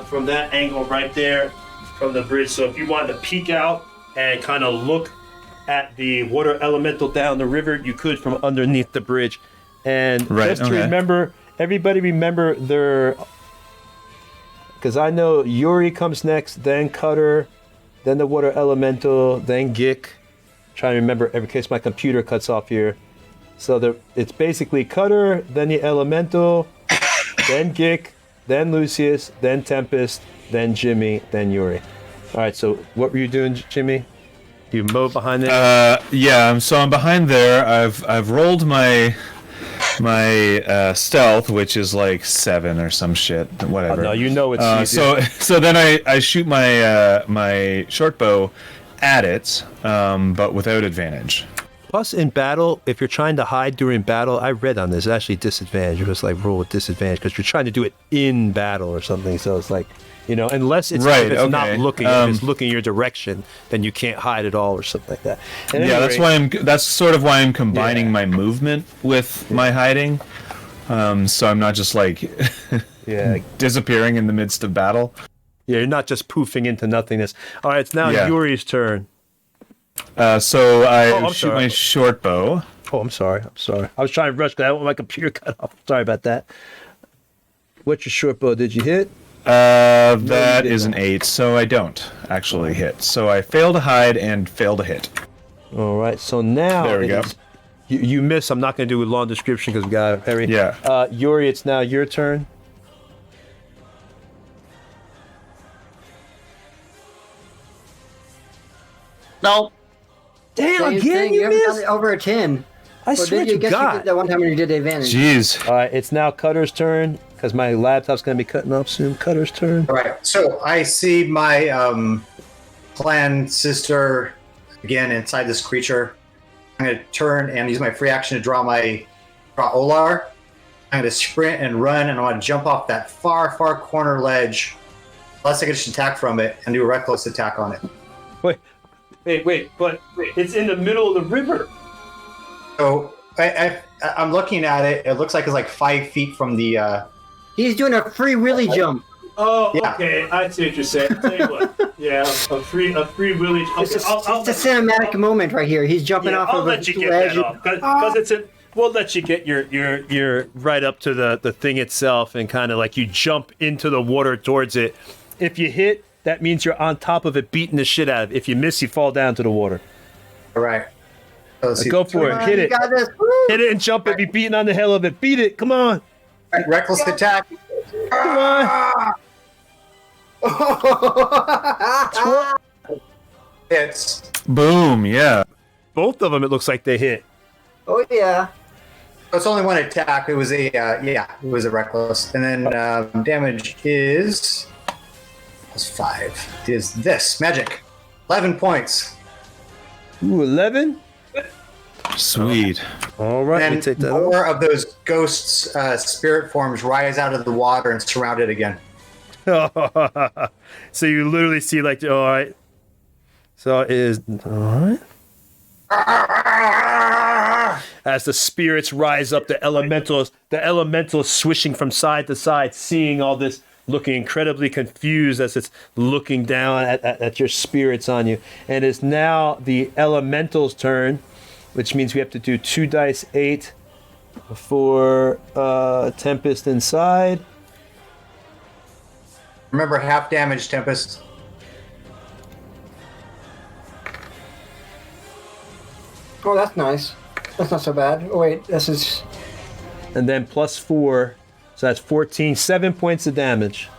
from that angle right there. from the bridge. So if you wanted to peek out and kind of look at the water elemental down the river, you could from underneath the bridge. And just to remember, everybody remember their... Because I know Yuri comes next, then Cutter, then the water elemental, then Gik. Trying to remember in case my computer cuts off here. So it's basically Cutter, then the elemental, then Gik, then Lucius, then Tempest, then Jimmy, then Yuri. All right, so what were you doing, Jimmy? You mowed behind there? Yeah, so I'm behind there. I've rolled my stealth, which is like 7 or some shit, whatever. Oh, no, you know it's easy. So then I shoot my short bow at it, but without advantage. Plus, in battle, if you're trying to hide during battle, I read on this, actually disadvantage. It was like roll with disadvantage because you're trying to do it in battle or something. So it's like, unless it's, right, if it's not looking, if it's looking your direction, then you can't hide at all or something like that. And yeah, anyway, that's sort of why I'm combining my movement with my hiding. So I'm not just like disappearing in the midst of battle. Yeah, you're not just poofing into nothingness. All right, it's now Yuri's turn. So I shoot my short bow. Oh, I'm sorry. I was trying to rush because I don't want my computer cut off. Sorry about that. What's your short bow? Did you hit? That is an 8, so I don't actually hit. So I fail to hide and fail to hit. All right, so now there we go. You miss. I'm not going to do a long description because we got a very... Yeah. Yuri, it's now your turn. No. Same Damn, thing. You haven't done it over a 10. I swear to You God. did that one time when you did the advantage. Jeez. All right, it's now Cutter's turn because my laptop's going to be cutting off soon. Cutter's turn. All right. So I see my clan sister again inside this creature. I'm going to turn and use my free action to draw Olar. I'm going to sprint and run, and I want to jump off that far corner ledge. Unless I can just attack from it and do a reckless attack on it. Wait, but it's in the middle of the river. So I'm looking at it. It looks like it's like 5 feet from the... He's doing a free willy jump. Oh, Yeah. okay. I see what you're saying. Tell you what. Yeah, a free willy. Okay, It's a cinematic moment right here. He's jumping off I'll of let a you get ledge. that off because it's a. We'll let you get your right up to the thing itself and kind of like you jump into the water towards it. If you hit, that means you're on top of it, beating the shit out of it. If you miss, you fall down to the water. All right. So Go for it. Hit it. You got this. Hit it and jump it. Be beating on the hell of it. Beat it. Come on. Right, reckless attack. Come on. Hits. Boom, yeah. Both of them, it looks like they hit. Oh yeah. It's only one attack. It was it was a reckless. And then damage is +5. Is this magic? 11 points. Ooh, 11. Sweet. All right, And we take that more of those ghosts' spirit forms rise out of the water and surround it again. off. So you literally see like, all right. So it is all right. As the spirits rise up, the elementals swishing from side to side, seeing all this, looking incredibly confused as it's looking down at your spirits on you. And it's now the elemental's turn, which means we have to do 2 dice 8 for Tempest inside. Remember, half damage, Tempest. Oh, that's nice. That's not so bad. Oh wait, this is. And then +4, so that's 14, 7 points of damage.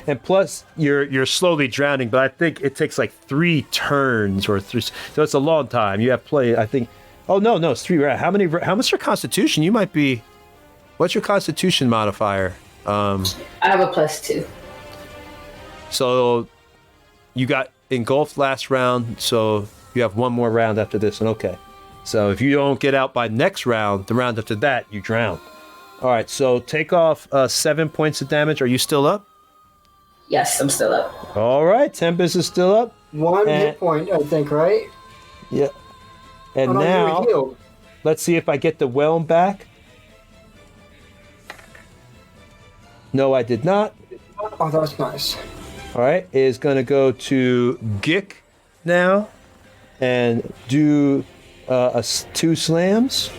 And plus, you're slowly drowning, but I think it takes like 3 turns or 3. So it's a long time. You have play. I think. Oh no, it's 3 rounds. How much your Constitution? You might be. What's your Constitution modifier? I have a +2. So you got engulfed last round. So you have 1 more round after this, and okay. So if you don't get out by next round, the round after that, you drown. All right. So take off 7 points of damage. Are you still up? Yes, I'm still up. All right, Tempest is still up. 1 hit point, I think, right? Yeah. And Oh, no, you now, were healed. let's see if I get the whelm back. No, I did not. Oh, that's nice. All right, is going to go to Gick now and do 2 slams.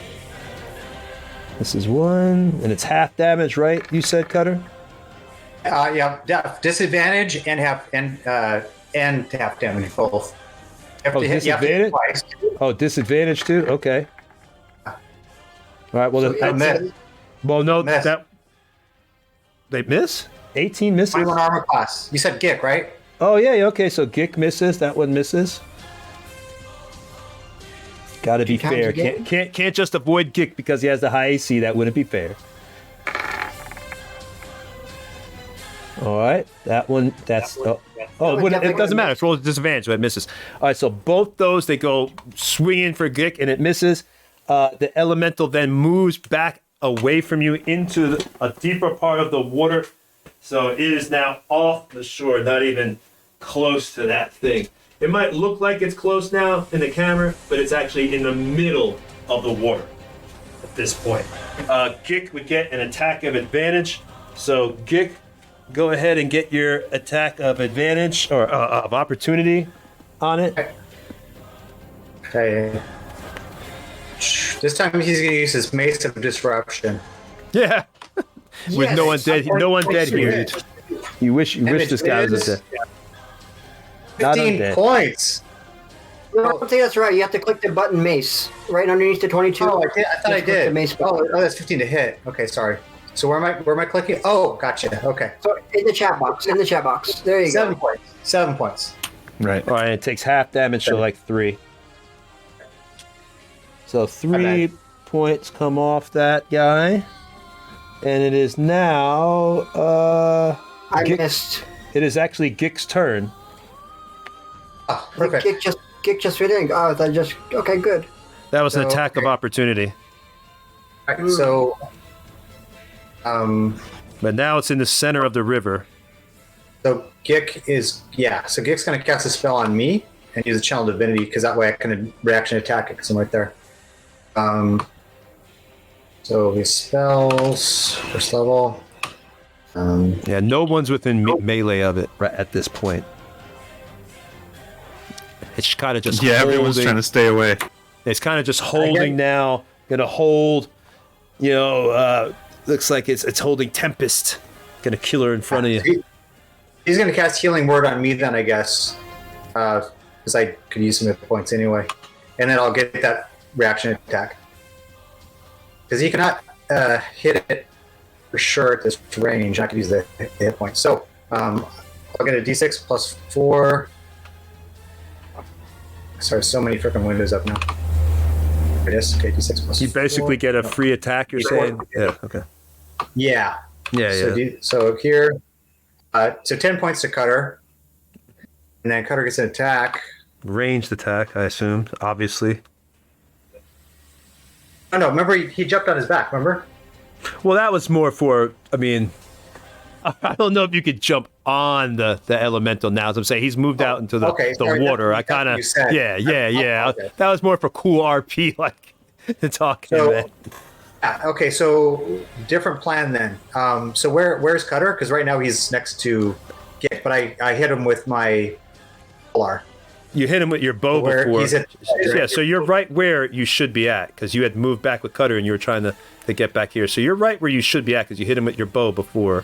This is 1, and it's half damage, right? You said, Cutter? Yeah, disadvantage and half damage both. You have to hit- you have to hit disadvantage? twice. Oh, disadvantage too? Okay. All right, well, So, miss. well, no, Miss. that... They miss? 18 misses? 21 armor class. You said Gick, right? Oh, yeah, okay, so Gick misses. That one misses. Got to be times fair. again? Can't just avoid Gick because he has the high AC. That wouldn't be fair. All right, that one. That's it doesn't matter. It's rolled a disadvantage, so it misses. All right, so both those they go swinging for Gick and it misses. The elemental then moves back away from you into a deeper part of the water, so it is now off the shore, not even close to that thing. It might look like it's close now in the camera, but it's actually in the middle of the water at this point. Gick would get an attack of advantage. So Gick, go ahead and get your attack of advantage or of opportunity on it. Okay. This time he's going to use his Mace of Disruption. Yeah. With no one dead, here. Hit. You wish this guy was dead. Not 15 undead. points. No, I don't think that's right. You have to click the button mace right underneath the 22. Oh, I did. I thought I Just click did. the mace button. Oh, that's 15 to hit. Okay, sorry. So where am I clicking? Oh, gotcha. Okay. So in the chat box. There you 7 go. points. 7 points. Right. All right, it takes half damage, so like 3. So 3 points come off that guy. And it is now I Gick- missed. it is actually Gick's turn. Oh, perfect. Kick just fit in. Oh, that just okay. Good. That was an So, attack of okay. opportunity. All right, so, But now it's in the center of the river. so Gick is So Gick's going to cast a spell on me and use a channel divinity because that way I can reaction attack it because I'm right there. So his spells first level. Yeah, no one's within melee of it right at this point. It's kind of just Everyone's trying to stay away. It's kind of just holding now. Gonna hold. Looks like it's holding Tempest. Gonna kill her in front of you. He's going to cast Healing Word on me then, I guess, because I could use some hit points anyway, and then I'll get that reaction attack because he cannot hit it for sure at this range. I could use the hit points. So I'll get a D6 plus 4. Sorry, so many freaking windows up now. There it is. Okay, D6 plus You basically 4. get a free attack. You're saying? Yeah. Okay. Yeah. Yeah. So here, so 10 points to Cutter, and then Cutter gets an attack. Ranged attack, I assume. Obviously. Oh no! Remember, he jumped on his back. Remember? Well, that was more for. I mean, I don't know if you could jump on the elemental now. As I'm saying, he's moved out into the water. I kind of. Yeah. Okay. That was more for cool RP, like talking. So, okay, so different plan then. So where's Cutter? Because right now he's next to Gick, but I hit him with my Polar. You hit him with your bow Where before. he's at- Yeah, so you're right where you should be at because you had moved back with Cutter and you were trying to get back here. So you're right where you should be at because you hit him with your bow before.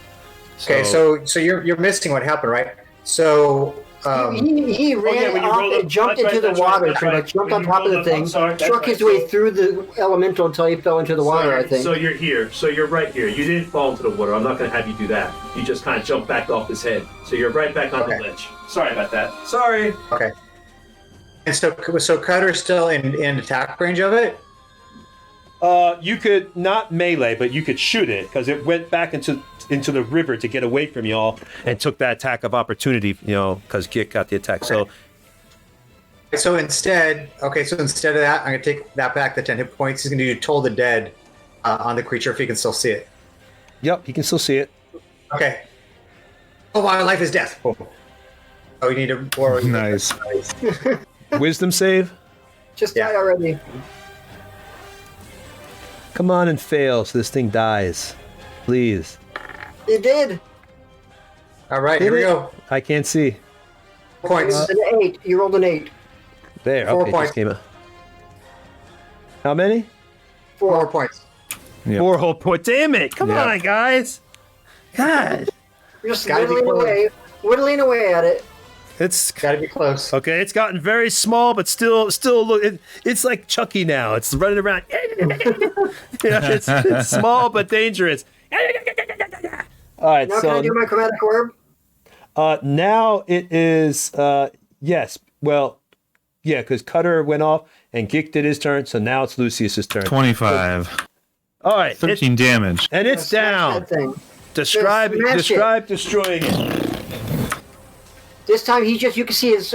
Okay, so you're missing what happened, right? So He ran when you off rolled and up- jumped that's into right, the water, that's pretty right. much jumped When on you top of rolled the up- thing, I'm sorry, that's struck right. his way through the elemental until he fell into the water, I think. So you're here. So you're right here. You didn't fall into the water. I'm not going to have you do that. You just kind of jumped back off his head. So you're right back on the ledge. Sorry about that. Sorry. okay, and so Cutter's still in attack range of it. You could not melee, but you could shoot it because it went back into the river to get away from y'all and took that attack of opportunity, because Gick got the attack. So So instead of that, I'm gonna take that back. The 10 hit points. He's gonna do Toll the Dead on the creature if he can still see it. yep, he can still see it. Okay. Oh, my life is death. Boom. Oh, you need to. Or, Nice. Wisdom save. Just died already. Come on and fail so this thing dies. Please. It did. All right, Hit here we it. go. I can't see. Points. It's an 8. You rolled an 8. There. 4 Okay, it points. just came out. How many? 4 points. Yep. 4 whole points. Damn it! Come Yep. on, guys. God, You're just Gotta be whittling away at it. it's Got to be close. okay. It's gotten very small, but still look. It's like Chucky now. It's running around. It's small but dangerous. All right, Now can I do my chromatic orb? now it is yes. Well, yeah, because Cutter went off and Geek did his turn, so now it's Lucius's turn. 25. All right, 13 damage. and it's Smash down. that thing. Describe Smash it. destroying it. This time you can see his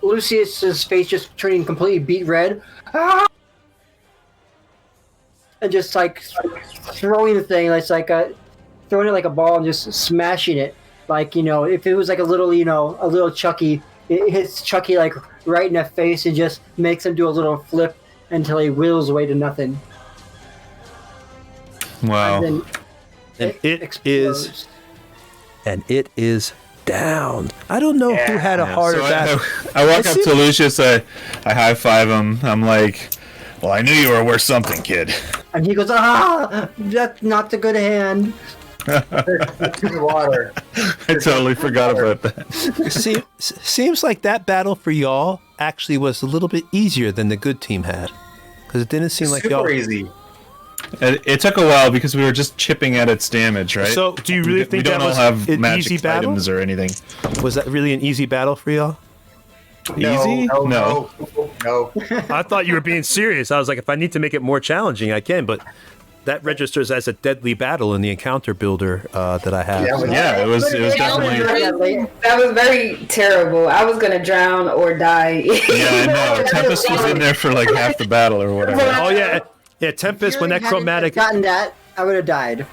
Lucius's face just turning completely beet red. Ah! And just like throwing the thing, it's like throwing it like a ball and just smashing it. Like, if it was like a little Chucky, it hits Chucky like right in the face and just makes him do a little flip until he whittles away to nothing. Wow. And then And it explodes. is down. I don't know who had a harder So battle. I walk I up see- to Lucius, I high five him. I'm like, well, I knew you were worth something, kid. And he goes, that's not a good hand. Water. I totally forgot about that. Seems like that battle for y'all actually was a little bit easier than the good team had, because it didn't seem like y'all. Super easy. It took a while because we were just chipping at its damage, right? So, do you really we think don't that all was have an magic easy battle? items or anything. Was that really an easy battle for y'all? Easy? No. I thought you were being serious. I was like, if I need to make it more challenging, I can. But that registers as a deadly battle in the encounter builder that I have. Yeah, it was definitely. That was very terrible. I was gonna drown or die. Yeah, I know. Tempest was in there for like half the battle or whatever. Oh yeah, yeah. Tempest when that Hadn't chromatic. gotten that, I would have died.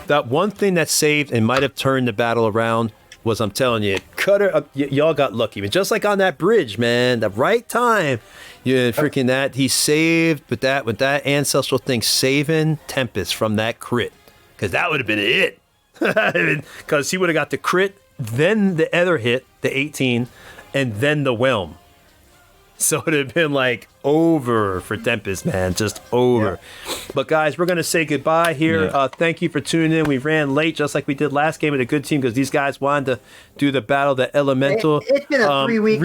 That one thing that saved and might have turned the battle around was, I'm telling you, Cutter, y'all got lucky. But just like on that bridge, man, the right time, freaking that he saved with that ancestral thing, saving Tempest from that crit, because that would have been it. Because he would have got the crit, then the other hit, the 18, and then the whelm. So it would have been like over for Tempest, man, just over. Yeah. But guys, we're gonna say goodbye here. Yeah. Thank you for tuning in. We ran late, just like we did last game with a good team, because these guys wanted to do the battle, the elemental. It's been a 3-week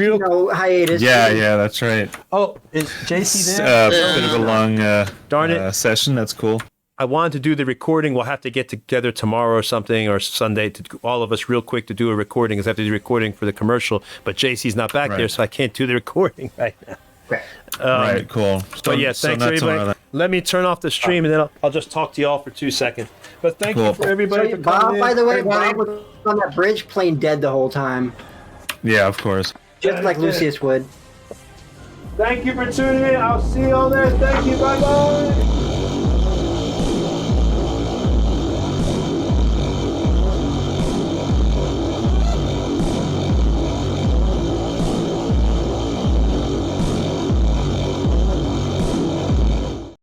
hiatus. Yeah, that's right. Oh, is JC there? Bit of a long darn it session. That's cool. I wanted to do the recording. We'll have to get together tomorrow or something, or Sunday, to all of us real quick to do a recording, because I have to do recording for the commercial. But JC's not back there, so I can't do the recording right now. Right, cool. But yeah, thanks everybody. Let me turn off the stream, and then I'll just talk to y'all for 2 seconds. But thank you for everybody for coming in. By the way, Bob was on that bridge playing dead the whole time. Yeah, of course. Just like Lucius would. Thank you for tuning in. I'll see you all there. Thank you. Bye-bye.